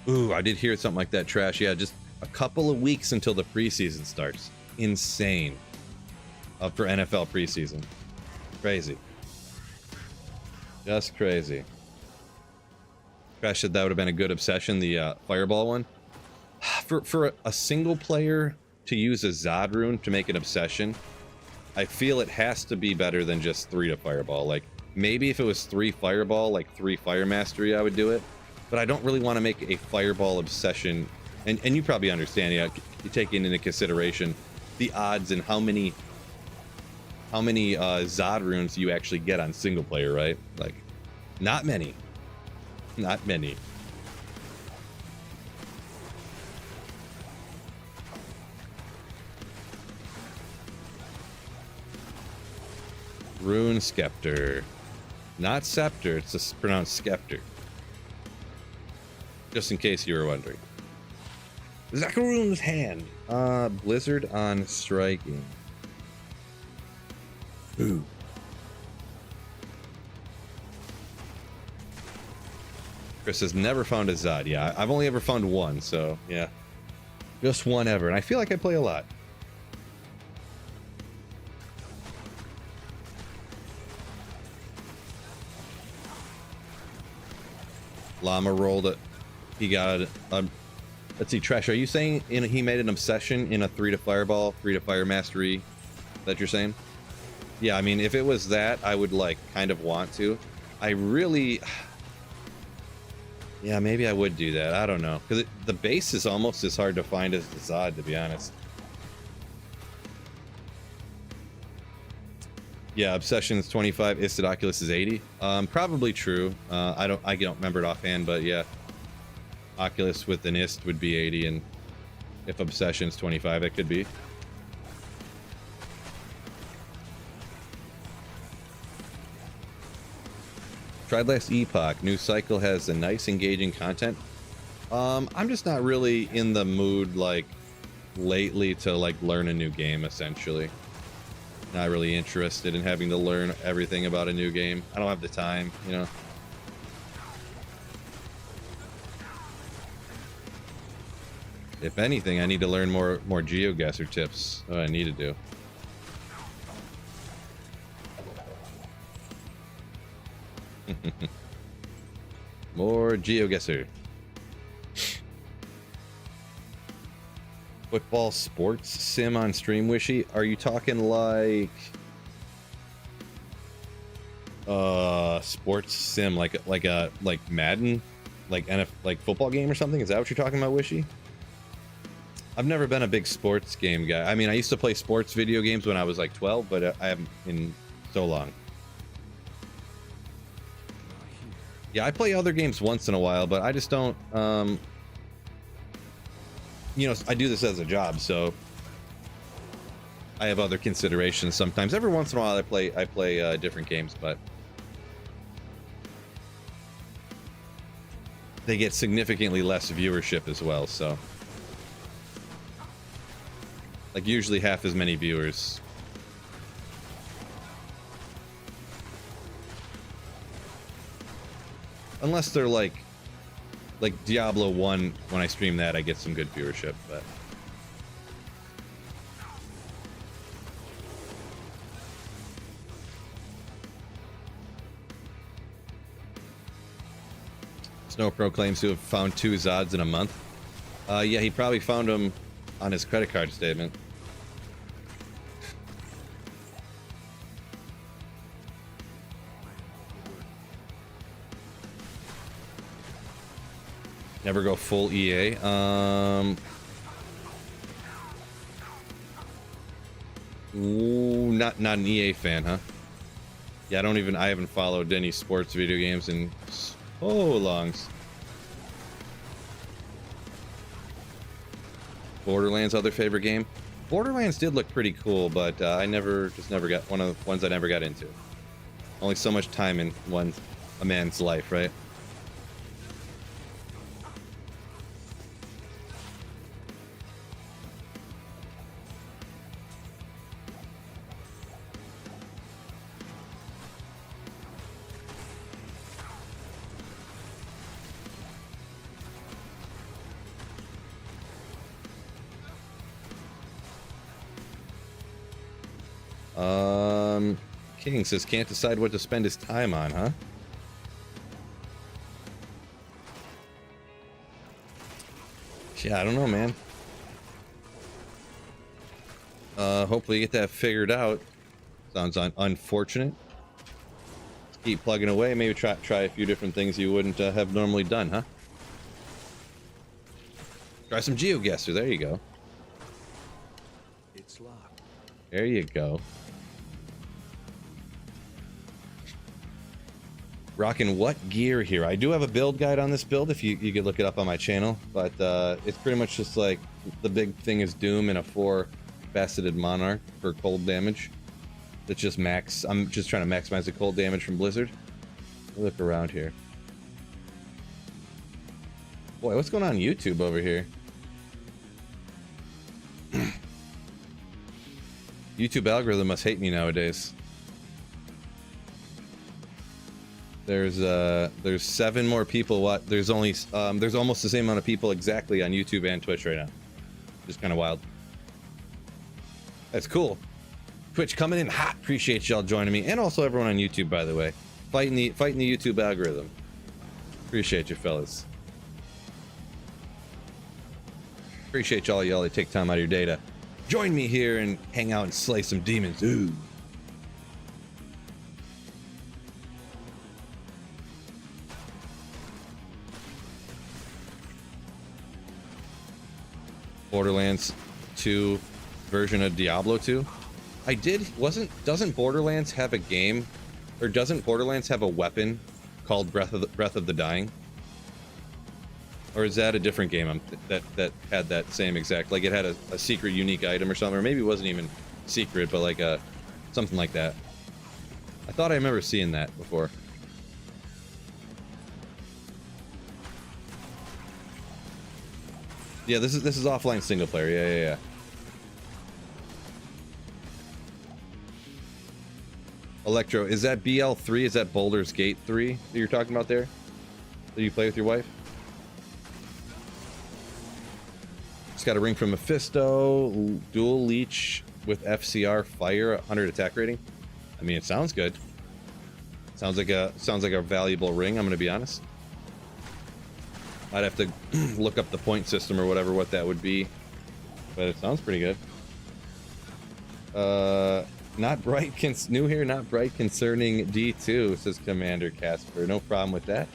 Ooh, I did hear something like that, Trash. Yeah, just a couple of weeks until the preseason starts. Insane. For NFL preseason. Crazy. Just crazy. Crash said that would have been a good obsession, the fireball one. For a single player to use a Zod rune to make an obsession, I feel it has to be better than just 3 to fireball. Like, maybe if it was 3 fireball, like 3 fire mastery, I would do it. But I don't really want to make a fireball obsession. And you probably understand, yeah, you take into consideration the odds and how many Zod runes you actually get on single player, right? Like, not many. Not many. Rune Scepter. Not Scepter, it's pronounced Scepter. Just in case you were wondering. Zakaroon's hand. Blizzard on striking. Ooh. Chris has never found a Zod. Yeah, I've only ever found one, so yeah. Just one ever, and I feel like I play a lot. Llama rolled it. He got a let's see, Trash, are you saying he made an obsession in a 3 to fireball, 3 to fire mastery that you're saying? Yeah, I mean, if it was that, I would like kind of want to. I really, yeah, maybe I would do that. I don't know, because the base is almost as hard to find as the Zod, to be honest. Yeah, Obsession is 25, Isted Oculus is 80. Probably true. I don't remember it offhand, but yeah. Oculus with an Ist would be 80, and if Obsession's 25, it could be. Tried last Epoch. New cycle has a nice engaging content. I'm just not really in the mood, like, lately to, like, learn a new game, essentially. Not really interested in having to learn everything about a new game. I don't have the time, you know. If anything, I need to learn more Geoguessr tips. Oh, I need to do. More Geoguessr. Football sports sim on stream, Wishy. Are you talking like sports sim like Madden, like football game or something? Is that what you're talking about, Wishy? I've never been a big sports game guy. I mean, I used to play sports video games when I was like 12, but I haven't in so long. Yeah, I play other games once in a while, but I just don't you know, I do this as a job, so I have other considerations sometimes. Every once in a while I play different games, but they get significantly less viewership as well, so like usually half as many viewers. Unless they're like Diablo 1, when I stream that I get some good viewership, but Snowpro claims to have found 2 Zods in a month. Yeah, he probably found them on his credit card statement. Never go full EA. Ooh, not an EA fan, huh? Yeah, I haven't followed any sports video games in so long. Borderlands, other favorite game? Borderlands did look pretty cool, but I never got one of the ones I never got into. Only so much time in a man's life, right? King says can't decide what to spend his time on, huh? Yeah, I don't know, man. Hopefully you get that figured out. Sounds unfortunate. Let's keep plugging away. Maybe try a few different things you wouldn't have normally done, huh? Try some Geoguessr. There you go. It's locked. There you go. Rocking what gear here? I do have a build guide on this build if you could look it up on my channel, but it's pretty much just like the big thing is Doom and a 4-faceted Monarch for cold damage. That's just max. I'm just trying to maximize the cold damage from Blizzard. Look around here. Boy, what's going on YouTube over here? YouTube algorithm must hate me nowadays. There's 7 more people. There's almost the same amount of people exactly on YouTube and Twitch right now. Just kind of wild. That's cool. Twitch coming in hot. Appreciate y'all joining me, and also everyone on YouTube, by the way, fighting the YouTube algorithm. Appreciate you, fellas. Appreciate y'all that take time out of your day to join me here and hang out and slay some demons. Ooh. Borderlands 2 version of Diablo 2. Doesn't Borderlands have a game, or doesn't Borderlands have a weapon called Breath of the Dying? Or is that a different game that had that same exact, like it had a secret unique item or something, or maybe it wasn't even secret, but like something like that. I thought I remember seeing that before. Yeah, this is offline single player. Yeah. Electro, is that BL3? Is that Baldur's Gate 3 that you're talking about there? That you play with your wife? It's got a ring from Mephisto, dual leech with FCR, fire, 100 attack rating. I mean, it sounds good. Sounds like a valuable ring, I'm gonna be honest. I'd have to look up the point system or whatever, what that would be. But it sounds pretty good. Not bright, new here, not bright concerning D2, says Commander Casper. No problem with that.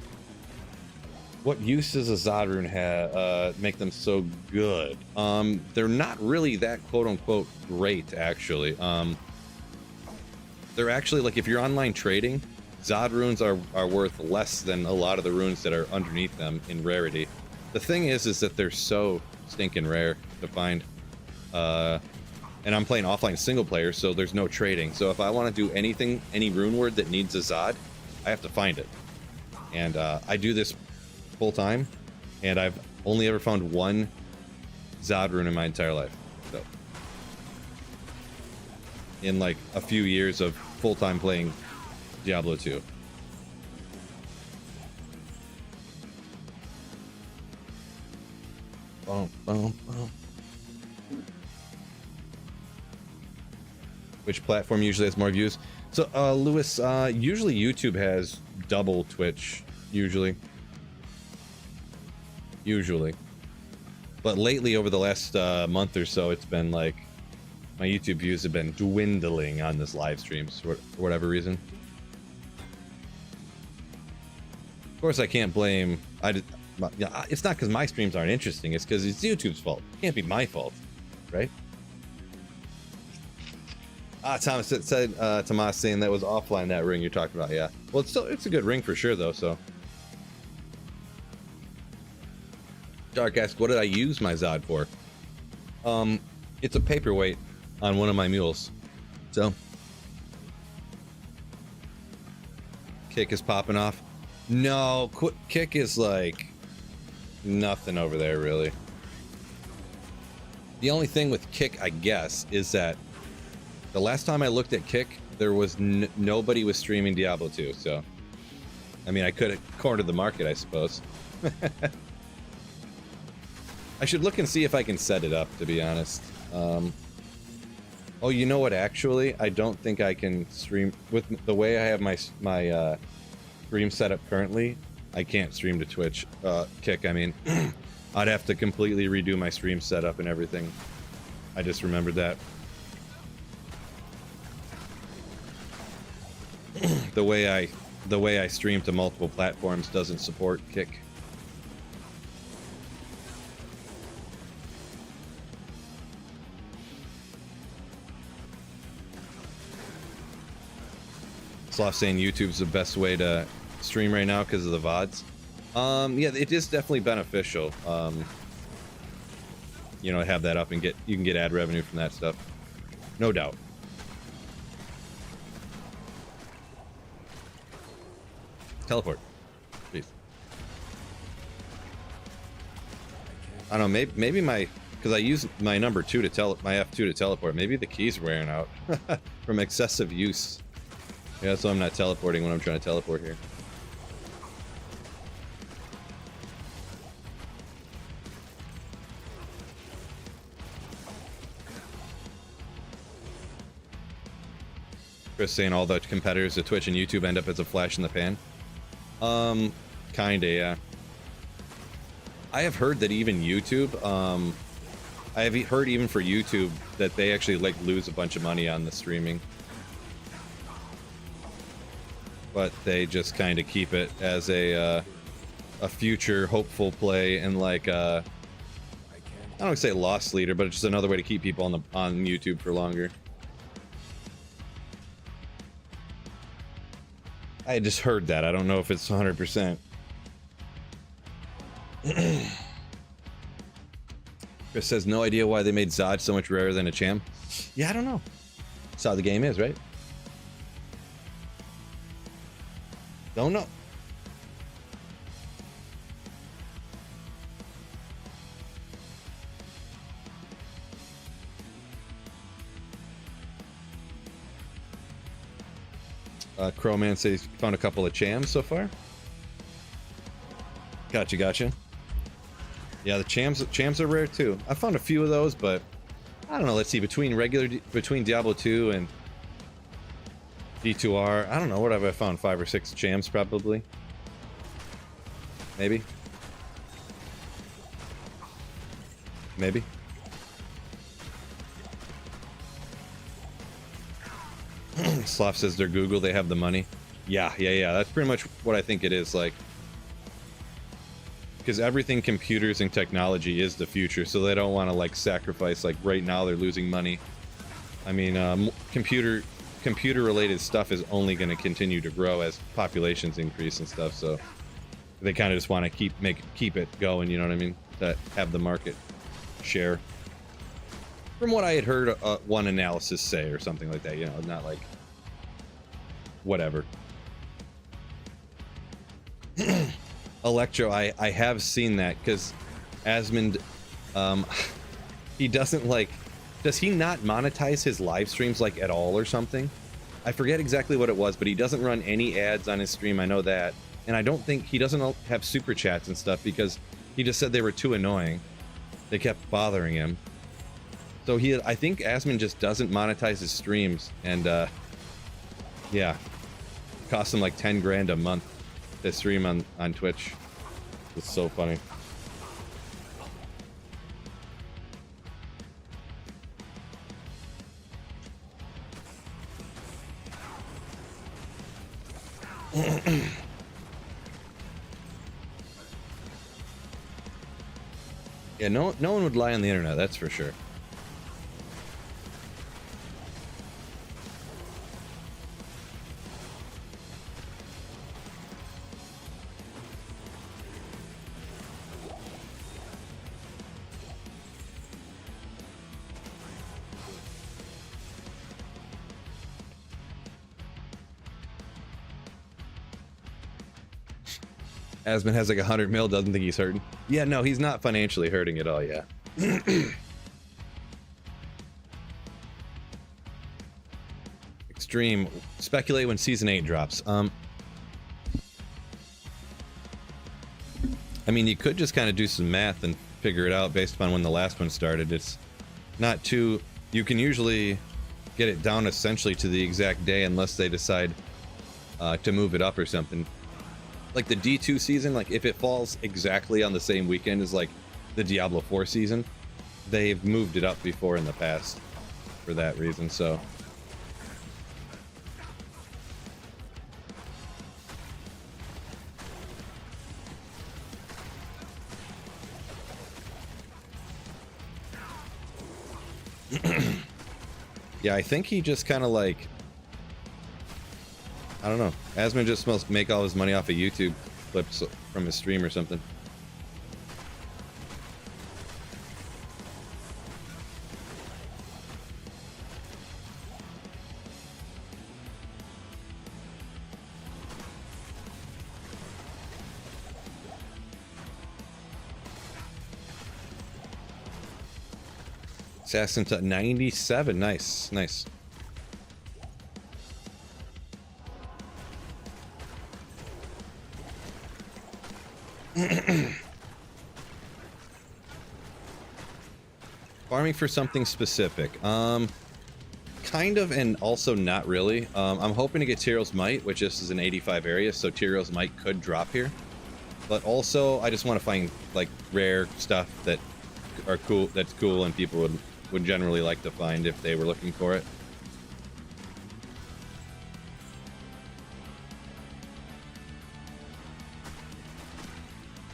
What use does a Zod rune have, make them so good? They're not really that quote-unquote great, actually. They're actually, like, if you're online trading, Zod runes are worth less than a lot of the runes that are underneath them in rarity. The thing is that they're so stinking rare to find. And I'm playing offline single player, so there's no trading. So if I want to do anything, any rune word that needs a Zod, I have to find it. And I do this full time, and I've only ever found one Zod rune in my entire life. So in like a few years of full-time playing Diablo 2. Boom, boom, boom. Which platform usually has more views? So, Lewis, usually YouTube has double Twitch, usually. But lately, over the last month or so, it's been like, my YouTube views have been dwindling on this live streams for whatever reason. Of course, I can't blame, it's not because my streams aren't interesting, it's because it's YouTube's fault. It can't be my fault, right? Thomas said, Tomas saying that was offline, that ring you're talking about, yeah. Well, it's a good ring for sure, though, so. Dark asks, what did I use my Zod for? It's a paperweight on one of my mules, so. Kick is popping off. No, Kick is like nothing over there, really. The only thing with Kick, I guess, is that the last time I looked at Kick, there was nobody was streaming Diablo 2, so. I mean, I could have cornered the market, I suppose. I should look and see if I can set it up, to be honest. Oh, you know what, actually? I don't think I can stream... With the way I have my stream set up currently, I can't stream to Twitch. Kick, I mean. I'd have to completely redo my stream setup and everything. I just remembered that. The way I stream to multiple platforms doesn't support Kick. Sloth saying YouTube's the best way to stream right now because of the VODs. Yeah, it is definitely beneficial. You know, have that up and you can get ad revenue from that stuff. No doubt. Teleport, please. I don't know, maybe because I use my number 2 to my F2 to teleport. Maybe the key's wearing out from excessive use. Yeah, so I'm not teleporting when I'm trying to teleport here. Chris saying all the competitors to Twitch and YouTube end up as a flash in the pan. Kinda, yeah. I have heard that even YouTube, I have heard even for YouTube that they actually like lose a bunch of money on the streaming. But they just kind of keep it as a future hopeful play and like I don't want to say loss leader, but it's just another way to keep people on YouTube for longer. I just heard that. I don't know if it's 100%. Chris says no idea why they made Zod so much rarer than a Cham. Yeah, I don't know. That's how the game is, right? Don't know. Crowman says he found a couple of Chams so far. Gotcha. Yeah, the Chams are rare too. I found a few of those, but I don't know. Let's see, between Diablo 2 and D2R, I don't know, what have I found? 5 or 6 Chams probably. Maybe. maybe. Sloth says they're Google, they have the money. Yeah. That's pretty much what I think it is, like, because everything computers and technology is the future, so they don't want to like sacrifice. Like right now, they're losing money. I mean, computer related stuff is only going to continue to grow as populations increase and stuff. So they kind of just want to keep it going. You know what I mean? To have the market share. From what I had heard, one analysis say or something like that. You know, not like whatever. Electro, I have seen that because Asmund, he doesn't like, does he not monetize his live streams like at all or something? I forget exactly what it was, but he doesn't run any ads on his stream. I know that. And I don't think he doesn't have super chats and stuff because he just said they were too annoying. They kept bothering him. So I think Asmund just doesn't monetize his streams, and yeah, costs him like 10 grand a month to stream on Twitch. It's so funny. Yeah, no one would lie on the internet, that's for sure. Asmund has like 100 mil, doesn't think he's hurting. Yeah, no, he's not financially hurting at all, yeah. Extreme. Speculate when Season 8 drops. I mean, you could just kind of do some math and figure it out based upon when the last one started. It's not too... You can usually get it down essentially to the exact day unless they decide to move it up or something. Like the D2 season, like if it falls exactly on the same weekend as like the Diablo 4 season, they've moved it up before in the past for that reason, so. Yeah, I think he just kind of like, I don't know. Asmund just must make all his money off of YouTube clips from his stream or something. Assassin to 97. Nice, nice. Farming for something specific. Kind of, and also not really. I'm hoping to get Tyrell's Might, which is an 85 area, so Tyrell's Might could drop here. But also, I just want to find like rare stuff that are cool. That's cool, and people would generally like to find if they were looking for it.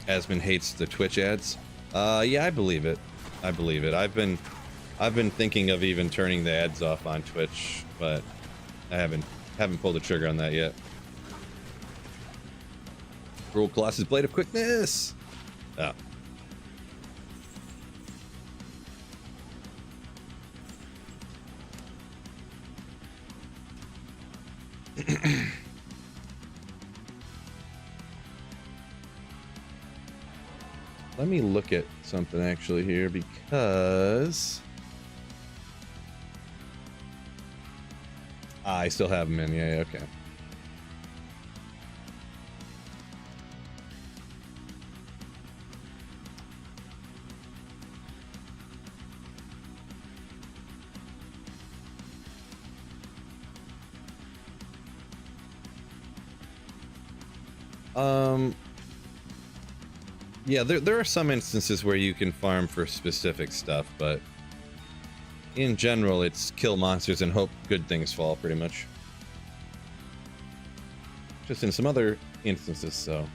Asmund hates the Twitch ads. Yeah, I believe it. I believe it. I've been thinking of even turning the ads off on Twitch, but I haven't pulled the trigger on that yet. Cruel Colossus Blade of Quickness. Oh. Let me look at something actually here because I still have them in. Yeah, okay. Yeah, there are some instances where you can farm for specific stuff, but in general, it's kill monsters and hope good things fall, pretty much. Just in some other instances, so.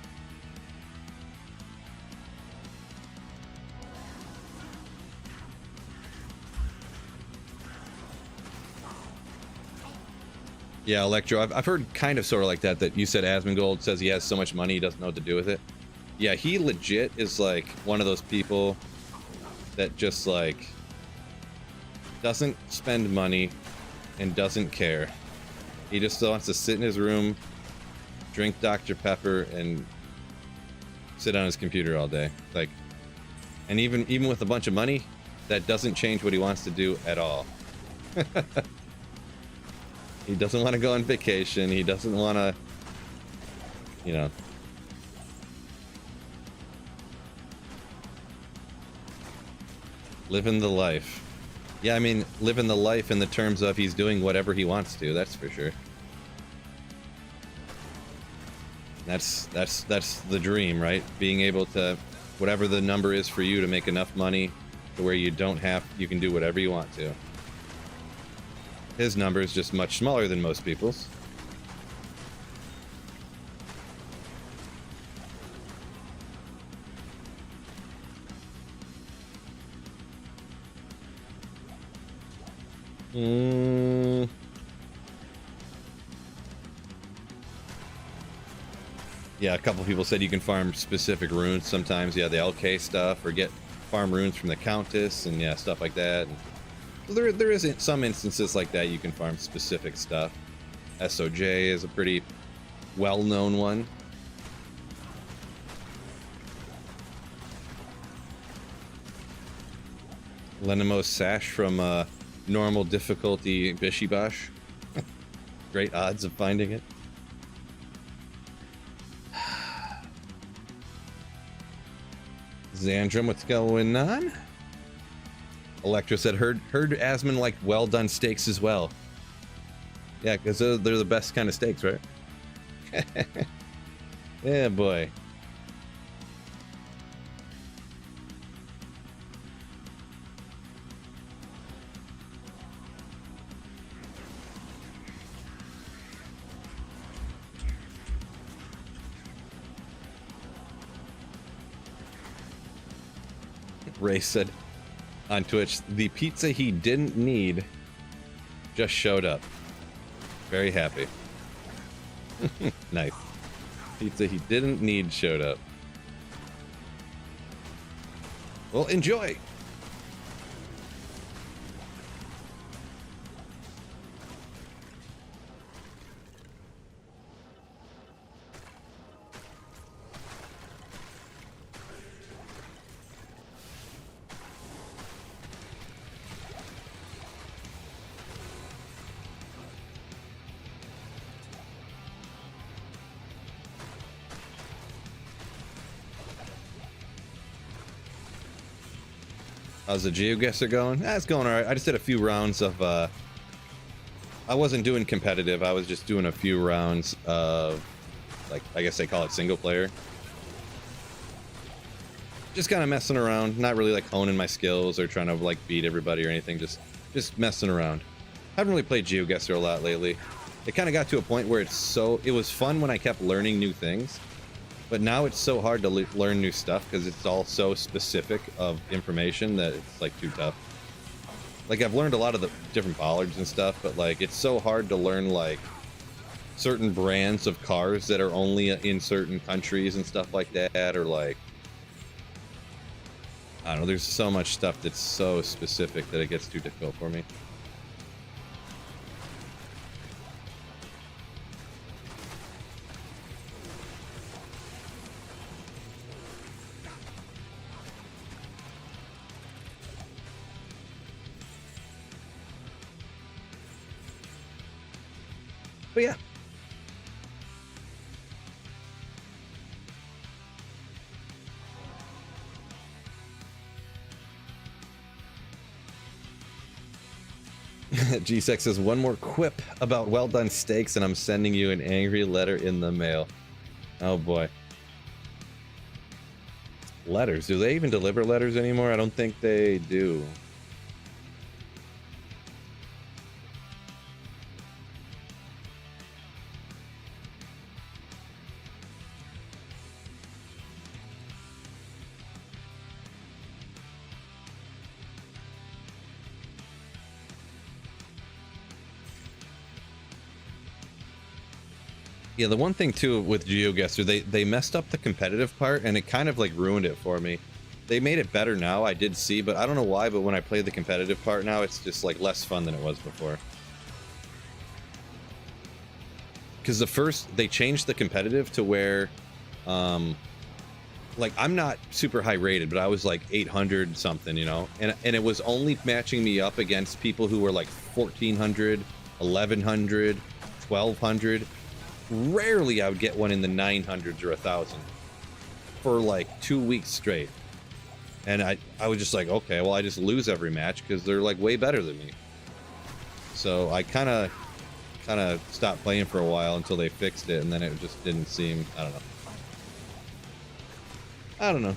Yeah, Electro, I've heard kind of sort of like that you said Asmongold says he has so much money he doesn't know what to do with it. Yeah, he legit is like one of those people that just like doesn't spend money and doesn't care. He just wants to sit in his room, drink Dr. Pepper, and sit on his computer all day. Like, and even with a bunch of money, that doesn't change what he wants to do at all. He doesn't want to go on vacation. He doesn't want to, you know. Living the life. Yeah, I mean, living the life in the terms of he's doing whatever he wants to, that's for sure. That's the dream, right? Being able to, whatever the number is for you, to make enough money to where you can do whatever you want to. His number is just much smaller than most people's. Yeah, a couple people said you can farm specific runes sometimes. Yeah, the LK stuff, or get farm runes from the Countess, and yeah, stuff like that. And so there is some instances like that you can farm specific stuff. SOJ is a pretty well-known one. Lenimos Sash from normal difficulty Bishibash. Great odds of finding it. Xandrum, what's going on? Electra said, heard Asmon like well done steaks as well. Yeah, because they're the best kind of steaks, right? Yeah, boy. Ray said on Twitch, the pizza he didn't need just showed up. Very happy. Nice. Pizza he didn't need showed up. Well, enjoy. How's the Geoguessr going? It's going alright. I just did a few rounds of, I wasn't doing competitive. I was just doing a few rounds of, like, I guess they call it single player. Just kind of messing around. Not really, like, honing my skills or trying to, like, beat everybody or anything. Just messing around. Haven't really played Geoguessr a lot lately. It kind of got to a point where it was fun when I kept learning new things. But now it's so hard to learn new stuff because it's all so specific of information that it's like too tough. Like, I've learned a lot of the different bollards and stuff, but like it's so hard to learn like certain brands of cars that are only in certain countries and stuff like that, or like, I don't know, there's so much stuff that's so specific that it gets too difficult for me. But yeah. G-Sex says, one more quip about well done steaks and I'm sending you an angry letter in the mail. Oh boy. Letters. Do they even deliver letters anymore? I don't think they do. Yeah, the one thing too with Geoguessr, they messed up the competitive part and it kind of like ruined it for me. They made it better now, I did see, but I don't know why, but when I play the competitive part now, it's just like less fun than it was before. Because they changed the competitive to where, like I'm not super high rated, but I was like 800 something, you know, and it was only matching me up against people who were like 1400, 1100, 1200. Rarely I would get one in the 900s or 1000 for like 2 weeks straight. And I was just like, okay, well, I just lose every match because they're like way better than me. So I kind of stopped playing for a while until they fixed it, and then it just didn't seem, I don't know.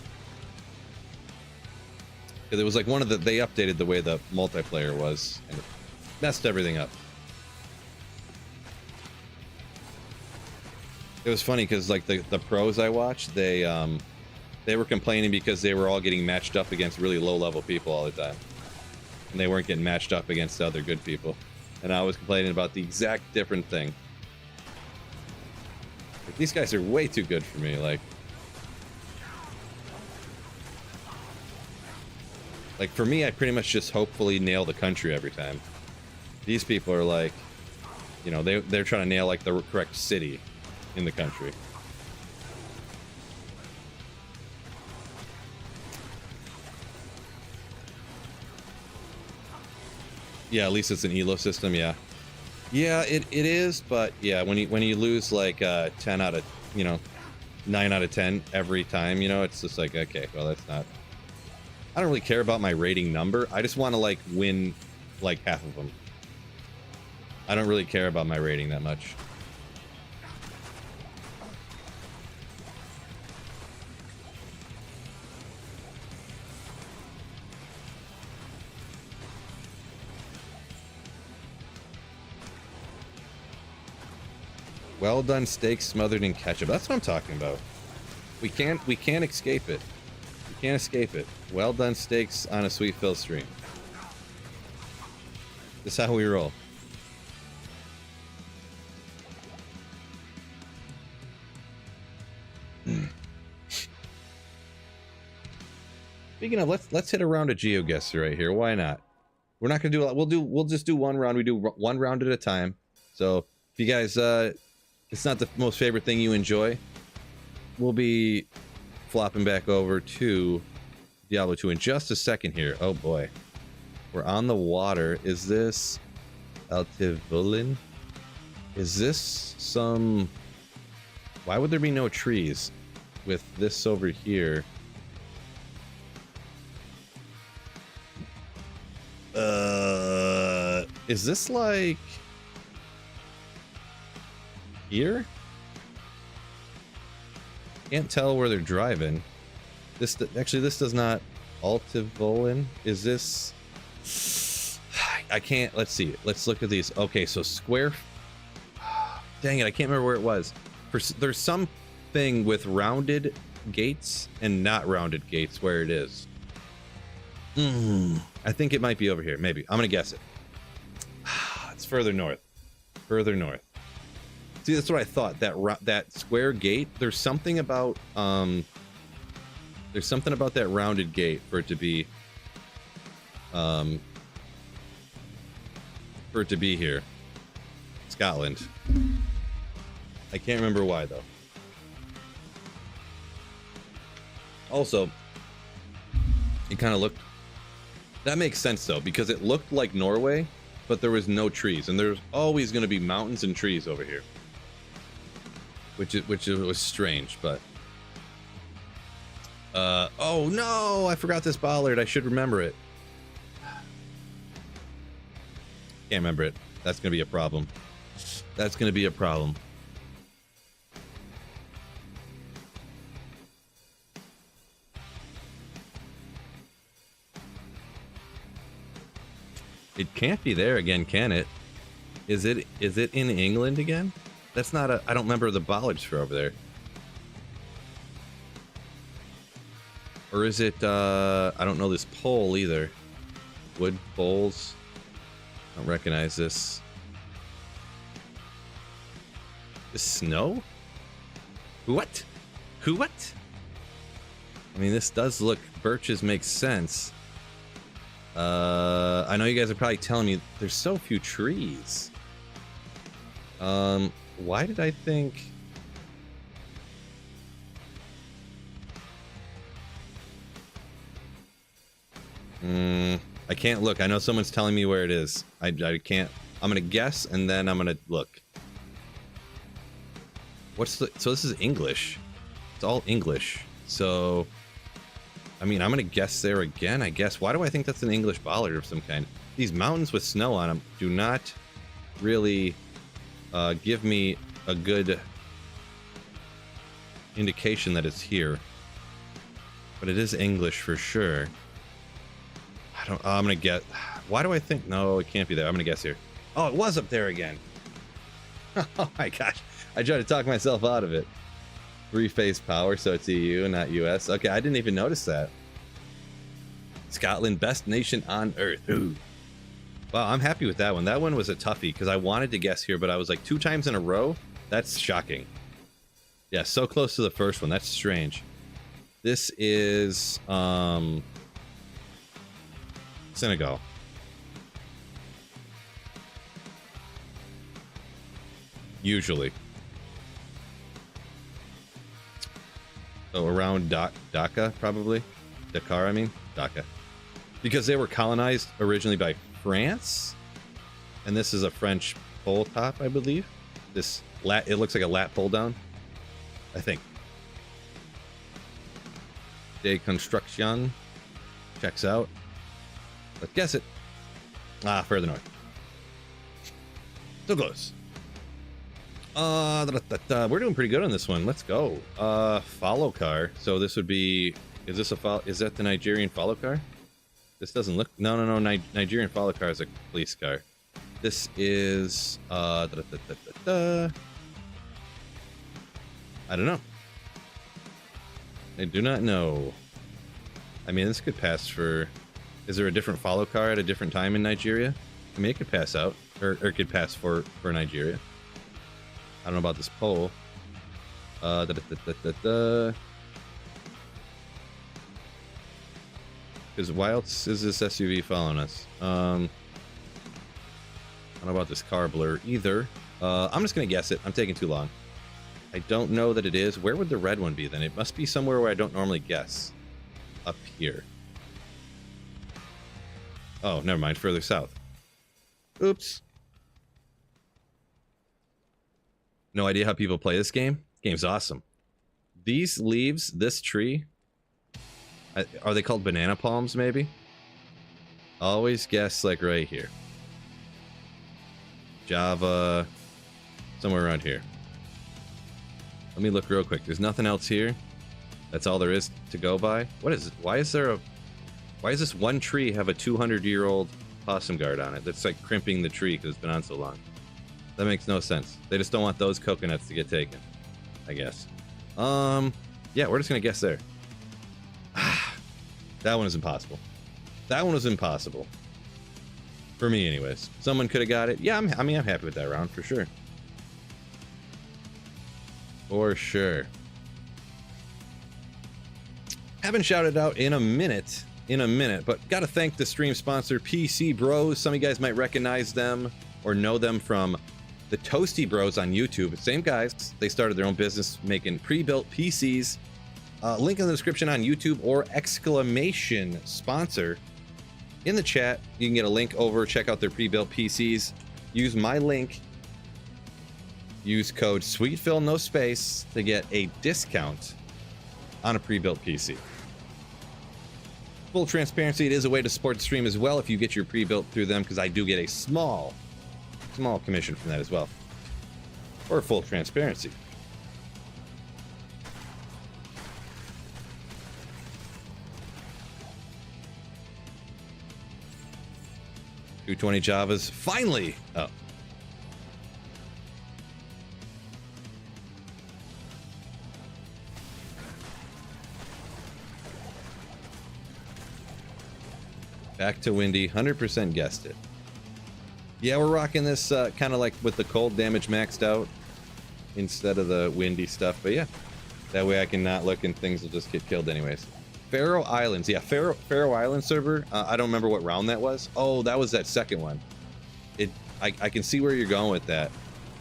Because it was like they updated the way the multiplayer was and it messed everything up. It was funny because like the pros I watched, they were complaining because they were all getting matched up against really low level people all the time, and they weren't getting matched up against other good people. And I was complaining about the exact different thing. Like, these guys are way too good for me. Like for me, I pretty much just hopefully nail the country every time. These people are like, you know, they're trying to nail like the correct city in the country. Yeah, at least it's an elo system. Yeah, it is, but yeah, when you lose like 10 out of, you know, 9 out of 10 every time, you know, it's just like, okay, well, that's not, I don't really care about my rating number. I just want to like win like half of them. I don't really care about my rating that much. Well done steak smothered in ketchup. That's what I'm talking about. We can't escape it. We can't escape it. Well done steaks on a sweet fill stream. This is how we roll. Speaking of, let's hit a round of Geoguessr right here. Why not? We're not gonna do a lot. We'll just do one round. We do one round at a time. So if you guys it's not the most favorite thing you enjoy, we'll be flopping back over to Diablo 2 in just a second here. Oh boy, we're on the water. Is this Altivulin? Is this some, why would there be no trees with this over here? Is this like here? Can't tell where they're driving. This actually, this does not. Altivulin. Is this? I can't. Let's see. Let's look at these. Okay, so square. Dang it! I can't remember where it was. There's something with rounded gates and not rounded gates where it is. I think it might be over here. Maybe. I'm gonna guess it. It's further north. Further north. See, that's what I thought. That square gate. There's something about that rounded gate for it to be here. Scotland. I can't remember why though. Also, it kind of looked. That makes sense though, because it looked like Norway, but there was no trees, and there's always going to be mountains and trees over here, which was strange. But oh no, I forgot this bollard. I should remember it. Can't remember it. That's going to be a problem. That's going to be a problem. It can't be there again, can it? Is it in England again? That's not a... I don't remember the bollards for over there. Or is it... I don't know this pole either. Wood poles. I don't recognize this. The snow? What? What? I mean, this does look... Birches makes sense. I know you guys are probably telling me there's so few trees. Why did I think... I can't look. I know someone's telling me where it is. I can't... I'm gonna guess, and then I'm gonna look. What's the... So this is English. It's all English. So... I mean, I'm gonna guess there again, I guess. Why do I think that's an English bollard of some kind? These mountains with snow on them do not really give me a good indication that it's here. But it is English for sure. I'm gonna guess. Why do I think... No, it can't be there. I'm gonna guess here. Oh, it was up there again. Oh my gosh. I tried to talk myself out of it. Three-phase power, so it's EU, not US. Okay, I didn't even notice that. Scotland, best nation on earth. Ooh. Wow, I'm happy with that one. That one was a toughie, because I wanted to guess here, but I was like 2 times in a row. That's shocking. Yeah, so close to the first one. That's strange. This is, Senegal. Usually. So around Dhaka, probably. Dakar, I mean. Dhaka. Because they were colonized originally by France. And this is a French pole top, I believe. This it looks like a lat pull down. I think. De construction. Checks out. Let's guess it. Ah, further north. So close. We're doing pretty good on this one. Let's go. Follow car. So this would be... Is this a is that the Nigerian follow car? This doesn't look... No. Nigerian follow car is a police car. This is... I don't know. I do not know. I mean, this could pass for... Is there a different follow car at a different time in Nigeria? I mean, it could pass out. Or it could pass for Nigeria. I don't know about this pole. Because why else is this SUV following us? I don't know about this car blur either. I'm just going to guess it. I'm taking too long. I don't know that it is. Where would the red one be then? It must be somewhere where I don't normally guess. Up here. Oh, never mind. Further south. Oops. No idea how people play this game. Game's awesome. These leaves, this tree, are they called banana palms, maybe? Always guess, like, right here. Java, somewhere around here. Let me look real quick. There's nothing else here. That's all there is to go by. What is it? Why is this one tree have a 200-year-old possum guard on it? That's like crimping the tree because it's been on so long. That makes no sense. They just don't want those coconuts to get taken, I guess. Yeah, we're just gonna guess there. That one is impossible. That one was impossible. For me, anyways. Someone could have got it. Yeah, I'm happy with that round, for sure. For sure. Haven't shouted out in a minute, but gotta thank the stream sponsor, PC Bros. Some of you guys might recognize them or know them from the Toasty Bros on YouTube. Same guys. They started their own business making pre-built PCs. Link in the description on YouTube or exclamation sponsor in the chat. You can get a link over, check out their pre-built PCs. Use my link. Use code SweetPhil, no space, to get a discount on a pre-built PC. Full transparency, it is a way to support the stream as well if you get your pre-built through them, because I do get a small commission from that as well. Or full transparency. 220 Javas. Finally! Oh. Back to windy. 100% guessed it. Yeah, we're rocking this kind of like with the cold damage maxed out instead of the windy stuff. But yeah, that way I can not look and things will just get killed anyways. Faroe Islands. Yeah, Faroe Island server. I don't remember what round that was. Oh, that was that second one. I can see where you're going with that,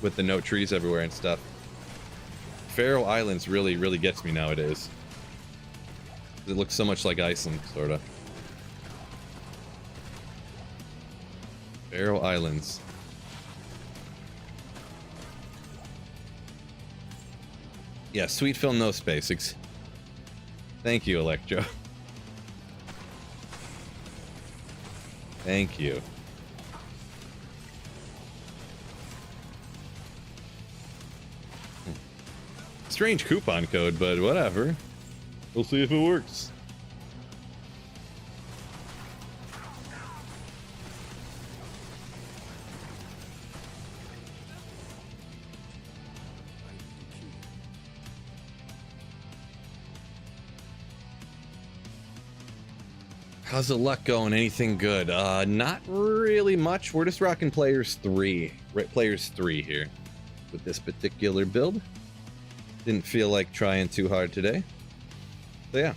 with the no trees everywhere and stuff. Faroe Islands really gets me nowadays. It looks so much like Iceland, sort of. Faroe Islands. Yeah, sweet film, no space. Thank you, Electro. Thank you. Strange coupon code, but whatever. We'll see if it works. How's the luck going? Anything good? Not really much. We're just rocking players 3. Players 3 here with this particular build. Didn't feel like trying too hard today. So yeah.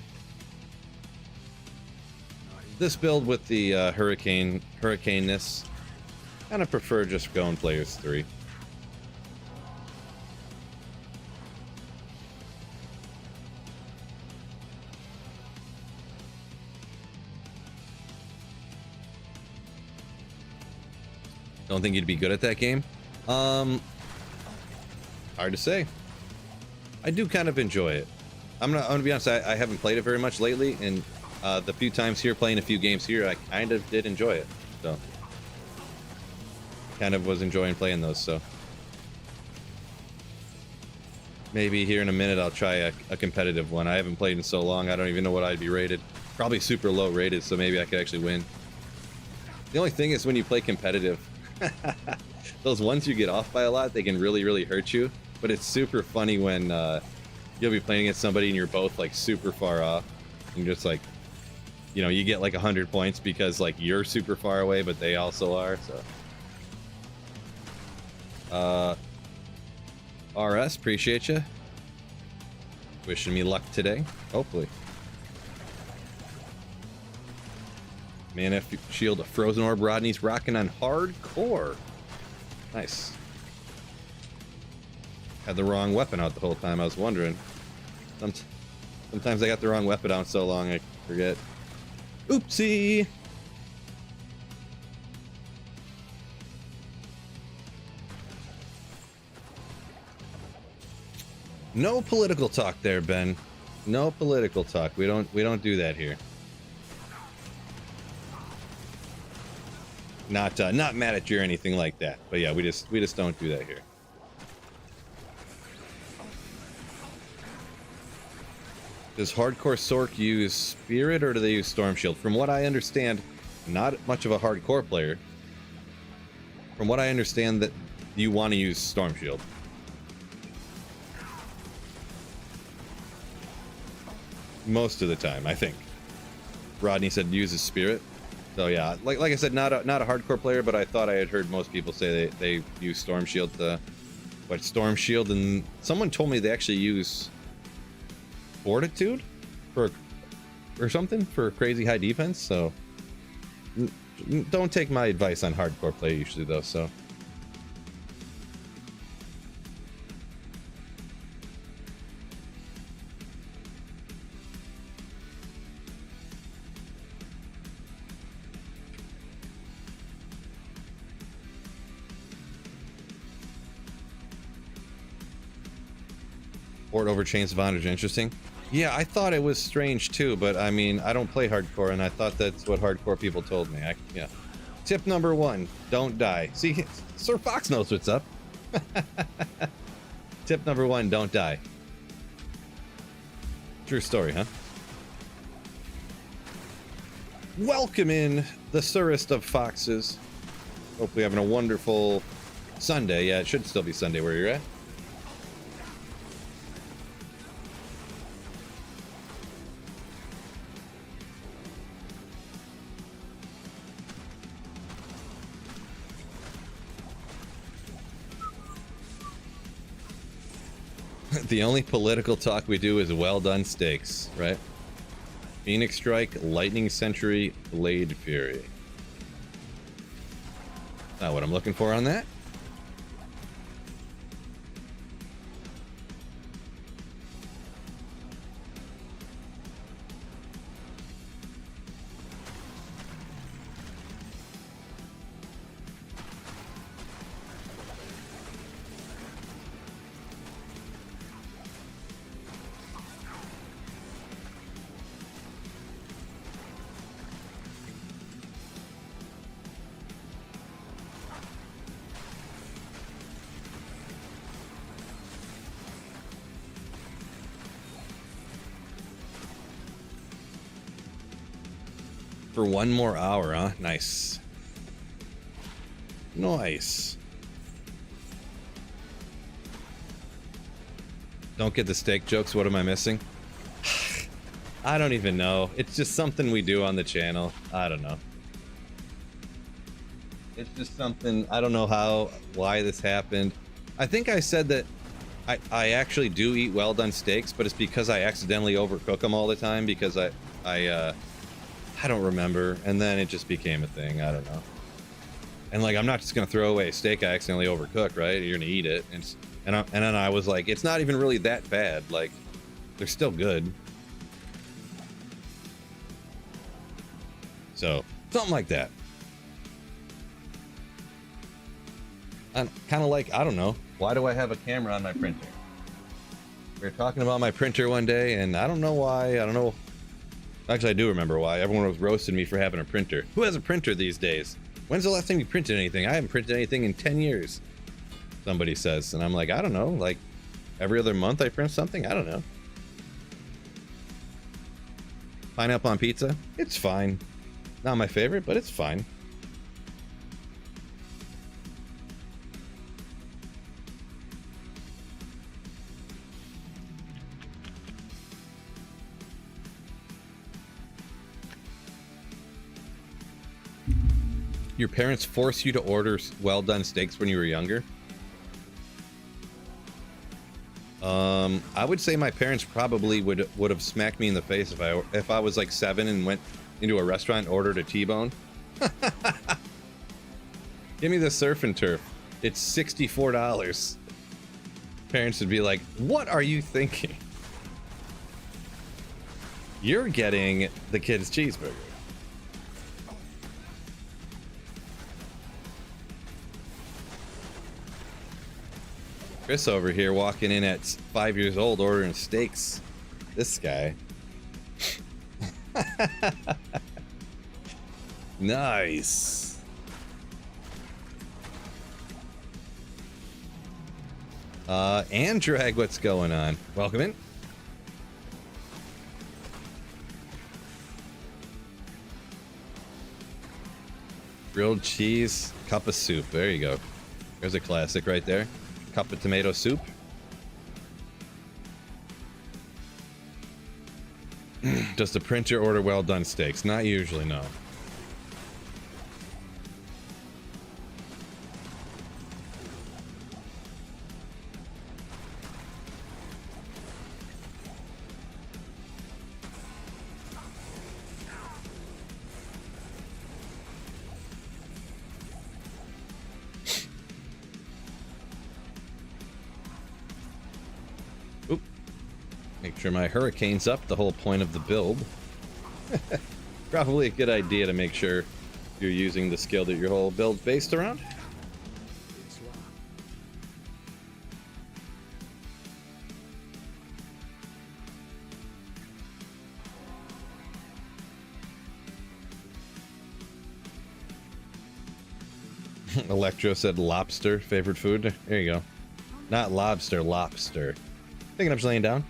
This build with the hurricaneness, kind of prefer just going players 3. Don't think you'd be good at that game. Hard to say. I do kind of enjoy it. I'm gonna be honest. I haven't played it very much lately, and the few times here playing a few games here, I kind of did enjoy it. So, kind of was enjoying playing those. So, maybe here in a minute I'll try a competitive one. I haven't played in so long. I don't even know what I'd be rated. Probably super low rated, so maybe I could actually win. The only thing is when you play competitive, those ones you get off by a lot, they can really hurt you. But it's super funny when you'll be playing against somebody and you're both like super far off, and just like, you know, you get like 100 points because like you're super far away, but they also are. So, RS, appreciate you. Wishing me luck today, hopefully. Mana shield, a frozen orb. Rodney's rocking on hardcore. Nice. Had the wrong weapon out the whole time. I was wondering. Sometimes I got the wrong weapon out so long I forget. Oopsie. No political talk there, Ben. No political talk. We don't do that here. Not mad at you or anything like that. But yeah, we just don't do that here. Does Hardcore Sork use Spirit or do they use Storm Shield? From what I understand, not much of a hardcore player. From what I understand, that you want to use Storm Shield. Most of the time, I think. Rodney said uses Spirit. So yeah, like I said, not a hardcore player, but I thought I had heard most people say they use Storm Shield to Storm Shield, and someone told me they actually use Fortitude or something for crazy high defense. So don't take my advice on hardcore play usually though. So Port over Chains of Honor is interesting. Yeah, I thought it was strange too, but I mean, I don't play hardcore, and I thought that's what hardcore people told me. Yeah. Tip number 1, don't die. See, Sir Fox knows what's up. Tip number 1, don't die. True story, huh? Welcome in the surest of foxes. Hopefully having a wonderful Sunday. Yeah, it should still be Sunday where you're at. The only political talk we do is well done steaks, right? Phoenix Strike, Lightning Century, Blade Fury. Not what I'm looking for on that. For one more hour, huh? Nice. Nice. Don't get the steak jokes. What am I missing? I don't even know. It's just something we do on the channel. I don't know. It's just something. I don't know why this happened. I think I said that I actually do eat well done steaks, but it's because I accidentally overcook them all the time because I don't remember, and then it just became a thing. I don't know. And like, I'm not just gonna throw away a steak I accidentally overcooked, right? You're gonna eat it, and then I was like, it's not even really that bad. Like, they're still good. So something like that. I'm kind of like, I don't know. Why do I have a camera on my printer? We were talking about my printer one day, and I don't know why. I don't know. Actually, I do remember why. Everyone was roasting me for having a printer. Who has a printer these days? When's the last time you printed anything? I haven't printed anything in 10 years. Somebody says. And I'm like, I don't know. Like, every other month I print something? I don't know. Pineapple on pizza? It's fine. Not my favorite, but it's fine. Your parents forced you to order well done steaks when you were younger? I would say my parents probably would have smacked me in the face if I was like 7 and went into a restaurant and ordered a T-bone. Give me the surf and turf. It's $64. Parents would be like, what are you thinking? You're getting the kid's cheeseburger. Chris over here walking in at 5 years old ordering steaks. This guy. Nice. Andrag, what's going on? Welcome in. Grilled cheese, cup of soup. There you go. There's a classic right there. Cup of tomato soup. Does the printer order well done steaks? Not usually, no. Make sure my hurricane's up, the whole point of the build. Probably a good idea to make sure you're using the skill that your whole build's based around. Electro said lobster, favorite food. There you go. Not lobster, lobster. Thinking I'm just laying down.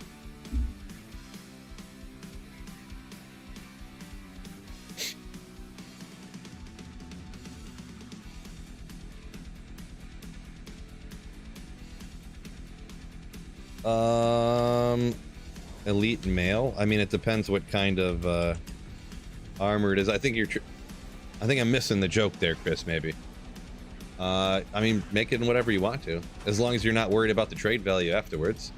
Elite male. I mean, it depends what kind of armor it is. I think I think I'm missing the joke there, Chris. Maybe. I mean, make it in whatever you want to, as long as you're not worried about the trade value afterwards.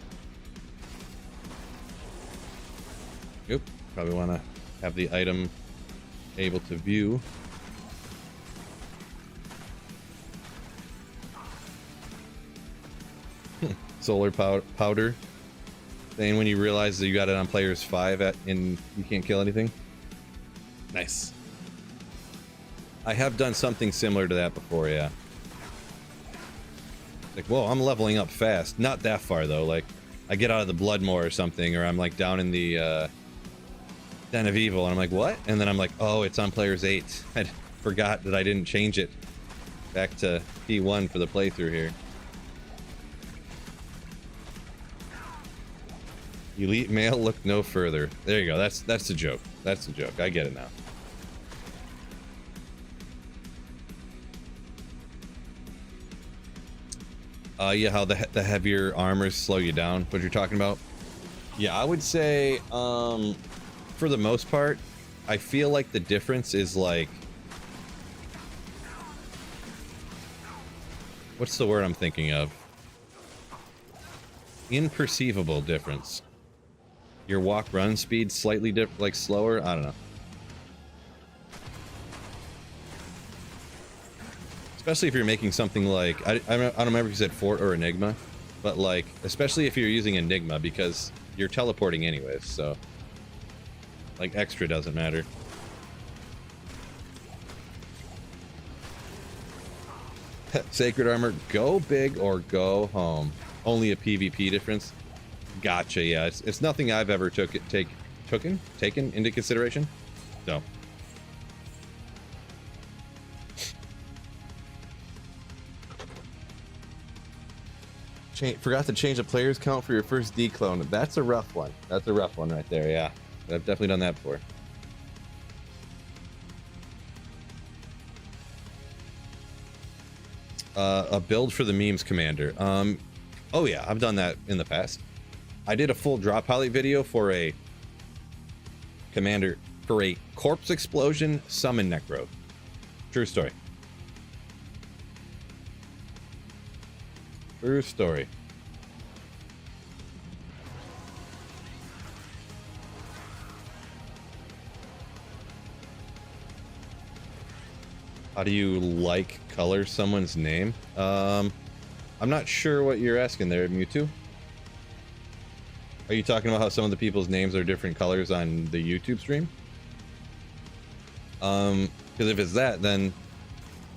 Oop. Probably want to have the item able to view. Solar powder. Saying when you realize that you got it on players 5 and you can't kill anything. Nice. I have done something similar to that before, yeah. Like, whoa, I'm leveling up fast. Not that far though. Like, I get out of the Bloodmoor or something, or I'm like down in the Den of Evil, and I'm like, what? And then I'm like, oh, it's on players 8. I forgot that I didn't change it back to P1 for the playthrough here. Elite male, look no further. There you go. That's the joke. That's the joke. I get it now. Yeah, how the heavier armors slow you down. What you're talking about? Yeah, I would say, for the most part, I feel like the difference is like, what's the word I'm thinking of? Imperceivable difference. Your walk-run speed slightly like slower. I don't know. Especially if you're making something like, I don't remember if you said Fort or Enigma, but like, especially if you're using Enigma, because you're teleporting anyways, so like extra doesn't matter. Sacred armor, go big or go home. Only a PvP difference. Gotcha. Yeah, it's nothing I've ever taken into consideration. So. Forgot to change the players count for your first declone. That's a rough one. That's a rough one right there. Yeah, I've definitely done that before. A build for the memes commander. Oh yeah, I've done that in the past. I did a full drop highlight video for a commander for a corpse explosion summon necro. True story. True story. How do you like color someone's name? I'm not sure what you're asking there, Mewtwo. Are you talking about how some of the people's names are different colors on the YouTube stream? Because if it's that, then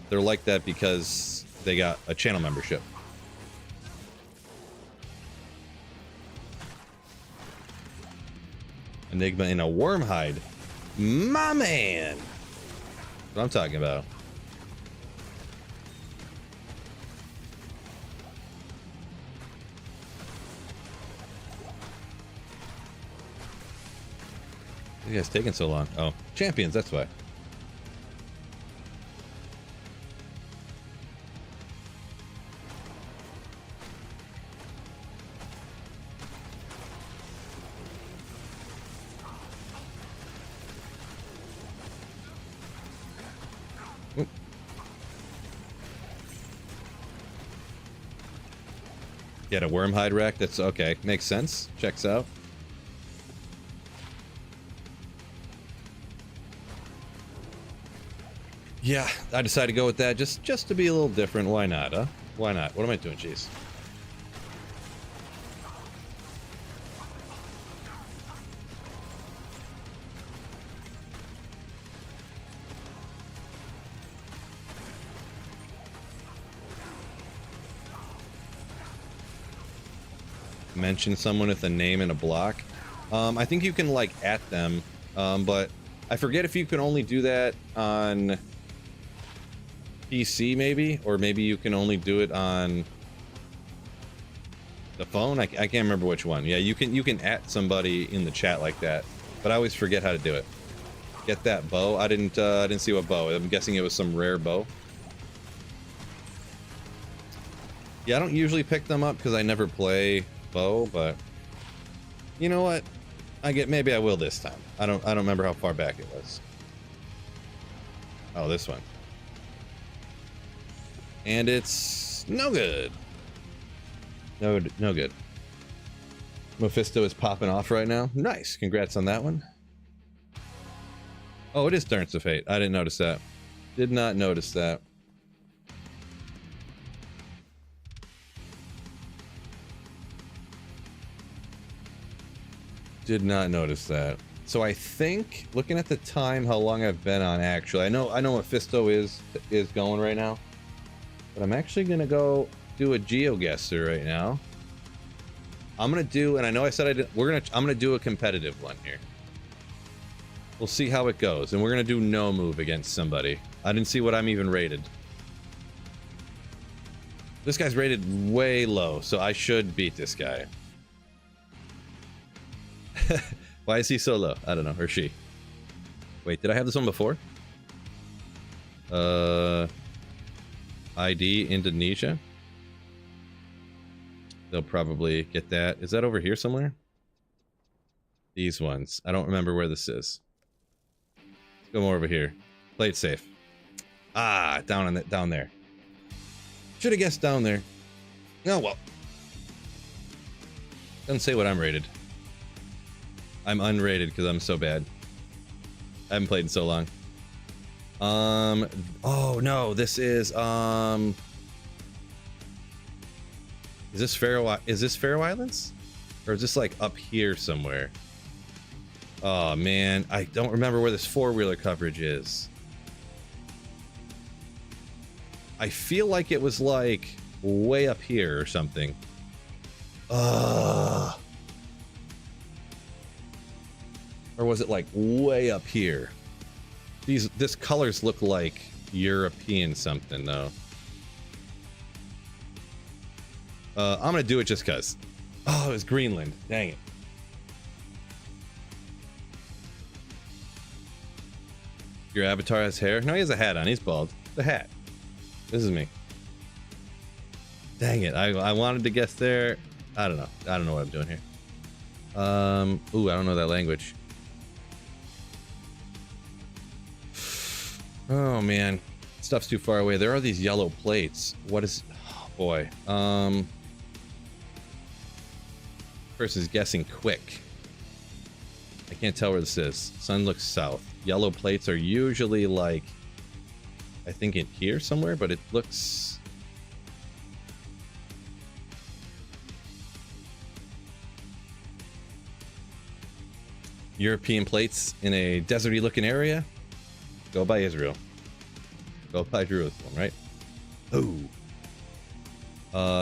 they're like that because they got a channel membership. Enigma in a worm hide. My man! That's what I'm talking about. You guys taking so long? Oh, champions, that's why. Oop. Get a worm hide rack. That's okay. Makes sense. Checks out. Yeah, I decided to go with that just to be a little different. Why not, huh? Why not? What am I doing, jeez? Mention someone with a name and a block. I think you can like at them, but I forget if you can only do that on PC maybe, or maybe you can only do it on the phone. I can't remember which one. Yeah, you can at somebody in the chat like that, but I always forget how to do it. Get that bow. I didn't see what bow. I'm guessing it was some rare bow. Yeah, I don't usually pick them up because I never play bow, but you know what? Maybe I will this time. I don't remember how far back it was. Oh, this one. And it's no good. No good. Mephisto is popping off right now. Nice. Congrats on that one. Oh, it is Darts of Fate. I didn't notice that. Did not notice that. Did not notice that. So I think, looking at the time, how long I've been on, actually, I know Mephisto is going right now, but I'm actually gonna go do a Geoguessr right now. I'm gonna do, and I know I said I did. I'm gonna do a competitive one here. We'll see how it goes, and we're gonna do no move against somebody. I didn't see what I'm even rated. This guy's rated way low, so I should beat this guy. Why is he so low? I don't know. Or she. Wait, did I have this one before? ID Indonesia. They'll probably get that. Is that over here somewhere? These ones. I don't remember where this is. Let's go more over here. Play it safe. Ah, down there. Should have guessed down there. Oh well. Doesn't say what I'm rated. I'm unrated because I'm so bad. I haven't played in so long. Oh no, this is this Faroe Islands? Or is this like up here somewhere? Oh man, I don't remember where this four-wheeler coverage is. I feel like it was like way up here or something. Or was it like way up here? This colors look like European something though. I'm gonna do it just cause. Oh, it was Greenland. Dang it. Your avatar has hair? No, he has a hat on. He's bald. The hat. This is me. Dang it. I wanted to guess there. I don't know. I don't know what I'm doing here. Ooh, I don't know that language. Oh man, stuff's too far away. There are these yellow plates. What is? Oh boy. Person's guessing quick. I can't tell where this is. Sun looks south. Yellow plates are usually like, I think in here somewhere, but it looks. European plates in a deserty looking area. Go by Israel. Go by Jerusalem, right? Ooh.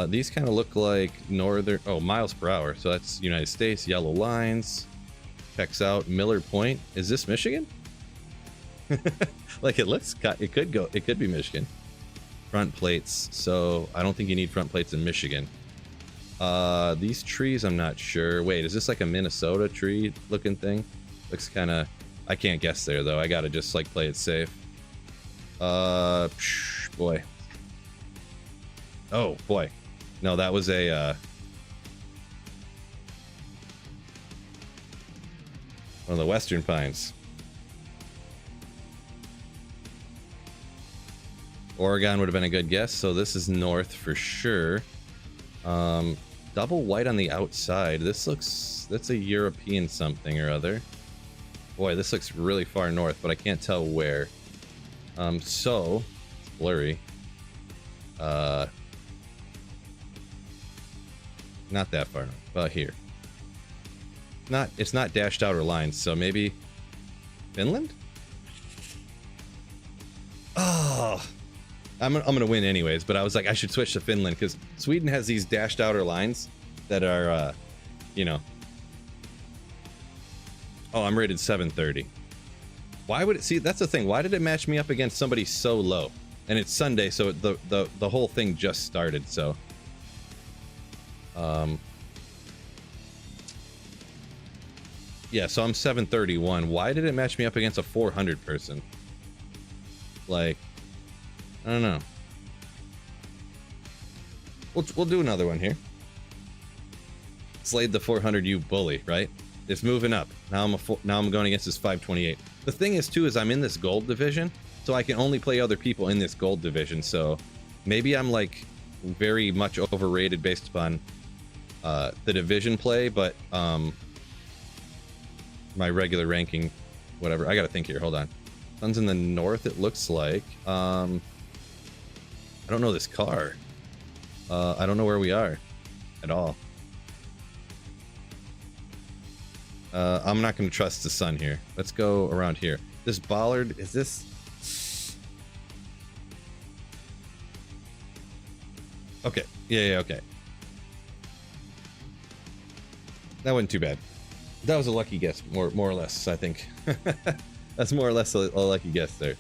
These kind of look like northern. Oh, miles per hour. So that's United States. Yellow lines. Checks out. Miller Point. Is this Michigan? Like it looks. It could go. It could be Michigan. Front plates. So I don't think you need front plates in Michigan. These trees, I'm not sure. Wait, is this like a Minnesota tree looking thing? Looks kind of. I can't guess there though. I gotta just like play it safe. Boy. Oh boy. No, that was a one of the Western Pines. Oregon would have been a good guess. So this is north for sure. Double white on the outside. This looks. That's a European something or other. Boy, this looks really far north, but I can't tell where. So it's blurry. Not that far north, about here. It's not dashed outer lines, so maybe Finland? Oh, I'm gonna win anyways, but I was like, I should switch to Finland because Sweden has these dashed outer lines that are, you know. Oh, I'm rated 730. Why would it see? That's the thing. Why did it match me up against somebody so low? And it's Sunday, so the whole thing just started. So, yeah. So I'm 731. Why did it match me up against a 400 person? Like, I don't know. We'll do another one here. Slayed the 400U bully, right? It's moving up. Now I'm going against this 528. The thing is too is I'm in this gold division, so I can only play other people in this gold division. So maybe I'm like very much overrated based upon the division play, but my regular ranking, whatever. I gotta think here. Hold on. Sun's in the north. It looks like. I don't know this car. I don't know where we are at all. I'm not going to trust the sun here. Let's go around here. This bollard, is this? Okay. Yeah, okay. That wasn't too bad. That was a lucky guess, more or less, I think. That's more or less a lucky guess there.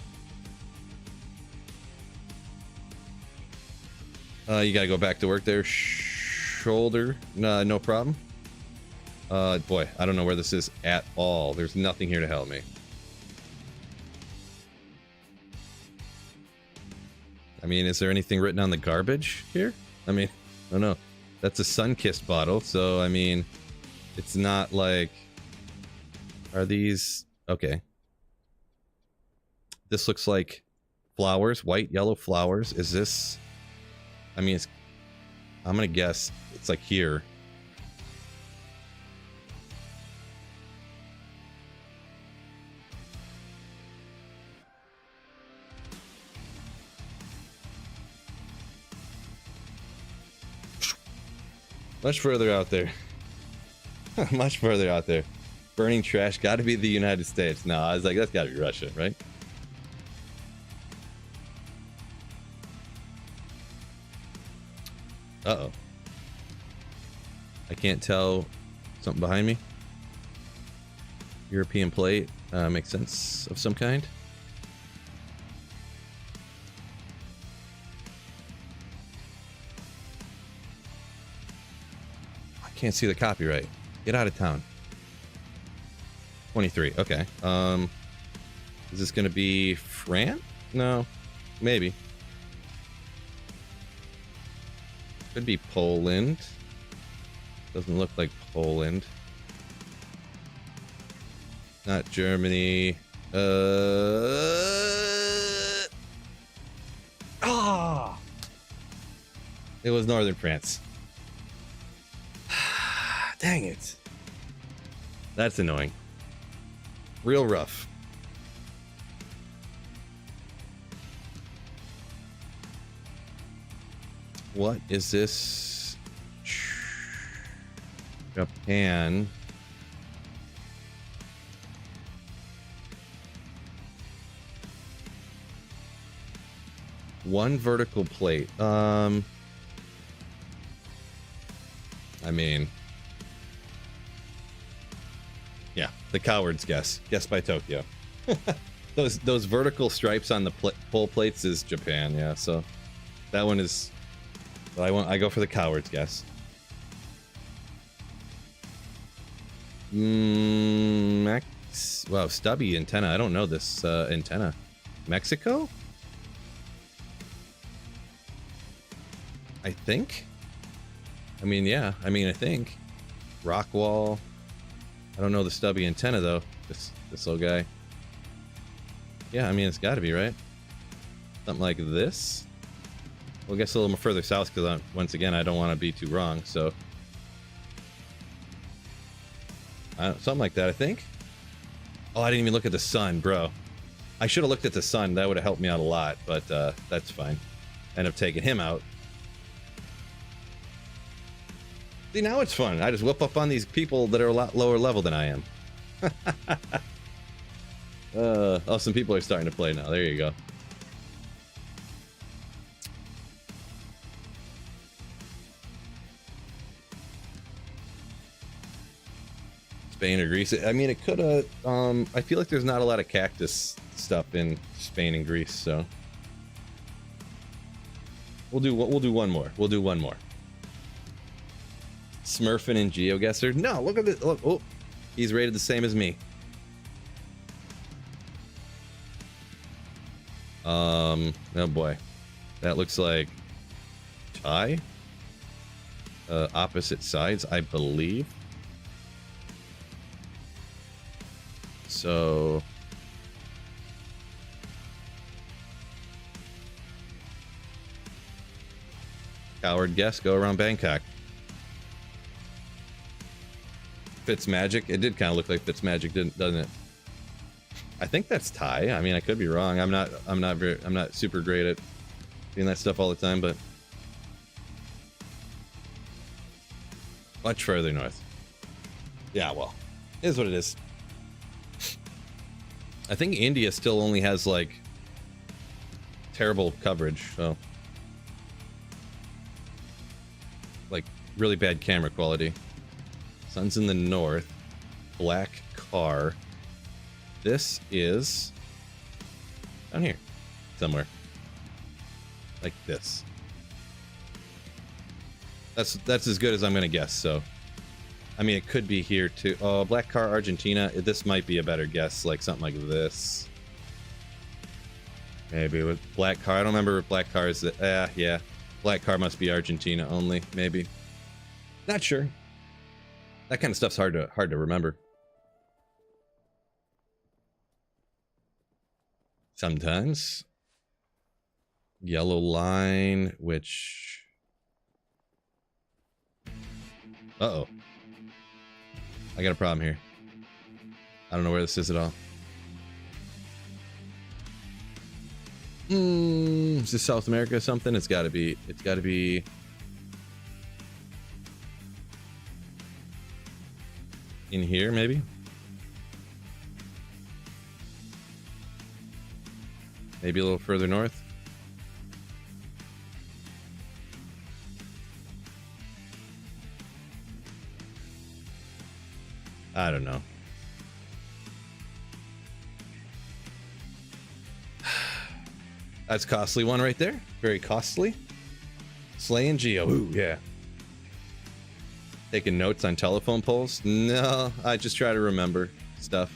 You gotta go back to work there. Shoulder, no problem. Boy, I don't know where this is at all. There's nothing here to help me. I mean, is there anything written on the garbage here? I mean, I don't know. That's a sun-kissed bottle, so I mean, it's not like... Are these... Okay. This looks like flowers, white, yellow flowers. Is this... I mean, it's... I'm gonna guess it's like here. Much further out there. Much further out there. Burning trash, gotta be the United States. No, I was like, that's gotta be Russia, right? Uh-oh. I can't tell. Something behind me. European plate. Makes sense of some kind. Can't see the copyright. Get out of town. 23. Okay. Is this gonna be France? No. Maybe. Could be Poland. Doesn't look like Poland. Not Germany. Ah! It was northern France. Dang it. That's annoying. Real rough. What is this? Japan. One vertical plate. I mean... Yeah, the coward's guess. Guess by Tokyo. those vertical stripes on the pole plates is Japan, yeah, so that one is... I go for the coward's guess. Wow, stubby antenna. I don't know this antenna. Mexico? I think? I mean, yeah. I mean, I think. Rock wall. I don't know the stubby antenna, though. This little guy. Yeah, I mean, it's got to be, right? Something like this? Well, I guess a little more further south, because once again, I don't want to be too wrong, so... something like that, I think. Oh, I didn't even look at the sun, bro. I should have looked at the sun. That would have helped me out a lot, but that's fine. End up taking him out. See, now it's fun. I just whip up on these people that are a lot lower level than I am. Oh, some people are starting to play now. There you go. Spain or Greece. I mean, it could have... I feel like there's not a lot of cactus stuff in Spain and Greece, so... We'll do one more. We'll do one more. Smurfing and Geoguessr. No, look at this. Look, oh, he's rated the same as me. Oh boy, that looks like Thai. opposite sides, I believe. So coward guess, go around Bangkok. Fitzmagic. It did kind of look like Fitzmagic, doesn't it? I think that's Thai. I mean, I could be wrong. I'm not super great at doing that stuff all the time, but much further north. Yeah, well, it is what it is. I think India still only has like terrible coverage, so like really bad camera quality. Sun's in the north. Black car. This is down here somewhere, like this. That's as good as I'm gonna guess. So I mean, it could be here too. Oh, black car, Argentina. This might be a better guess, like something like this. Maybe with black car. I don't remember black cars. Yeah, black car must be Argentina only. Maybe. Not sure. That kind of stuff's hard to remember. Sometimes. Yellow line, which. Uh-oh. I got a problem here. I don't know where this is at all. Is this South America or something? It's gotta be in here, maybe? Maybe a little further north? I don't know. That's costly one right there. Very costly. Slay and Geo. Ooh, yeah. Taking notes on telephone poles? No, I just try to remember stuff.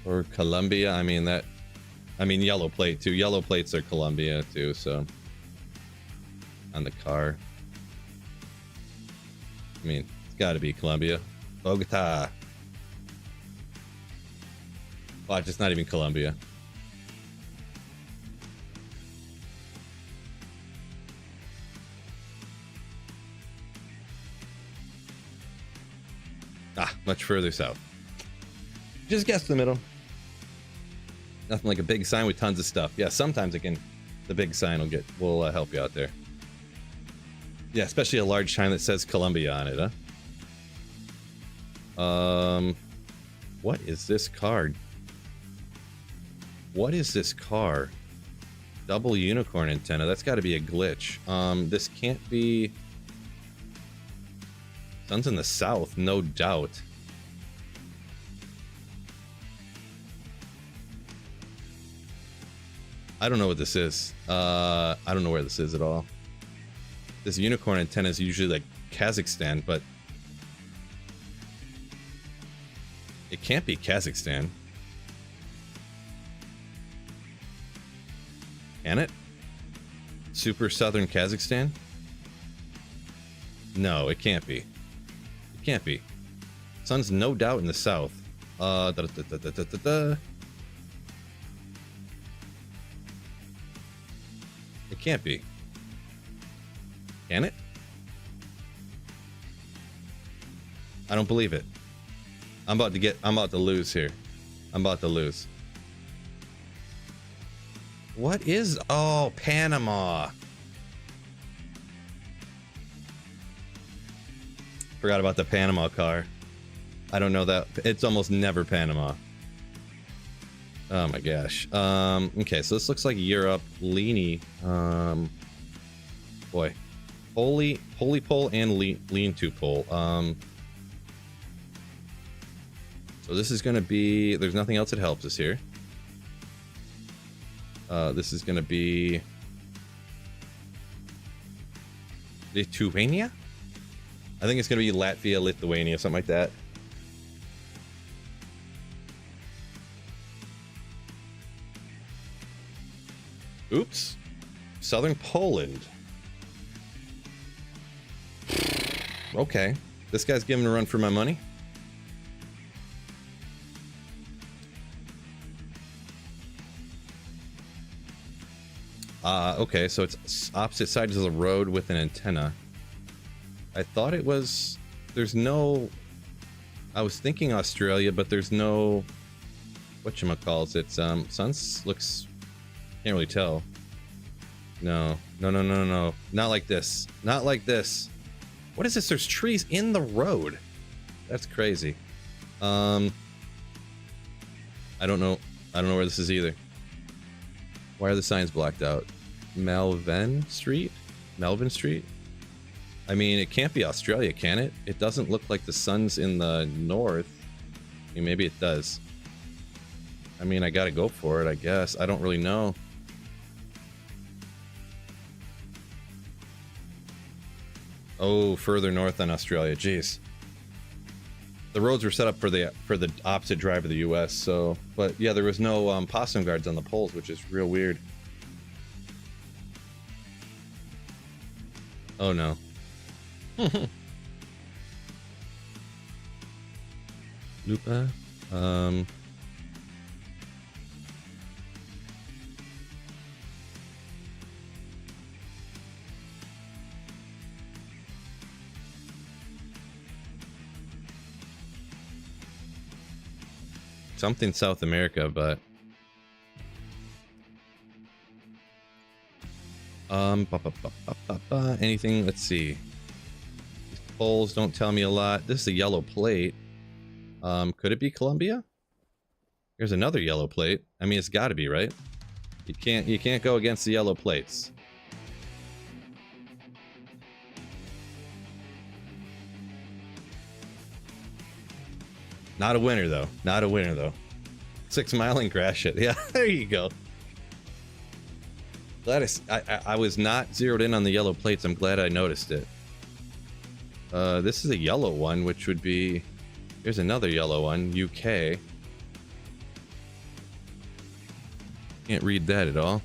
Or Colombia. I mean yellow plate too. Yellow plates are Colombia too, so on the car. I mean, it's got to be Colombia. Bogota. Watch, it's not even Colombia. Ah, much further south. Just guess the middle. Nothing like a big sign with tons of stuff. Yeah, sometimes the big sign will help you out there. Yeah, especially a large sign that says Columbia on it, huh? What is this card? What is this car? Double unicorn antenna. That's got to be a glitch. This can't be. Sun's in the south, no doubt. I don't know what this is. I don't know where this is at all. This unicorn antenna is usually like Kazakhstan, but it can't be Kazakhstan. Can it? Super southern Kazakhstan? No, it can't be. It can't be. Sun's no doubt in the south. It can't be. Can it? I don't believe it. I'm about to lose here. I'm about to lose. What is... Oh, Panama. Forgot about the Panama car. I don't know that. It's almost never Panama. Oh my gosh. Okay, so this looks like Europe. Leany. Boy. Holy pole and lean to pole. So this is gonna be... There's nothing else that helps us here. This is gonna be Lithuania? I think it's gonna be Latvia, Lithuania, something like that. Oops. Southern Poland. Okay. This guy's giving a run for my money. Okay, so it's opposite sides of the road with an antenna. I thought it was... There's no... I was thinking Australia, but there's no... Whatchamacalls, it's, suns looks... Can't really tell. No. No. Not like this. Not like this. What is this? There's trees in the road. That's crazy. I don't know. I don't know where this is either. Why are the signs blocked out? Melvin Street? Melvin Street? I mean, it can't be Australia, can it? It doesn't look like the sun's in the north. I mean, maybe it does. I mean, I gotta go for it, I guess. I don't really know. Oh, further north than Australia. Jeez. The roads were set up for the opposite drive of the U.S. So, but yeah, there was no possum guards on the poles, which is real weird. Oh no. Lupa. Something South America, but anything, let's see. These polls don't tell me a lot. This is a yellow plate. Could it be Colombia? Here's another yellow plate. I mean, it's got to be, right? You can't go against the yellow plates. Not a winner, though. Not a winner, though. 6 Mile and crash it. Yeah, there you go. Glad I was not zeroed in on the yellow plates. I'm glad I noticed it. This is a yellow one, which would be... Here's another yellow one. UK. Can't read that at all.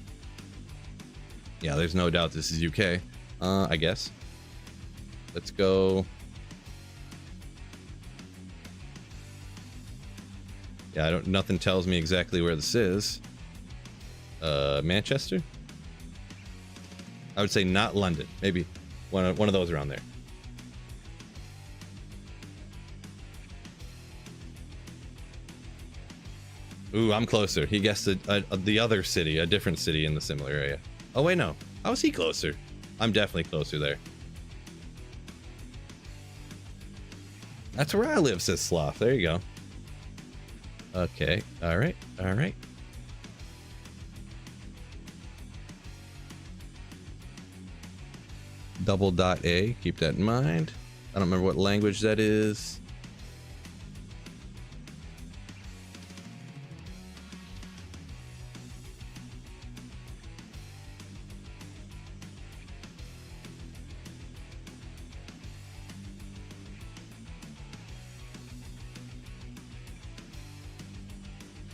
Yeah, there's no doubt this is UK. I guess. Let's go... Yeah, nothing tells me exactly where this is. Manchester? I would say not London. Maybe one of those around there. Ooh, I'm closer. He guessed the other city, a different city in the similar area. Oh, wait, no. How is he closer? I'm definitely closer there. That's where I live, says Sloth. There you go. Okay, alright. $A, keep that in mind. I don't remember what language that is.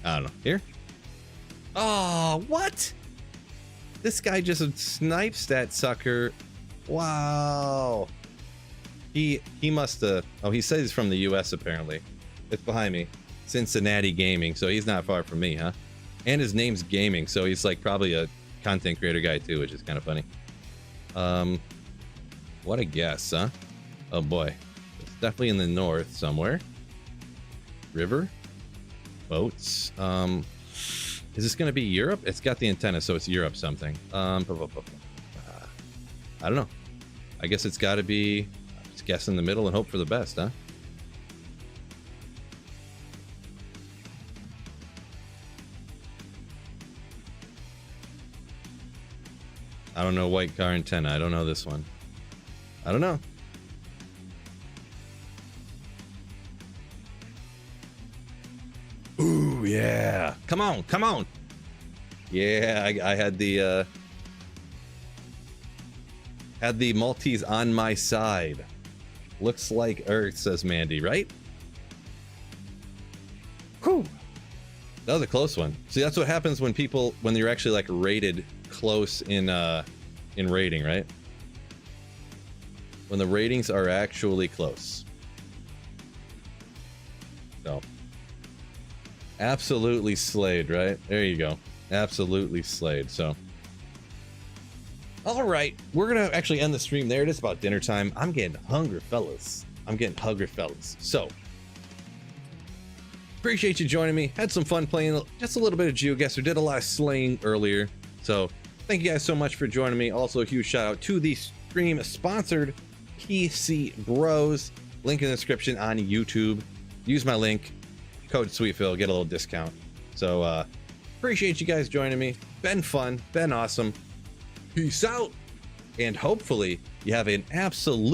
I don't know. Here? Oh, what? This guy just snipes that sucker. Wow. He must have... Oh, he says he's from the US, apparently. It's behind me. Cincinnati Gaming, so he's not far from me, huh? And his name's Gaming, so he's like probably a content creator guy too, which is kind of funny. What a guess, huh? Oh boy. It's definitely in the north somewhere. River? Boats. Is this gonna be Europe? It's got the antenna, so it's Europe something. I don't know. I guess it's gotta be, just guess in the middle and hope for the best, huh? I don't know white car antenna. I don't know this one. I don't know. Ooh, yeah. Come on, come on. Yeah, I had the Maltese on my side. Looks like Earth, says Mandy, right? Whew. That was a close one. See, that's what happens when you're actually like rated close in rating, right? When the ratings are actually close. So absolutely slayed, right? There you go. Absolutely slayed. So all right, we're gonna actually end the stream there. It is about dinner time. I'm getting hungry, fellas. I'm getting hungry, fellas. So appreciate you joining me. Had some fun playing just a little bit of Geoguessr. Did a lot of slaying earlier. So thank you guys so much for joining me. Also a huge shout out to the stream sponsored PC Bros. Link in the description on YouTube. Use my link, code SweetPhil, get a little discount. So appreciate you guys joining me. Been fun, been awesome. Peace out, and hopefully you have an absolute